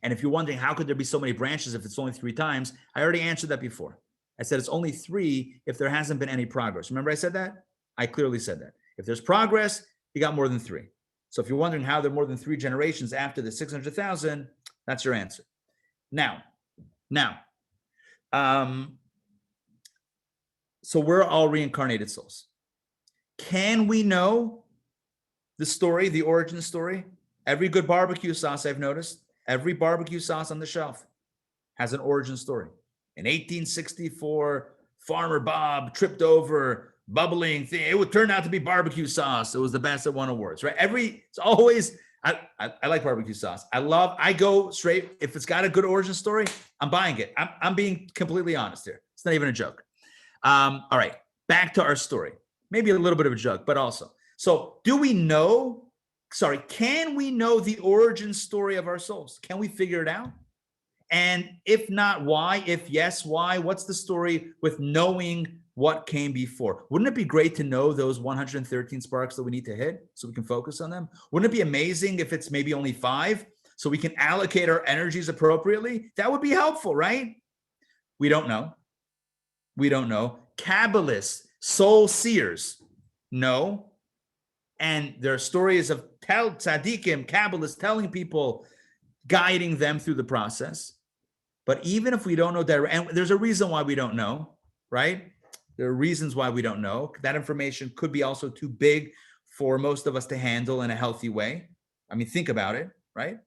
And if you're wondering how could there be so many branches if it's only 3 times, I already answered that before. I said it's only 3 if there hasn't been any progress. Remember I said that? I clearly said that. If there's progress, you got more than 3. So if you're wondering how there are more than 3 generations after the 600,000, that's your answer. Now, so we're all reincarnated souls. Can we know the story, the origin story? Every good barbecue sauce I've noticed, every barbecue sauce on the shelf has an origin story. In 1864, Farmer Bob tripped over bubbling thing. It would turn out to be barbecue sauce. It was the best that won awards, right? It's always, I like barbecue sauce. I go straight. If it's got a good origin story, I'm buying it. I'm being completely honest here. It's not even a joke. All right, back to our story. Maybe a little bit of a joke, but also. So can we know the origin story of our souls? Can we figure it out? And if not, why? If yes, why? What's the story with knowing what came before? Wouldn't it be great to know those 113 sparks that we need to hit so we can focus on them? Wouldn't it be amazing if it's maybe only 5 so we can allocate our energies appropriately? That would be helpful, right? We don't know. Kabbalists, soul seers, no. And there are stories of tzaddikim, Kabbalists telling people, guiding them through the process. But even if we don't know that, and there's a reason why we don't know, right? There are reasons why we don't know. That information could be also too big for most of us to handle in a healthy way. I mean, think about it, right?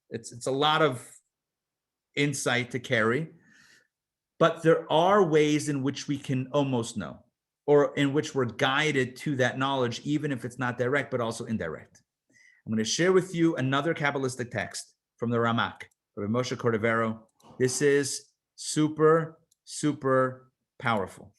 It's a lot of insight to carry. But there are ways in which we can almost know, or in which we're guided to that knowledge, even if it's not direct, but also indirect. I'm going to share with you another Kabbalistic text from the Ramak, Rabbi Moshe Cordovero. This is super, super powerful.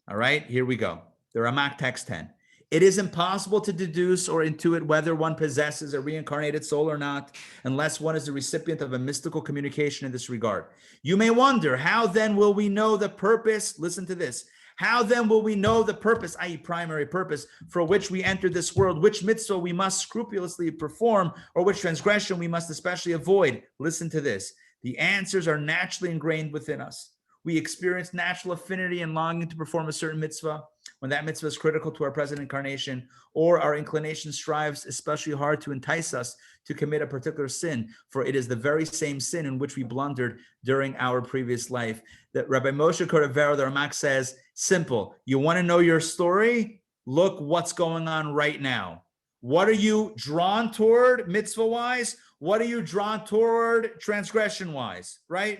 All right, here we go. The Ramak, text 10. It is impossible to deduce or intuit whether one possesses a reincarnated soul or not, unless one is the recipient of a mystical communication in this regard. You may wonder, how then will we know the purpose? Listen to this. How then will we know the purpose, i.e. primary purpose, for which we entered this world, which mitzvah we must scrupulously perform, or which transgression we must especially avoid? Listen to this. The answers are naturally ingrained within us. We experience natural affinity and longing to perform a certain mitzvah when that mitzvah is critical to our present incarnation, or our inclination strives especially hard to entice us to commit a particular sin, for it is the very same sin in which we blundered during our previous life. That Rabbi Moshe Cordovero, the Ramak, says, simple. You want to know your story? Look what's going on right now. What are you drawn toward mitzvah-wise? What are you drawn toward transgression-wise? Right?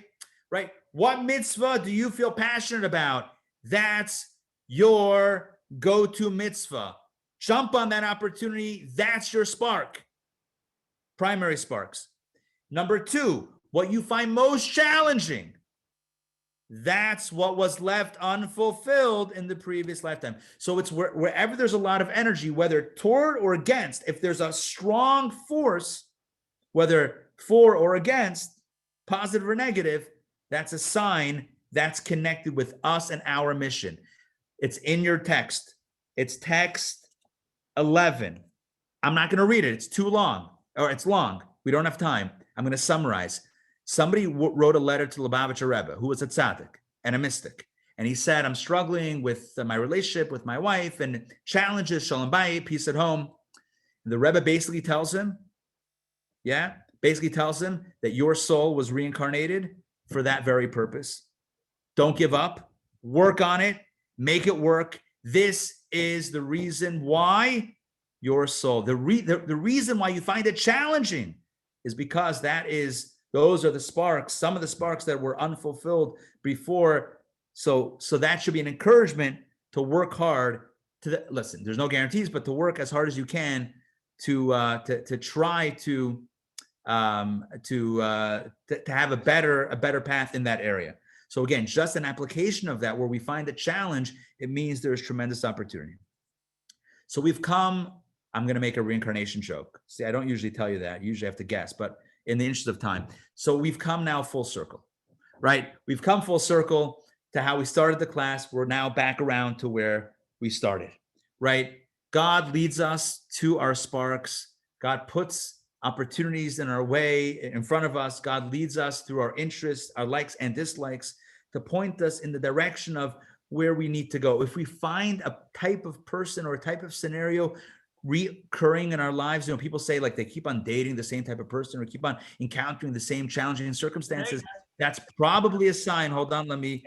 What mitzvah do you feel passionate about? That's your go-to mitzvah. Jump on that opportunity. That's your spark. Primary sparks. Number 2, what you find most challenging. That's what was left unfulfilled in the previous lifetime. So it's wherever there's a lot of energy, whether toward or against, if there's a strong force, whether for or against, positive or negative, that's a sign that's connected with us and our mission. It's in your text. It's text 11. I'm not going to read it. It's too long, or it's long. We don't have time. I'm going to summarize. Somebody wrote a letter to Lubavitcher Rebbe, who was a tzaddik and a mystic. And he said, I'm struggling with my relationship with my wife and challenges, shalom bayit, peace at home. And the Rebbe basically tells him, that your soul was reincarnated for that very purpose. Don't give up. Work on it. Make it work. This is the reason why your soul, the reason why you find it challenging is because those are the sparks, some of the sparks that were unfulfilled before. So that should be an encouragement to work hard listen, there's no guarantees, but to work as hard as you can to try to have a better path in that area. So again, just an application of that where we find a challenge, it means there's tremendous opportunity. So we've come, I'm going to make a reincarnation joke. See, I don't usually tell you that. Usually I have to guess, but in the interest of time. So we've come now full circle, right? We've come full circle to how we started the class. We're now back around to where we started, right? God leads us to our sparks. God puts opportunities in our way, in front of us. God leads us through our interests, our likes and dislikes, to point us in the direction of where we need to go. If we find a type of person or a type of scenario recurring in our lives, people say like they keep on dating the same type of person or keep on encountering the same challenging circumstances, that's probably a sign. Hold on, let me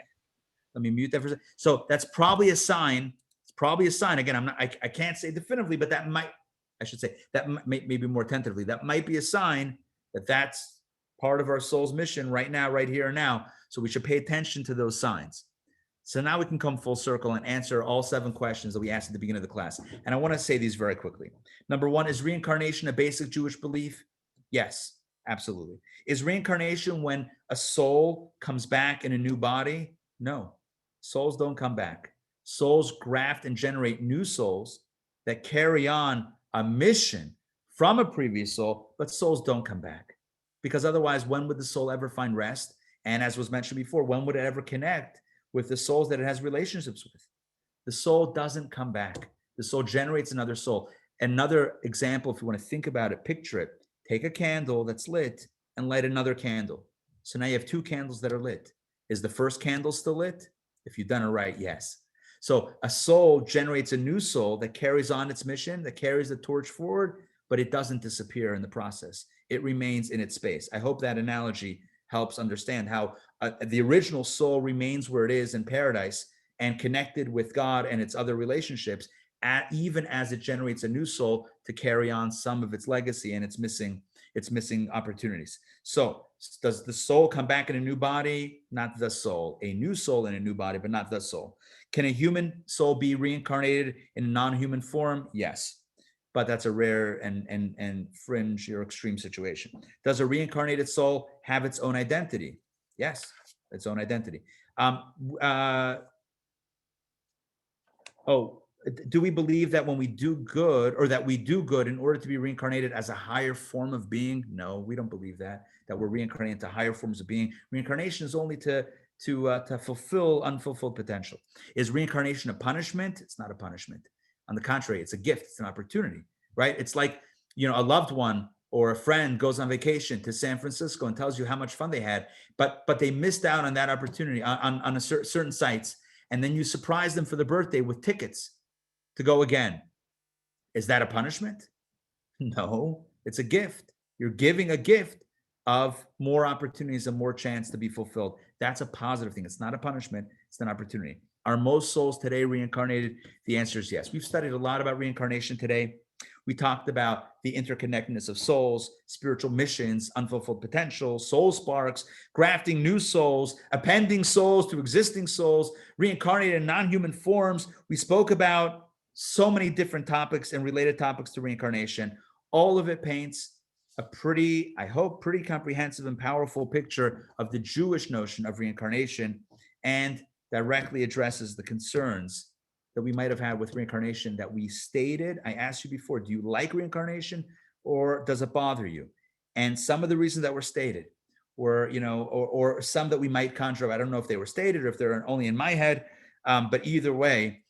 mute that for a second. So that's probably a sign. It's probably a sign. Again, I can't say definitively, but I should say that maybe more tentatively, that might be a sign that that's part of our soul's mission right now, right here and now. So we should pay attention to those signs. So now we can come full circle and answer all 7 questions that we asked at the beginning of the class. And I want to say these very quickly. Number 1, is reincarnation a basic Jewish belief? Yes, absolutely. Is reincarnation when a soul comes back in a new body? No, souls don't come back. Souls graft and generate new souls that carry on a mission from a previous soul, but souls don't come back. Because otherwise, when would the soul ever find rest? And as was mentioned before, when would it ever connect with the souls that it has relationships with? The soul doesn't come back. The soul generates another soul. Another example, if you want to think about it, picture it. Take a candle that's lit and light another candle. So now you have 2 candles that are lit. Is the first candle still lit? If you've done it right, yes. So a soul generates a new soul that carries on its mission, that carries the torch forward, but it doesn't disappear in the process. It remains in its space. I hope that analogy helps understand how the original soul remains where it is in paradise and connected with God and its other relationships, even as it generates a new soul to carry on some of its legacy and its missing opportunities. So does the soul come back in a new body? Not the soul. A new soul in a new body, but not the soul. Can a human soul be reincarnated in a non-human form? Yes. But that's a rare and fringe or extreme situation. Does a reincarnated soul have its own identity? Yes, its own identity. Do we believe that when we do good, or that we do good in order to be reincarnated as a higher form of being? No, we don't believe that we're reincarnated into higher forms of being. Reincarnation is only to fulfill unfulfilled potential. Is reincarnation a punishment? It's not a punishment. On the contrary, it's a gift. It's an opportunity, right? It's like, a loved one or a friend goes on vacation to San Francisco and tells you how much fun they had, but they missed out on that opportunity on certain sites. And then you surprise them for the birthday with tickets to go again. Is that a punishment? No, it's a gift. You're giving a gift of more opportunities and more chance to be fulfilled. That's a positive thing. It's not a punishment. It's an opportunity. Are most souls today reincarnated? The answer is yes. We've studied a lot about reincarnation today. We talked about the interconnectedness of souls, spiritual missions, unfulfilled potential, soul sparks, grafting new souls, appending souls to existing souls, reincarnated in non-human forms. We spoke about so many different topics and related topics to reincarnation. All of it paints a pretty comprehensive and powerful picture of the Jewish notion of reincarnation, and directly addresses the concerns that we might have had with reincarnation that we stated. I asked you before, do you like reincarnation or does it bother you? And some of the reasons that were stated were, or some that we might conjure up. I don't know if they were stated or if they're only in my head, but either way,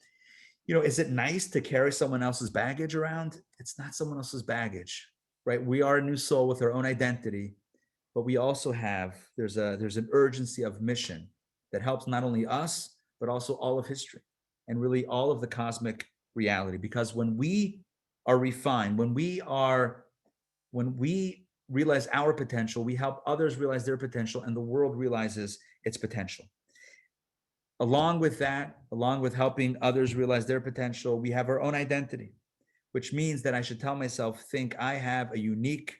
is it nice to carry someone else's baggage around? It's not someone else's baggage, right? We are a new soul with our own identity, but we also there's an urgency of mission that helps not only us, but also all of history and really all of the cosmic reality. Because when we are refined, when we realize our potential, we help others realize their potential, and the world realizes its potential. Along with that, along with helping others realize their potential, we have our own identity, which means that I should tell myself, think I have a unique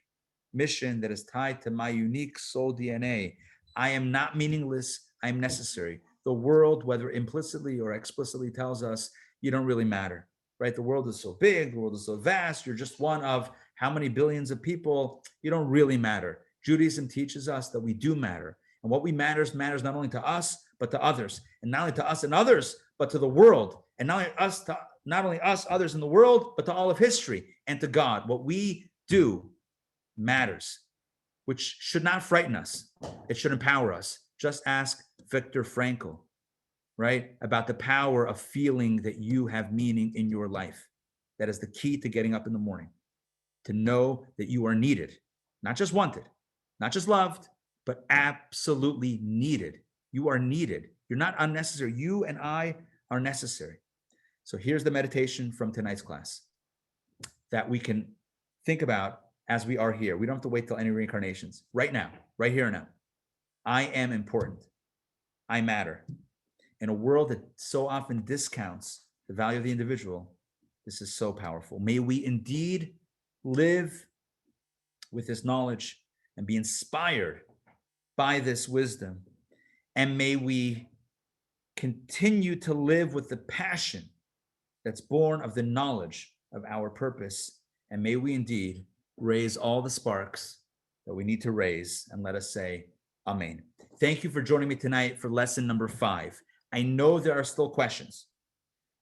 mission that is tied to my unique soul DNA. I am not meaningless. I am necessary. The world, whether implicitly or explicitly, tells us you don't really matter, right? The world is so big, the world is so vast. You're just one of how many billions of people. You don't really matter. Judaism teaches us that we do matter. And what we matters not only to us, but to others. And not only to us and others, but to the world. And not only us, others in the world, but to all of history and to God. What we do matters, which should not frighten us. It should empower us. Just ask Viktor Frankl, right? About the power of feeling that you have meaning in your life. That is the key to getting up in the morning. to know that you are needed, not just wanted, not just loved, but absolutely needed. You are needed. You're not unnecessary. You and I are necessary. So here's the meditation from tonight's class that we can think about as we are here. We don't have to wait till any reincarnations. Right now, right here and now. I am important. I matter. In a world that so often discounts the value of the individual, this is so powerful. May we indeed live with this knowledge and be inspired by this wisdom. And may we continue to live with the passion that's born of the knowledge of our purpose. And may we indeed raise all the sparks that we need to raise, and let us say, Amen. Thank you for joining me tonight for lesson number 5. I know there are still questions,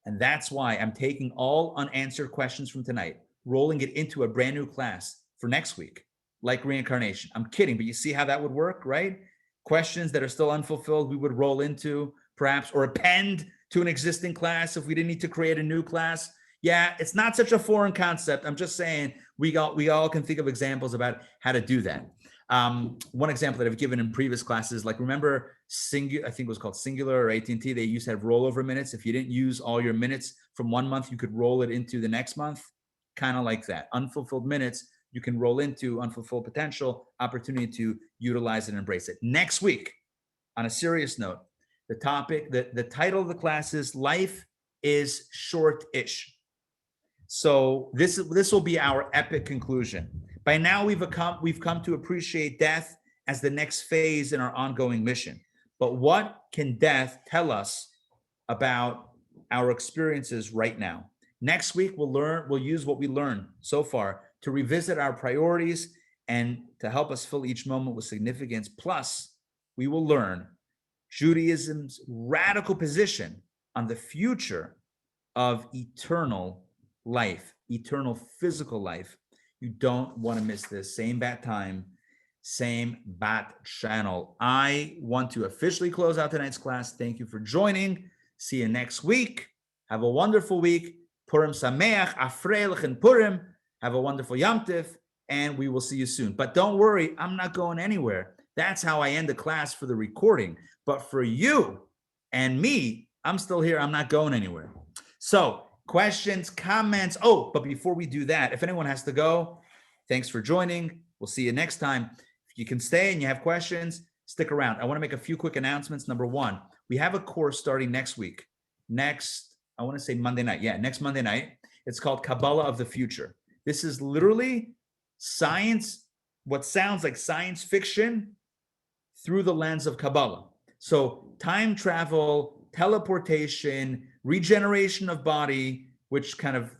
and that's why I'm taking all unanswered questions from tonight, rolling it into a brand new class for next week, like reincarnation. I'm kidding, but you see how that would work, right? Questions that are still unfulfilled, we would roll into perhaps, or append to an existing class if we didn't need to create a new class. Yeah, it's not such a foreign concept. I'm just saying we all can think of examples about how to do that. One example that I've given in previous classes, like remember Singular, I think it was called Singular or AT&T, they used to have rollover minutes. If you didn't use all your minutes from one month, you could roll it into the next month, kind of like that. Unfulfilled minutes, you can roll into unfulfilled potential, opportunity to utilize it and embrace it. Next week, on a serious note, the topic, the title of the class is Life is Short-ish. So this will be our epic conclusion. By now, we've come to appreciate death as the next phase in our ongoing mission. But what can death tell us about our experiences right now? Next week, we'll use what we learned so far to revisit our priorities and to help us fill each moment with significance. Plus, we will learn Judaism's radical position on the future of eternal life, eternal physical life. You don't want to miss this. Same bat time, same bat channel. I want to officially close out tonight's class. Thank you for joining. See you next week. Have a wonderful week. Purim Sameach, Afreilich and Purim. Have a wonderful Yom Tif, and we will see you soon. But don't worry, I'm not going anywhere. That's how I end the class for the recording. But for you and me, I'm still here. I'm not going anywhere. So questions, comments. Oh, but before we do that, if anyone has to go, thanks for joining. We'll see you next time. If you can stay and you have questions, stick around. I want to make a few quick announcements. Number one, we have a course starting next week. I want to say Monday night. Yeah, next Monday night. It's called Kabbalah of the Future. This is literally science, what sounds like science fiction through the lens of Kabbalah. So time travel, teleportation, regeneration of body, which kind of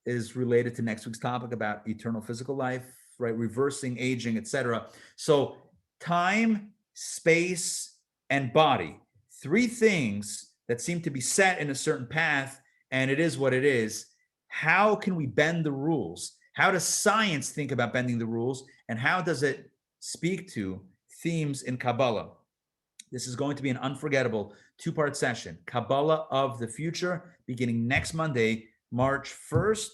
is related to next week's topic about eternal physical life, right? Reversing aging, etc. So time, space, and body, 3 things that seem to be set in a certain path, and it is what it is. How can we bend the rules? How does science think about bending the rules? And how does it speak to themes in Kabbalah? This is going to be an unforgettable 2-part session. Kabbalah of the Future, beginning next Monday, March 1st,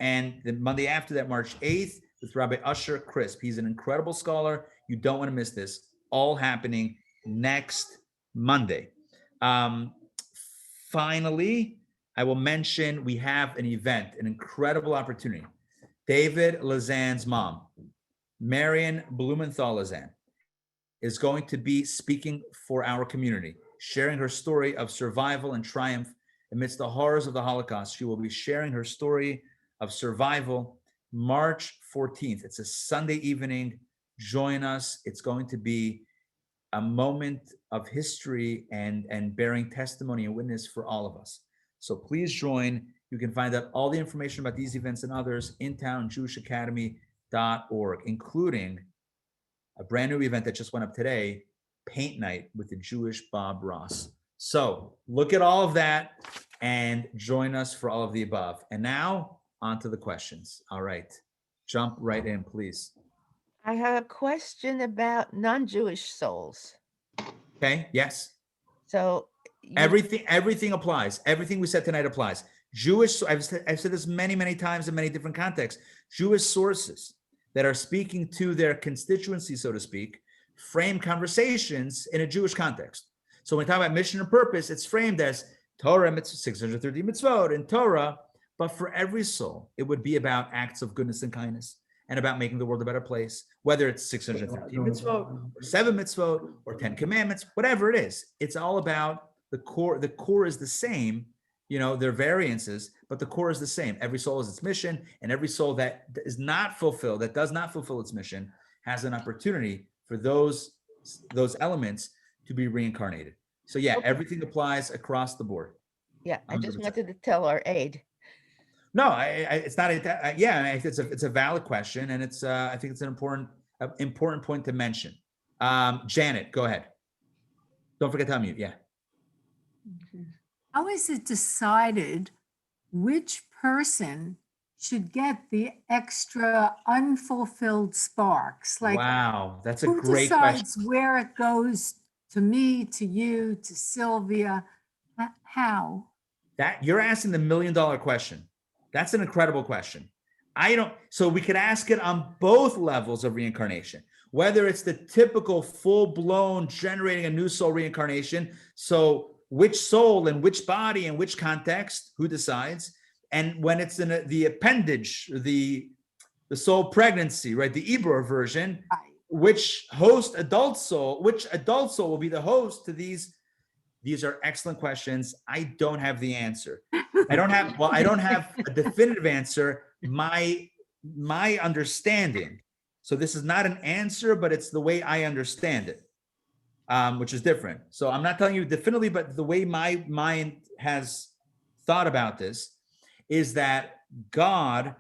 and the Monday after that, March 8th, with Rabbi Usher Crisp. He's an incredible scholar. You don't want to miss this. All happening next Monday. Finally, I will mention we have an event, an incredible opportunity. David Lazan's mom, Marion Blumenthal Lazan, is going to be speaking for our community, sharing her story of survival and triumph amidst the horrors of the Holocaust. She will be sharing her story of survival March 14th. It's a Sunday evening. Join us. It's going to be a moment of history and bearing testimony and witness for all of us. So please join. You can find out all the information about these events and others in intownjewishacademy.org, including a brand new event that just went up today, Paint Night with the Jewish Bob Ross. So look at all of that and join us for all of the above. And now on to the questions. All right, jump right in, please. I have a question about non-Jewish souls. Okay, yes. So everything applies. Everything we said tonight applies. I've said this many, many times in many different contexts, Jewish sources that are speaking to their constituency, so to speak, frame conversations in a Jewish context. So when we talk about mission and purpose, it's framed as Torah, mitzvah, 630 mitzvot in Torah, but for every soul, it would be about acts of goodness and kindness and about making the world a better place, whether it's 613 mitzvot, or 7 mitzvot, or 10 commandments, whatever it is. It's all about the core. The core is the same. You know, there are variances, but the core is the same. Every soul has its mission, and every soul that is not fulfilled, that does not fulfill its mission, has an opportunity for those elements to be reincarnated. So yeah, everything applies across the board. Yeah, I just 100%. wanted to tell our aide. No, it's not. Yeah, it's a valid question, and it's. I think it's an important point to mention. Janet, go ahead. Don't forget to unmute. Yeah. How is it decided which person should get the extra unfulfilled sparks? Like, wow, that's a who great decides question. where it goes to me, to you, to Sylvia? How? That you're asking the $1 million question. That's an incredible question. So we could ask it on both levels of reincarnation, whether it's the typical full-blown generating a new soul reincarnation. So which soul and which body and which context, who decides? And when it's in the appendage, the soul pregnancy, right? The Ibra version, which adult soul will be the host to these? These are excellent questions. I don't have the answer. I don't have a definitive answer. My understanding. So this is not an answer, but it's the way I understand it, which is different. So I'm not telling you definitively, but the way my mind has thought about this is that God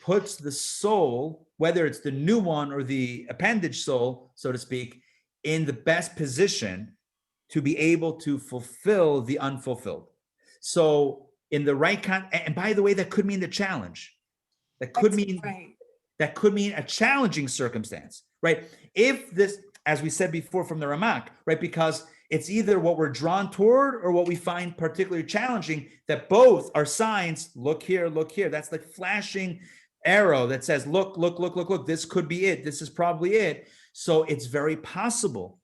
puts the soul, whether it's the new one or the appendage soul, so to speak, in the best position to be able to fulfill the unfulfilled. So in the right and by the way, that could mean the challenge. That could mean a challenging circumstance, right? If this, as we said before from the Ramak, right? Because it's either what we're drawn toward or what we find particularly challenging, that both are signs, look here, look here. That's like flashing arrow that says, look, look, look, look, look, this could be it. This is probably it. So it's very possible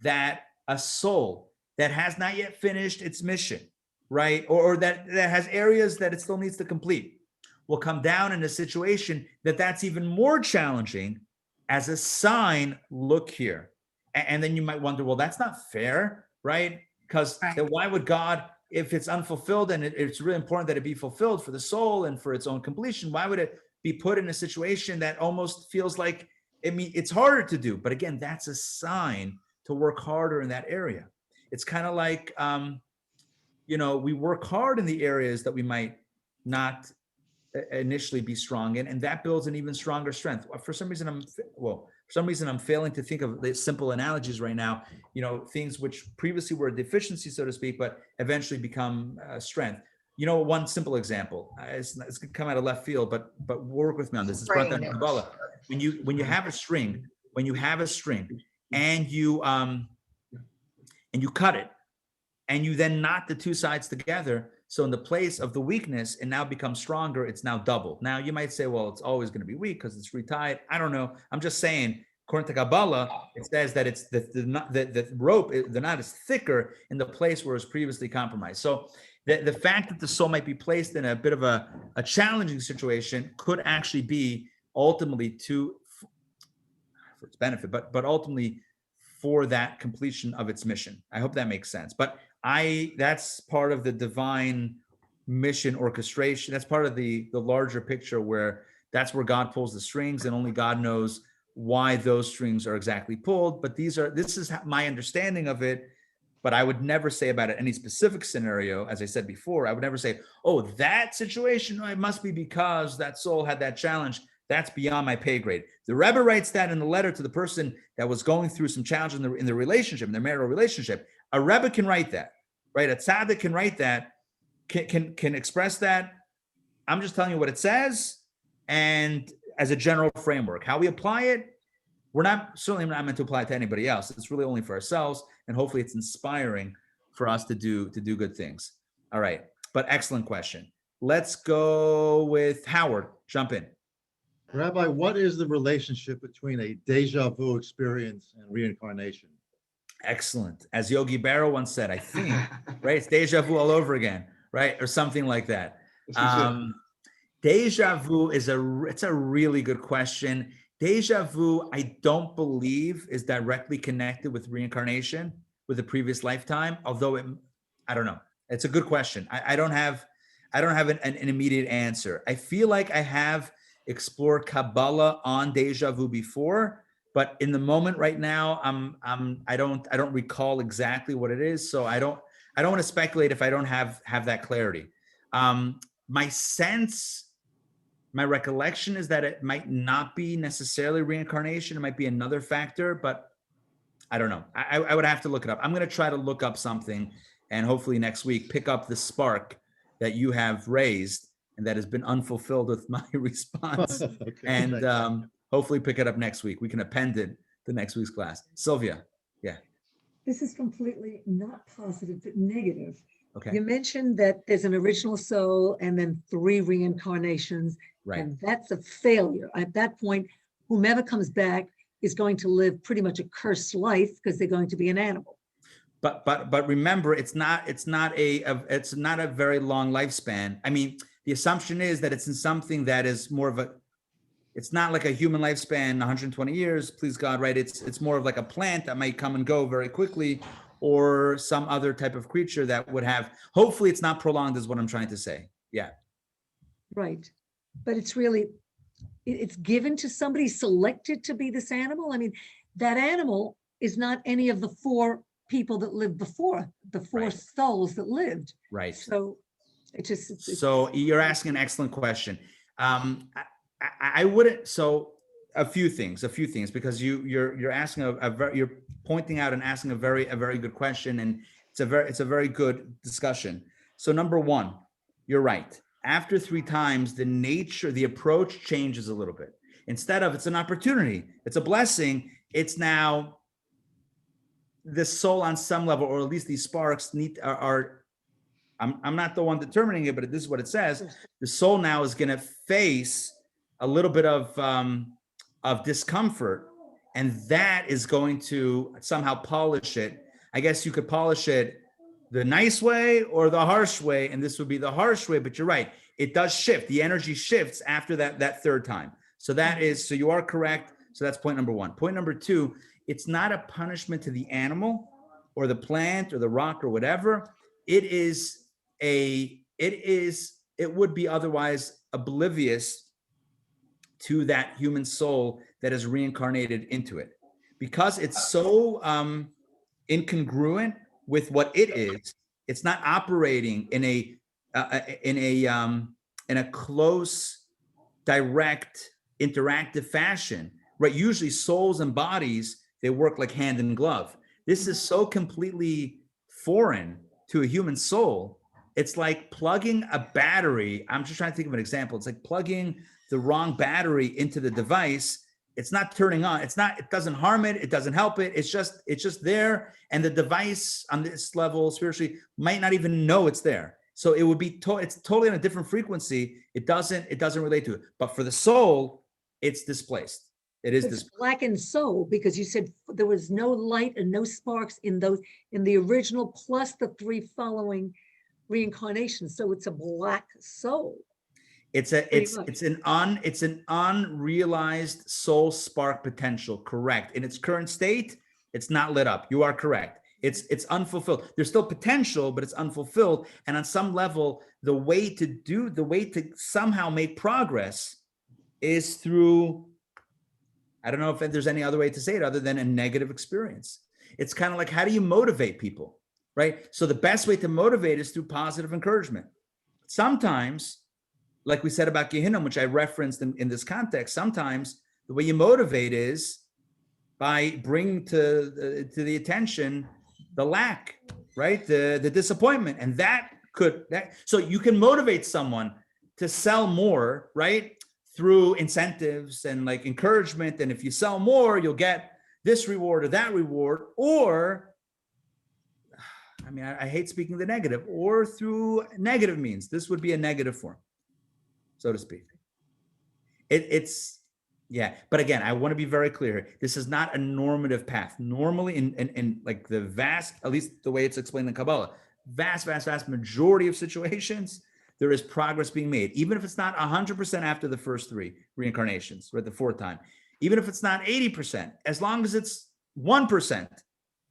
that a soul that has not yet finished its mission, right? Or that has areas that it still needs to complete, will come down in a situation that's even more challenging as a sign, look here. And then you might wonder, well, that's not fair, right? Because then why would God, if it's unfulfilled and it's really important that it be fulfilled for the soul and for its own completion, why would it be put in a situation that almost feels like, it's harder to do? But again, that's a sign to work harder in that area. It's kind of like, we work hard in the areas that we might not initially be strong in, and that builds an even stronger strength. For some reason, I'm failing to think of the simple analogies right now, things which previously were a deficiency, so to speak, but eventually become strength. One simple example, it's gonna come out of left field, but work with me on this. It's brought down in Kabbalah. When you have a string, and you cut it, and you then knot the two sides together. So in the place of the weakness, it now becomes stronger. It's now doubled. Now you might say, well, it's always going to be weak because it's retied. I don't know. I'm just saying, according to Kabbalah, it says that it's the rope, the knot is thicker in the place where it was previously compromised. So the fact that the soul might be placed in a bit of a challenging situation could actually be ultimately for its benefit, but ultimately for that completion of its mission. I hope that makes sense. But that's part of the divine mission orchestration. That's part of the larger picture where that's where God pulls the strings, and only God knows why those strings are exactly pulled. But this is my understanding of it. But I would never say about it any specific scenario. As I said before, I would never say, oh, that situation, it must be because that soul had that challenge. That's beyond my pay grade. The Rebbe writes that in the letter to the person that was going through some challenge in the relationship, in their marital relationship. A Rebbe can write that, right? A tzaddik can write that, can express that. I'm just telling you what it says, and as a general framework, how we apply it, certainly not meant to apply it to anybody else. It's really only for ourselves, and hopefully it's inspiring for us to do good things. All right, but excellent question. let's go with Howard. Jump in. Rabbi, what is the relationship between a deja vu experience and reincarnation? Excellent. As Yogi Berra once said, I think, right? It's deja vu all over again, right? Or something like that. Deja vu it's a really good question. Deja vu, I don't believe is directly connected with reincarnation, with a previous lifetime, although I don't know. It's a good question. I don't have an immediate answer. I feel like I have explored Kabbalah on deja vu before, but in the moment right now, I don't recall exactly what it is. So I don't want to speculate if I don't have that clarity. My sense, my recollection is that it might not be necessarily reincarnation. It might be another factor, but I don't know. I would have to look it up. I'm going to try to look up something and hopefully next week pick up the spark that you have raised and that has been unfulfilled with my response. Okay, and hopefully pick it up next week. We can append it to next week's class. Sylvia, yeah. This is completely not positive, but negative. Okay. You mentioned that there's an original soul and then 3 reincarnations, Right. and that's a failure. At that point, whomever comes back is going to live pretty much a cursed life because they're going to be an animal. But remember, it's not a very long lifespan. I mean, the assumption is that it's in something that is more of it's not like a human lifespan, 120 years, please God, right? It's more of like a plant that might come and go very quickly, or some other type of creature that would have, hopefully it's not prolonged is what I'm trying to say. Yeah. Right. But it's really, it's given to somebody selected to be this animal. I mean, that animal is not any of the 4 people that lived before, the 4 souls that lived. Right. So it just. So you're asking an excellent question. I wouldn't. So a few things, because you're asking you're pointing out and asking a very good question, and it's a very good discussion. So number one, you're right. After 3 times, the approach changes a little bit. Instead of it's an opportunity, it's a blessing, it's now the soul on some level, or at least these sparks I'm not the one determining it, but this is what it says. The soul now is going to face a little bit of discomfort, and that is going to somehow polish it. I guess you could polish it the nice way or the harsh way, and this would be the harsh way, but you're right. It does shift. The energy shifts after that 3rd time. So so you are correct. So that's point number 1. Point number 2, it's not a punishment to the animal or the plant or the rock or whatever. It would be otherwise oblivious to that human soul that is reincarnated into it, because it's so incongruent with what it is. It's not operating in a close, direct, interactive fashion, right? Usually souls and bodies, they work like hand in glove. This is so completely foreign to a human soul. It's like plugging a battery. I'm just trying to think of an example. It's like plugging the wrong battery into the device. It's not turning on. It doesn't harm it. It doesn't help it. It's just there. And the device on this level spiritually might not even know it's there. So it would be, it's totally on a different frequency. It doesn't relate to it. But for the soul, it's displaced. It is this blackened soul, because you said there was no light and no sparks in the original, plus the 3 following reincarnations. So it's a black soul. It's an unrealized soul spark potential. Correct. In its current state, it's not lit up. You are correct. It's unfulfilled. There's still potential, but it's unfulfilled. And on some level, the way to somehow make progress is through, I don't know if there's any other way to say it other than a negative experience. It's kind of like, how do you motivate people, right? So the best way to motivate is through positive encouragement. Sometimes, like we said about Gehinnom, which I referenced in this context, sometimes the way you motivate is by bringing to the attention the lack, right? The disappointment. And so you can motivate someone to sell more, right? Through incentives and like encouragement. And if you sell more, you'll get this reward or that reward. Or I mean, I hate speaking the negative, or through negative means. This would be a negative form, so to speak. It's yeah, but again, I want to be very clear here. This is not a normative path. Normally, in like the vast, at least the way it's explained in Kabbalah, vast majority of situations, there is progress being made, even if it's not 100% after the first 3 reincarnations, or the 4th time, even if it's not 80%, as long as it's 1%,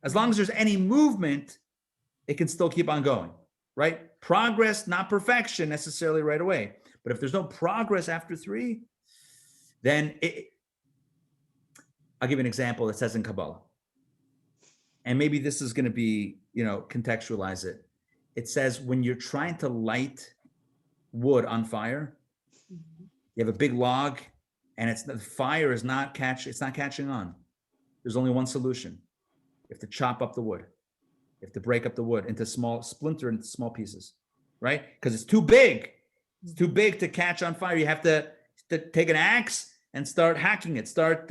as long as there's any movement, it can still keep on going, right? Progress, not perfection necessarily right away. But if there's no progress after 3, then I'll give you an example that says in Kabbalah. And maybe this is going to be, contextualize it. It says when you're trying to light wood on fire, you have a big log and the fire is not catching on. There's only one solution. You have to chop up the wood. You have to break up the wood into small pieces, right? Because it's too big. It's too big to catch on fire. You have to take an axe and start hacking it, start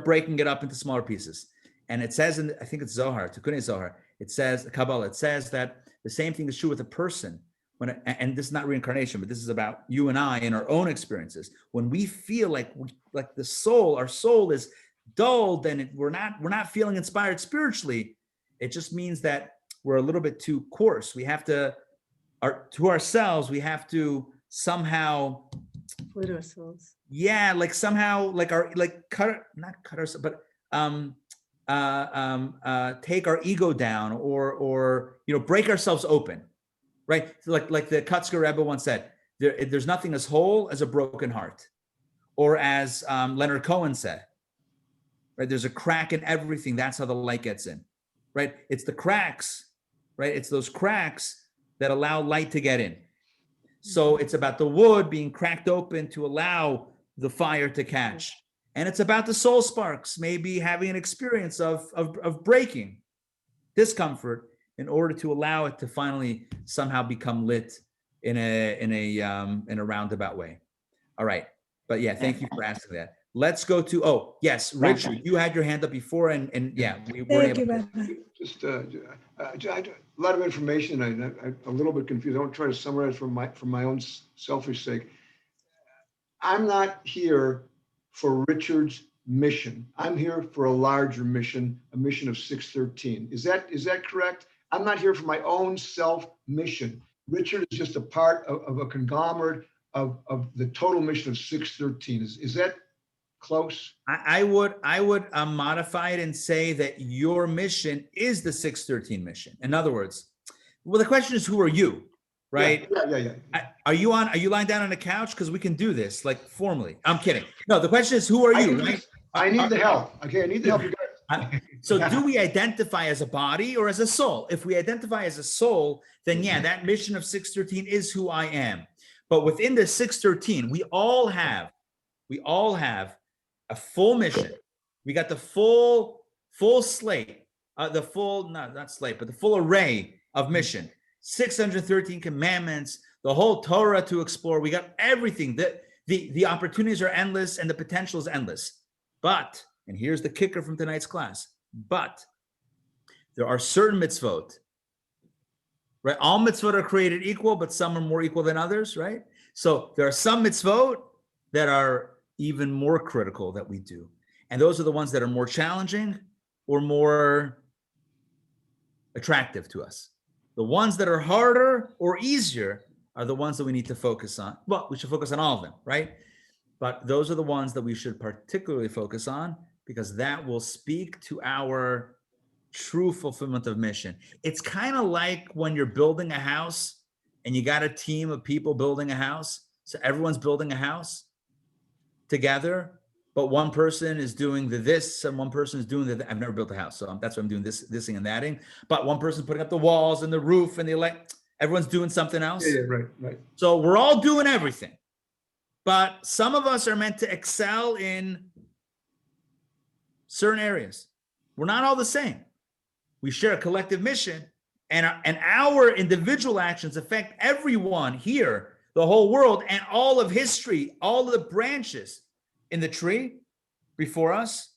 breaking it up into smaller pieces. And it says I think it's Zohar, Tikkun Zohar, it says, Kabbalah, it says that the same thing is true with a person. And this is not reincarnation, but this is about you and I in our own experiences. When we feel like our soul is dulled and we're not feeling inspired spiritually, it just means that we're a little bit too coarse. We have to, to ourselves, we have to somehow Put ourselves. Yeah, like somehow, not cut ourselves, but take our ego down, or break ourselves open, right? Like the Kutzker Rebbe once said, there's nothing as whole as a broken heart, or as Leonard Cohen said, right? There's a crack in everything. That's how the light gets in, right? It's the cracks, right? It's those cracks that allow light to get in. So it's about the wood being cracked open to allow the fire to catch. And it's about the soul sparks, maybe having an experience of breaking discomfort in order to allow it to finally somehow become lit in a roundabout way. All right. But yeah, thank you for asking that. Let's go to, yes, Richard, you had your hand up before, and yeah, we weren't able to. Just a lot of information. I'm a little bit confused. I want to try to summarize from my own selfish sake. I'm not here for Richard's mission. I'm here for a larger mission, a mission of 613. Is that correct? I'm not here for my own self mission. Richard is just a part of a conglomerate of the total mission of 613. Is that close? I would modify it and say that your mission is the 613 mission. In other words, well, the question is, who are you, right? Yeah. Are you lying down on a couch? Because we can do this like formally. I'm kidding. No, the question is, who are you, right? I need the help. Okay, I need the help, you guys. So do we identify as a body or as a soul? If we identify as a soul, then yeah, that mission of 613 is who I am. But within the 613, we all have a full mission. We got the full slate, the full array of mission. 613 commandments, the whole Torah to explore. We got everything. The opportunities are endless and the potential is endless. But, and here's the kicker from tonight's class, but there are certain mitzvot, right? All mitzvot are created equal, but some are more equal than others, right? So there are some mitzvot that are even more critical that we do. And those are the ones that are more challenging or more attractive to us. The ones that are harder or easier are the ones that we need to focus on. Well, we should focus on all of them, right? But those are the ones that we should particularly focus on, because that will speak to our true fulfillment of mission. It's kind of like when you're building a house and you got a team of people building a house. So everyone's building a house together, but one person is doing this and one person is doing that. I've never built a house, so that's why I'm doing this thing and thating. But one person's putting up the walls and the roof and everyone's doing something else. Yeah, right. So we're all doing everything. But some of us are meant to excel in certain areas. We're not all the same. We share a collective mission, and our individual actions affect everyone here, the whole world, and all of history, all of the branches in the tree before us.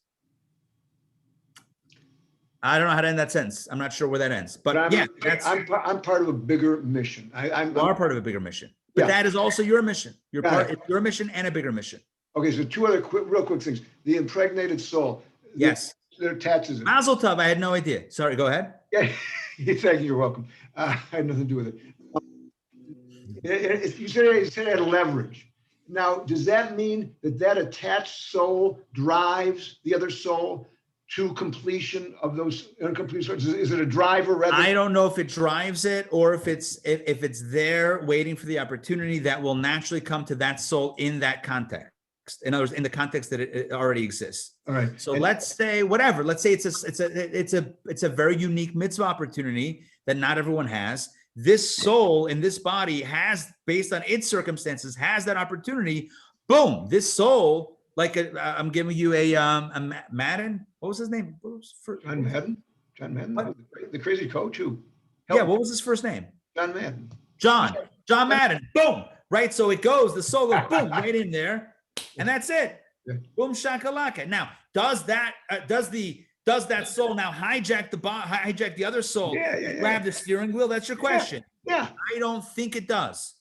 I don't know how to end that sentence. I'm not sure where that ends, but I'm, yeah, that's I'm part of a bigger mission. I'm you are part of a bigger mission, but Yeah. that is also your mission. You're Got part. it. It's your mission and a bigger mission. Okay, so two other real quick things. The impregnated soul. Yes. There attaches it. Mazel tov. I had no idea. Sorry. Go ahead. Yeah, thank you. You're welcome. I had nothing to do with it. You said it had leverage. Now, does that mean that attached soul drives the other soul to completion of those incomplete souls? Is it a driver rather? I don't know if it drives it or if it's there waiting for the opportunity that will naturally come to that soul in that context. In other words, in the context that it already exists. All right. So let's say whatever. Let's say it's a very unique mitzvah opportunity that not everyone has. This soul in this body has, based on its circumstances, has that opportunity. Boom! This soul, like I'm giving you a Madden. What was his name? What was John Madden. John Madden, What? the crazy coach who. Yeah. What was his first name? John Madden. John Madden. Boom! Right. So it goes. The soul goes boom right in there, and that's it. Yeah. Boom shakalaka. Now, does that soul now hijack the other soul? Yeah. Grab the steering wheel? That's your question. Yeah. I don't think it does.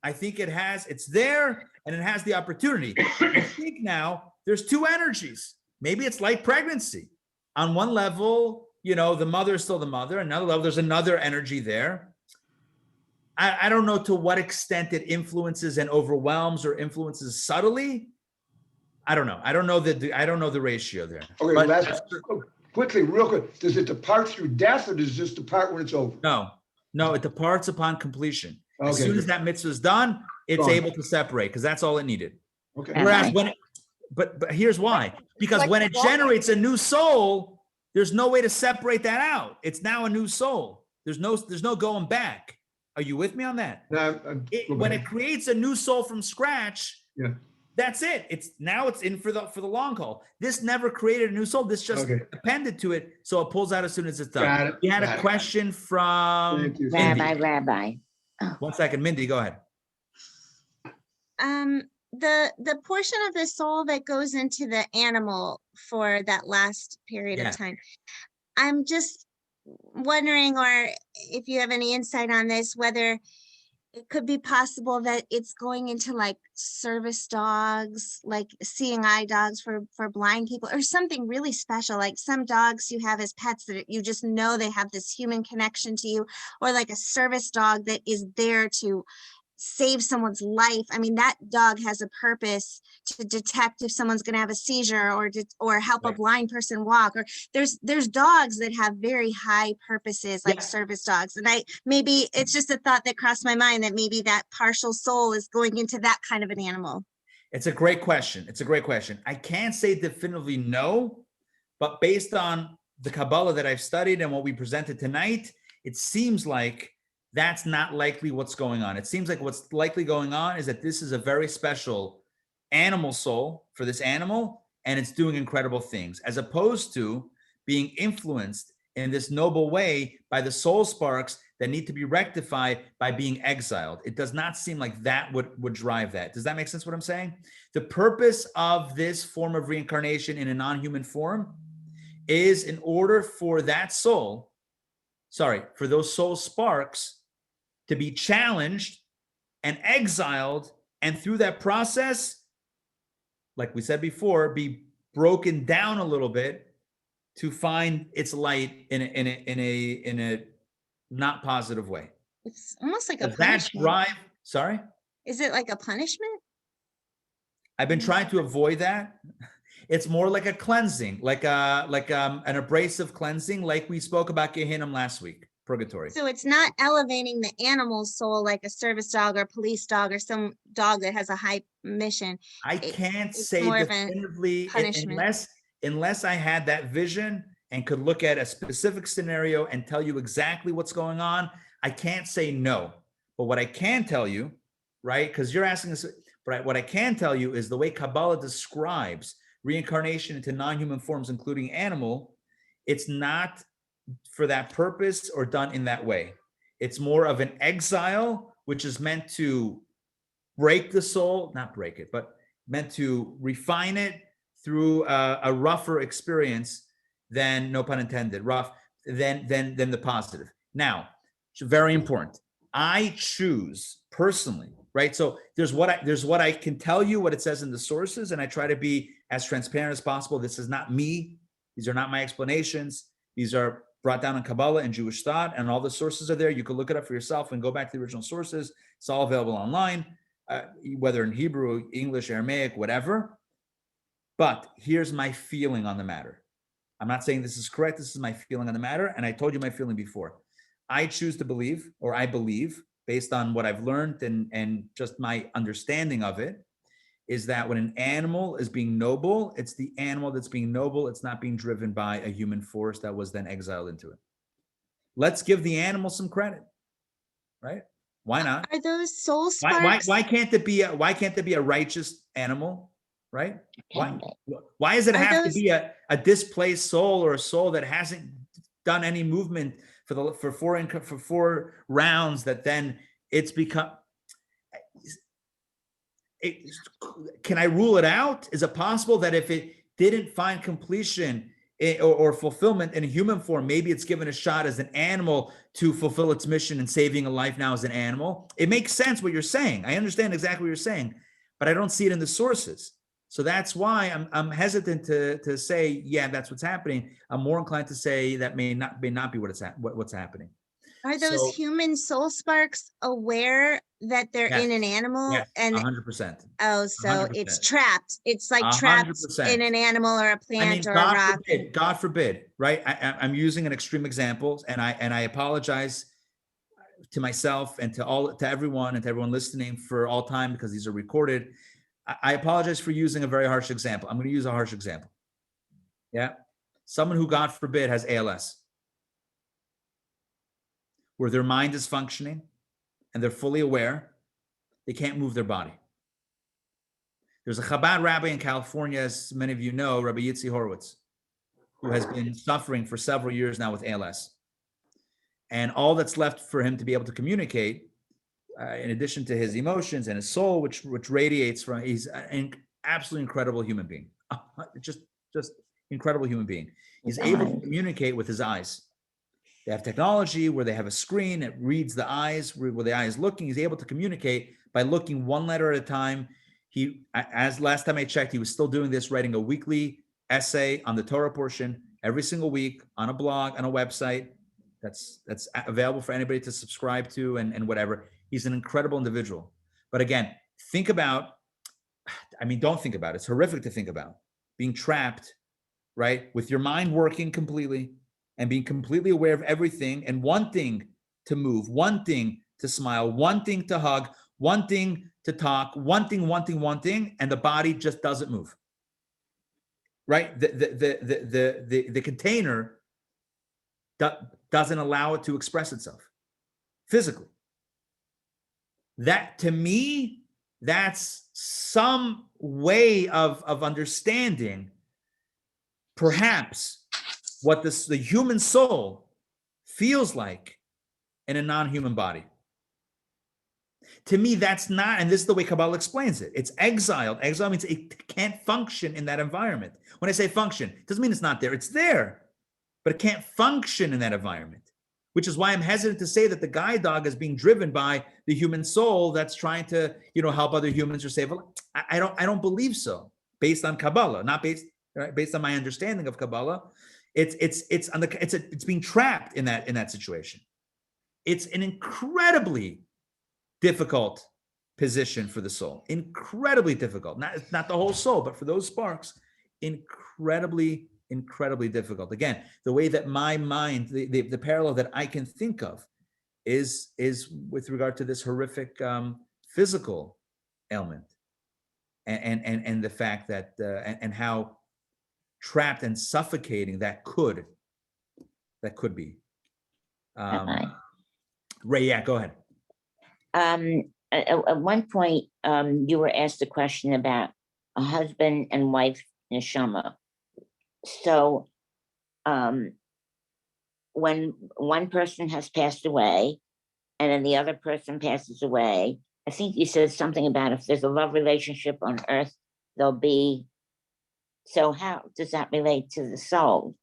I think it's there and it has the opportunity. I think now there's two energies. Maybe it's like pregnancy. On one level, the mother is still the mother. Another level, there's another energy there. I don't know to what extent it influences and overwhelms or influences subtly. I don't know. I don't know the ratio there. Okay, But real quick. Does it depart through death or does it just depart when it's over? No, it departs upon completion. As Okay, soon good. as that mitzvah is done, it's Gone. able to separate because that's all it needed. Okay. Whereas but here's why. Because Like when it the water. generates a new soul, there's no way to separate that out. It's now a new soul. There's no going back. Are you with me on that? Now, When it creates a new soul from scratch, Yeah. that's it. It's in for the long haul. This never created a new soul. This just Okay. appended to it, so it pulls out as soon as it's done. Got it. We had Got a it. question from Thank you. Mindy. Rabbi. 1 second, Mindy, go ahead. The portion of the soul that goes into the animal for that last period Yeah. of time, I'm just wondering, or if you have any insight on this, whether it could be possible that it's going into like service dogs, like seeing eye dogs for blind people, or something really special, like some dogs you have as pets that you just know they have this human connection to you, or like a service dog that is there to save someone's life. I mean, that dog has a purpose to detect if someone's going to have a seizure, or help a Right. blind person walk. Or there's dogs that have very high purposes, like Yeah. service dogs. And maybe it's just a thought that crossed my mind that maybe that partial soul is going into that kind of an animal. It's a great question. I can't say definitively no, but based on the Kabbalah that I've studied and what we presented tonight, it seems like that's not likely what's going on. It seems like what's likely going on is that this is a very special animal soul for this animal, and it's doing incredible things, as opposed to being influenced in this noble way by the soul sparks that need to be rectified by being exiled. It does not seem like that would drive that. Does that make sense what I'm saying? The purpose of this form of reincarnation in a non-human form is in order for that soul, for those soul sparks to be challenged and exiled, and through that process, like we said before, be broken down a little bit to find its light in a not positive way. It's almost like a Does that punishment. drive? Sorry, Is it like a punishment? I've been trying to avoid that. It's more like a cleansing, like an abrasive cleansing, like we spoke about Gehinnom last week. Purgatory. So it's not elevating the animal's soul like a service dog or police dog or some dog that has a high mission. I can't say more of a definitively punishment. unless I had that vision and could look at a specific scenario and tell you exactly what's going on. I can't say no. But what I can tell you, right? Because you're asking us, right? What I can tell you is the way Kabbalah describes reincarnation into non-human forms, including animal, it's not for that purpose or done in that way. It's more of an exile, which is meant to break the soul, not break it, but meant to refine it through a rougher experience than, no pun intended, rough than the positive. Now, it's very important. I choose personally, right? So there's what I can tell you, what it says in the sources, and I try to be as transparent as possible. This is not me. These are not my explanations. These are brought down in Kabbalah and Jewish thought, and all the sources are there. You can look it up for yourself and go back to the original sources. It's all available online, whether in Hebrew, English, Aramaic, whatever. But here's my feeling on the matter. I'm not saying this is correct. This is my feeling on the matter, and I told you my feeling before. I choose to believe, or I believe, based on what I've learned and just my understanding of it, is that when an animal is being noble, it's the animal that's being noble. It's not being driven by a human force that was then exiled into it. Let's give the animal some credit, right? Why not? Are those soul sparks? Why can't it be a righteous animal, right? Why does it have to be a displaced soul, or a soul that hasn't done any movement for four rounds, that then it's become? Can I rule it out? Is it possible that if it didn't find completion or fulfillment in a human form, maybe it's given a shot as an animal to fulfill its mission and saving a life now as an animal? It makes sense what you're saying. I understand exactly what you're saying, but I don't see it in the sources. So that's why I'm hesitant to say, yeah, that's what's happening. I'm more inclined to say that may not be what's happening. Are those human soul sparks aware that they're in an animal? Yes, and 100%. Oh, so 100%. It's trapped. It's like trapped 100%. in an animal or a plant or a rock. God forbid, right? I'm using an extreme example, and I apologize to myself and to everyone listening for all time, because these are recorded. I apologize for using a very harsh example. I'm going to use a harsh example. Yeah. Someone who, God forbid, has ALS, where their mind is functioning and they're fully aware, they can't move their body. There's a Chabad rabbi in California, as many of you know, Rabbi Yitzi Horowitz, who has been suffering for several years now with ALS. And all that's left for him to be able to communicate, in addition to his emotions and his soul, which radiates from, he's an absolutely incredible human being, just incredible human being. He's able to communicate with his eyes. They have technology where they have a screen, it reads the eyes, where the eye is looking. He's able to communicate by looking one letter at a time. As last time I checked, he was still doing this, writing a weekly essay on the Torah portion every single week on a blog, on a website that's available for anybody to subscribe to and whatever. He's an incredible individual. But again, don't think about it. It's horrific to think about being trapped, right? With your mind working completely and being completely aware of everything and wanting to move, wanting to smile, wanting to hug, wanting to talk, wanting, and the body just doesn't move, right? The container doesn't allow it to express itself physically. That, to me, that's some way of understanding perhaps what the human soul feels like in a non-human body. To me, that's not, and this is the way Kabbalah explains it. It's exiled. Exile means it can't function in that environment. When I say function, it doesn't mean it's not there. It's there, but it can't function in that environment, which is why I'm hesitant to say that the guide dog is being driven by the human soul that's trying to, help other humans or save. I don't believe so, based on Kabbalah, not based on my understanding of Kabbalah. It's being trapped in that situation. It's an incredibly difficult position for the soul. Incredibly difficult. Not the whole soul, but for those sparks, incredibly difficult. Again, the way that my mind, the parallel that I can think of is with regard to this horrific physical ailment, and the fact that and how trapped and suffocating that could be. Ray, yeah, go ahead. At one point, you were asked a question about a husband and wife neshama. So when one person has passed away and then the other person passes away, I think you said something about if there's a love relationship on earth, there'll be, so how does that relate to the soul?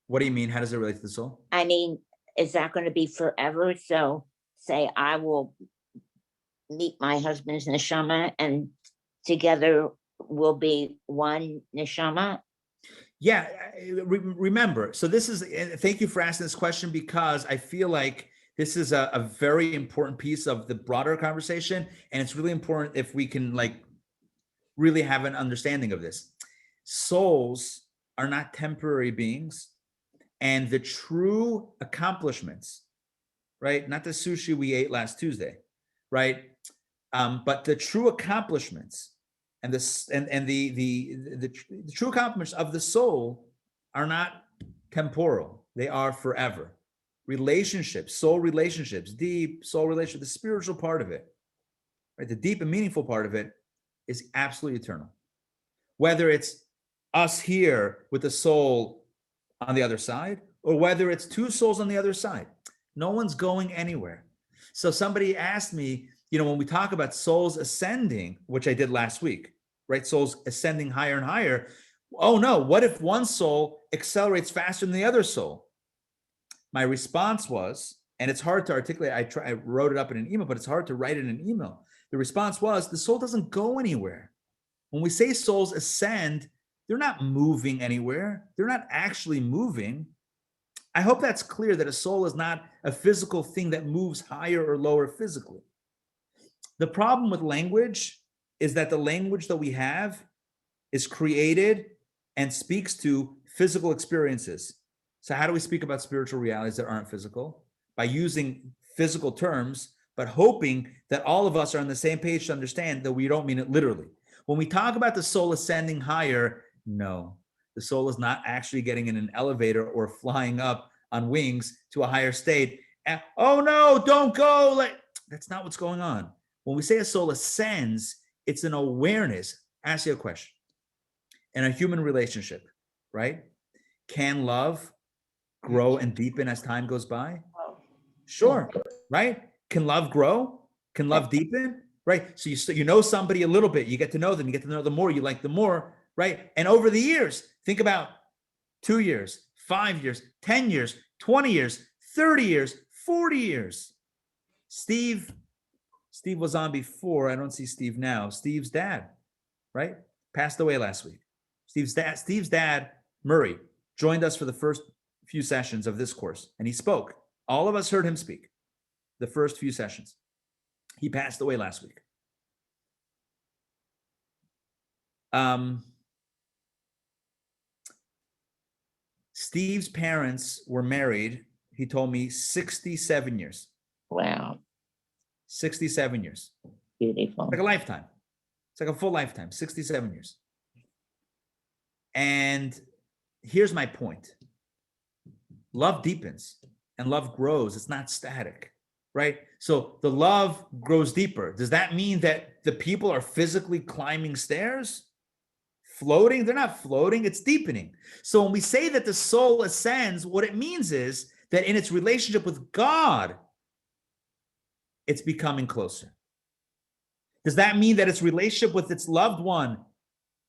What do you mean? How does it relate to the soul? I mean, is that going to be forever? So say I will meet my husband's neshama and together we'll be one neshama. Yeah, remember, so this is, thank you for asking this question, because I feel like this is a very important piece of the broader conversation. And it's really important if we can like really have an understanding of this. Souls are not temporary beings, and the true accomplishments, right? Not the sushi we ate last Tuesday, right? But the true accomplishments and the true accomplishments of the soul are not temporal. They are forever. Relationships, soul relationships, deep soul relationship, the spiritual part of it, right? The deep and meaningful part of it is absolutely eternal. Whether it's us here with the soul on the other side, or whether it's two souls on the other side, no one's going anywhere. So somebody asked me, when we talk about souls ascending, which I did last week, right? Souls ascending higher and higher. Oh no, what if one soul accelerates faster than the other soul? My response was, and it's hard to articulate, I wrote it up in an email, but it's hard to write it in an email. The response was, the soul doesn't go anywhere. When we say souls ascend, they're not moving anywhere. They're not actually moving. I hope that's clear, that a soul is not a physical thing that moves higher or lower physically. The problem with language is that the language that we have is created and speaks to physical experiences. So how do we speak about spiritual realities that aren't physical? By using physical terms, but hoping that all of us are on the same page to understand that we don't mean it literally. When we talk about the soul ascending higher, no, the soul is not actually getting in an elevator or flying up on wings to a higher state. And, oh no, don't go. Like, that's not what's going on. When we say a soul ascends, it's an awareness. Ask you a question. In a human relationship, right? Can love grow and deepen as time goes by? Sure, right? Can love grow? Can love deepen? Right? So you know somebody a little bit, you get to know them, you get to know them more, you like them more, right? And over the years, think about 2 years, 5 years, 10 years, 20 years, 30 years, 40 years. Steve was on before. I don't see Steve now. Steve's dad, right? Passed away last week. Steve's dad, Murray, joined us for the first few sessions of this course, and he spoke. All of us heard him speak the first few sessions. He passed away last week. Steve's parents were married, he told me, 67 years. Wow. 67 years. Beautiful. Like a lifetime. It's like a full lifetime, 67 years. And here's my point. Love deepens and love grows. It's not static, right? So the love grows deeper. Does that mean that the people are physically climbing stairs? Floating? They're not floating, it's deepening. So when we say that the soul ascends, what it means is that in its relationship with God, it's becoming closer. Does that mean that its relationship with its loved one,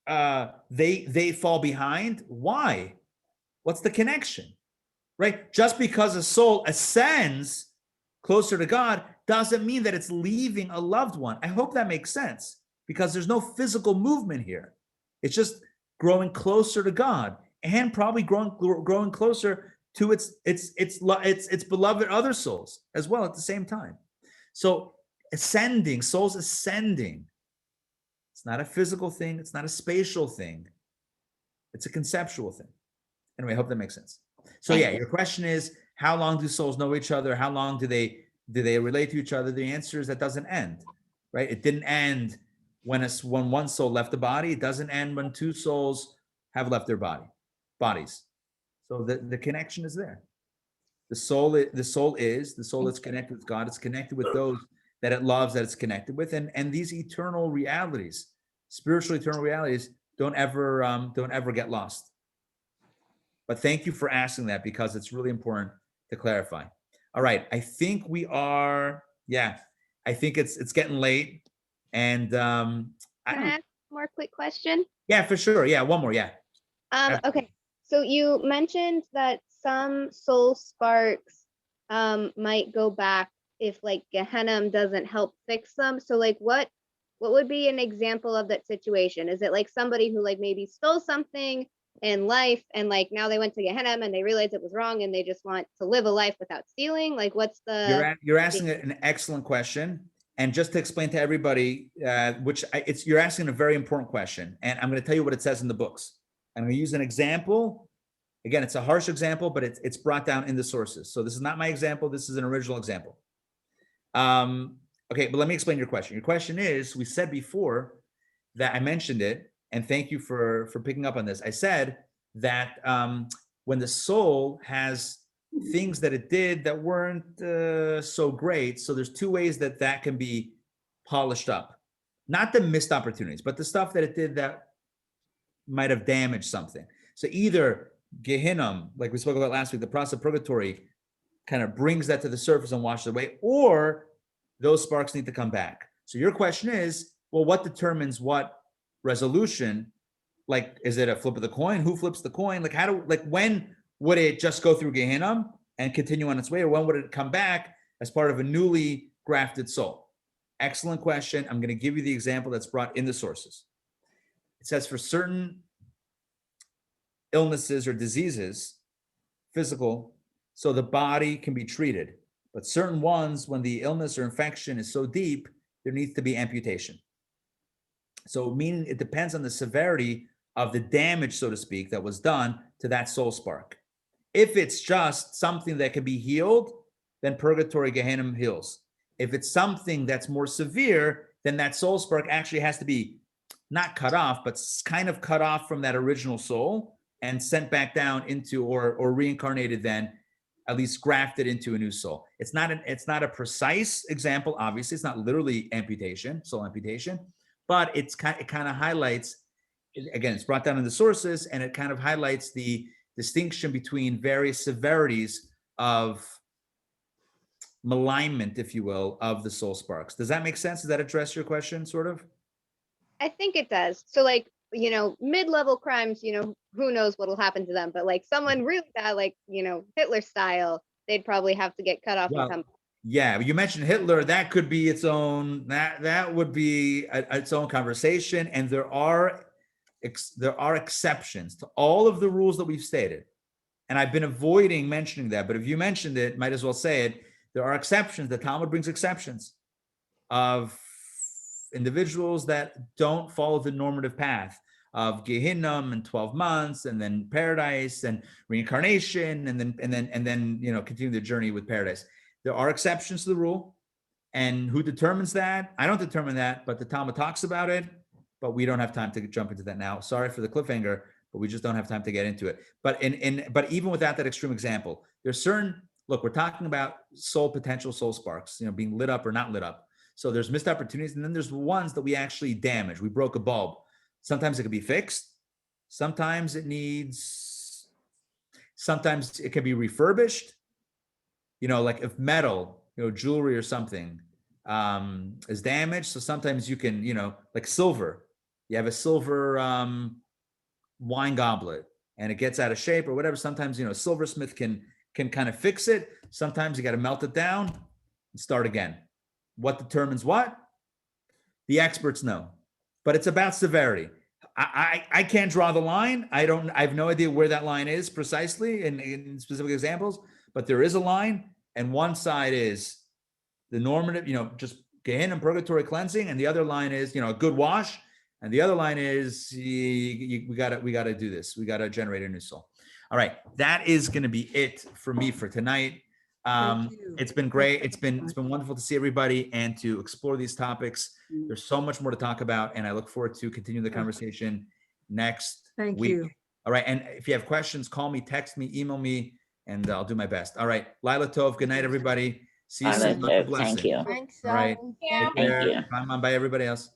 they fall behind? Why? What's the connection? Right? Just because a soul ascends closer to God doesn't mean that it's leaving a loved one. I hope that makes sense, because there's no physical movement here. It's just growing closer to God, and probably growing closer to its beloved other souls as well at the same time. So ascending, souls ascending. It's not a physical thing. It's not a spatial thing. It's a conceptual thing. Anyway, I hope that makes sense. So yeah, your question is, how long do souls know each other? How long do they relate to each other? The answer is that doesn't end, right? It didn't end when one soul left the body. It doesn't end when two souls have left their bodies. So the connection is there. The soul that's connected with God. It's connected with those that it loves, that it's connected with, and these eternal realities, spiritual eternal realities, don't ever get lost. But thank you for asking that, because it's really important to clarify. All right, I think we are. Yeah, I think it's getting late, and Can I ask one more quick question? Yeah, for sure. Yeah, one more. Yeah. Okay. So you mentioned that some soul sparks might go back if like Gehenna doesn't help fix them. So like what would be an example of that situation? Is it like somebody who like maybe stole something in life and like now they went to Gehenna and they realized it was wrong and they just want to live a life without stealing? Like what's the You're asking an excellent question. And just to explain to everybody, you're asking a very important question. And I'm going to tell you what it says in the books. I'm going to use an example. Again, it's a harsh example, but it's brought down in the sources. So this is not my example. This is an original example. Okay, but let me explain your question. Your question is, we said before that I mentioned it, and thank you for picking up on this. I said that when the soul has things that it did that weren't so great, so there's two ways that can be polished up. Not the missed opportunities, but the stuff that it did that might have damaged something. So either Gehinnom, like we spoke about last week, the process of purgatory kind of brings that to the surface and washes it away, or those sparks need to come back. So your question is, well, what determines what resolution? Like, is it a flip of the coin? Who flips the coin? Like when would it just go through Gehinnom and continue on its way, or when would it come back as part of a newly grafted soul? Excellent question. I'm going to give you the example that's brought in the sources. It says for certain illnesses or diseases, physical, so the body can be treated. But certain ones, when the illness or infection is so deep, there needs to be amputation. So meaning it depends on the severity of the damage, so to speak, that was done to that soul spark. If it's just something that can be healed, then purgatory Gehenna heals. If it's something that's more severe, then that soul spark actually has to be not cut off, but kind of cut off from that original soul and sent back down into, or reincarnated then, at least grafted into a new soul. It's not a precise example, obviously. It's not literally amputation, soul amputation, but it kind of highlights, again, it's brought down in the sources, and it kind of highlights the distinction between various severities of malignment, if you will, of the soul sparks. Does that make sense? Does that address your question, sort of? I think it does. So like, mid-level crimes, who knows what will happen to them, but like someone really bad, like, Hitler style, they'd probably have to get cut off and come. Yeah, you mentioned Hitler. That could be its own. That would be its own conversation. And there are exceptions to all of the rules that we've stated. And I've been avoiding mentioning that, but if you mentioned it, might as well say it. There are exceptions. The Talmud brings exceptions of individuals that don't follow the normative path of Gehinnom and 12 months, and then paradise and reincarnation, and then continue the journey with paradise. There are exceptions to the rule, and who determines that? I don't determine that, but the Talmud talks about it. But we don't have time to jump into that now. Sorry for the cliffhanger, but we just don't have time to get into it. But but even without that extreme example, there's certain, look, we're talking about potential soul sparks, being lit up or not lit up. So there's missed opportunities, and then there's ones that we actually damage. We broke a bulb. Sometimes it can be fixed. Sometimes it can be refurbished. Like if metal, jewelry or something is damaged. So sometimes you can, like silver. You have a silver wine goblet and it gets out of shape or whatever. Sometimes, a silversmith can kind of fix it. Sometimes you got to melt it down and start again. What determines what? The experts know, but it's about severity. I can't draw the line. I have no idea where that line is precisely in specific examples, but there is a line, and one side is the normative, just Gehenna and purgatory cleansing, and the other line is, a good wash, and the other line is we gotta do this. We gotta generate a new soul. All right, that is going to be it for me for tonight. It's been great. It's been wonderful to see everybody and to explore these topics. There's so much more to talk about, and I look forward to continuing the conversation next week. Thank you. All right, and if you have questions, call me, text me, email me, and I'll do my best. All right, Laila Tov. Good night, everybody. See you soon. Thank you. Thanks. All right. Yeah. Take care. Bye, everybody else.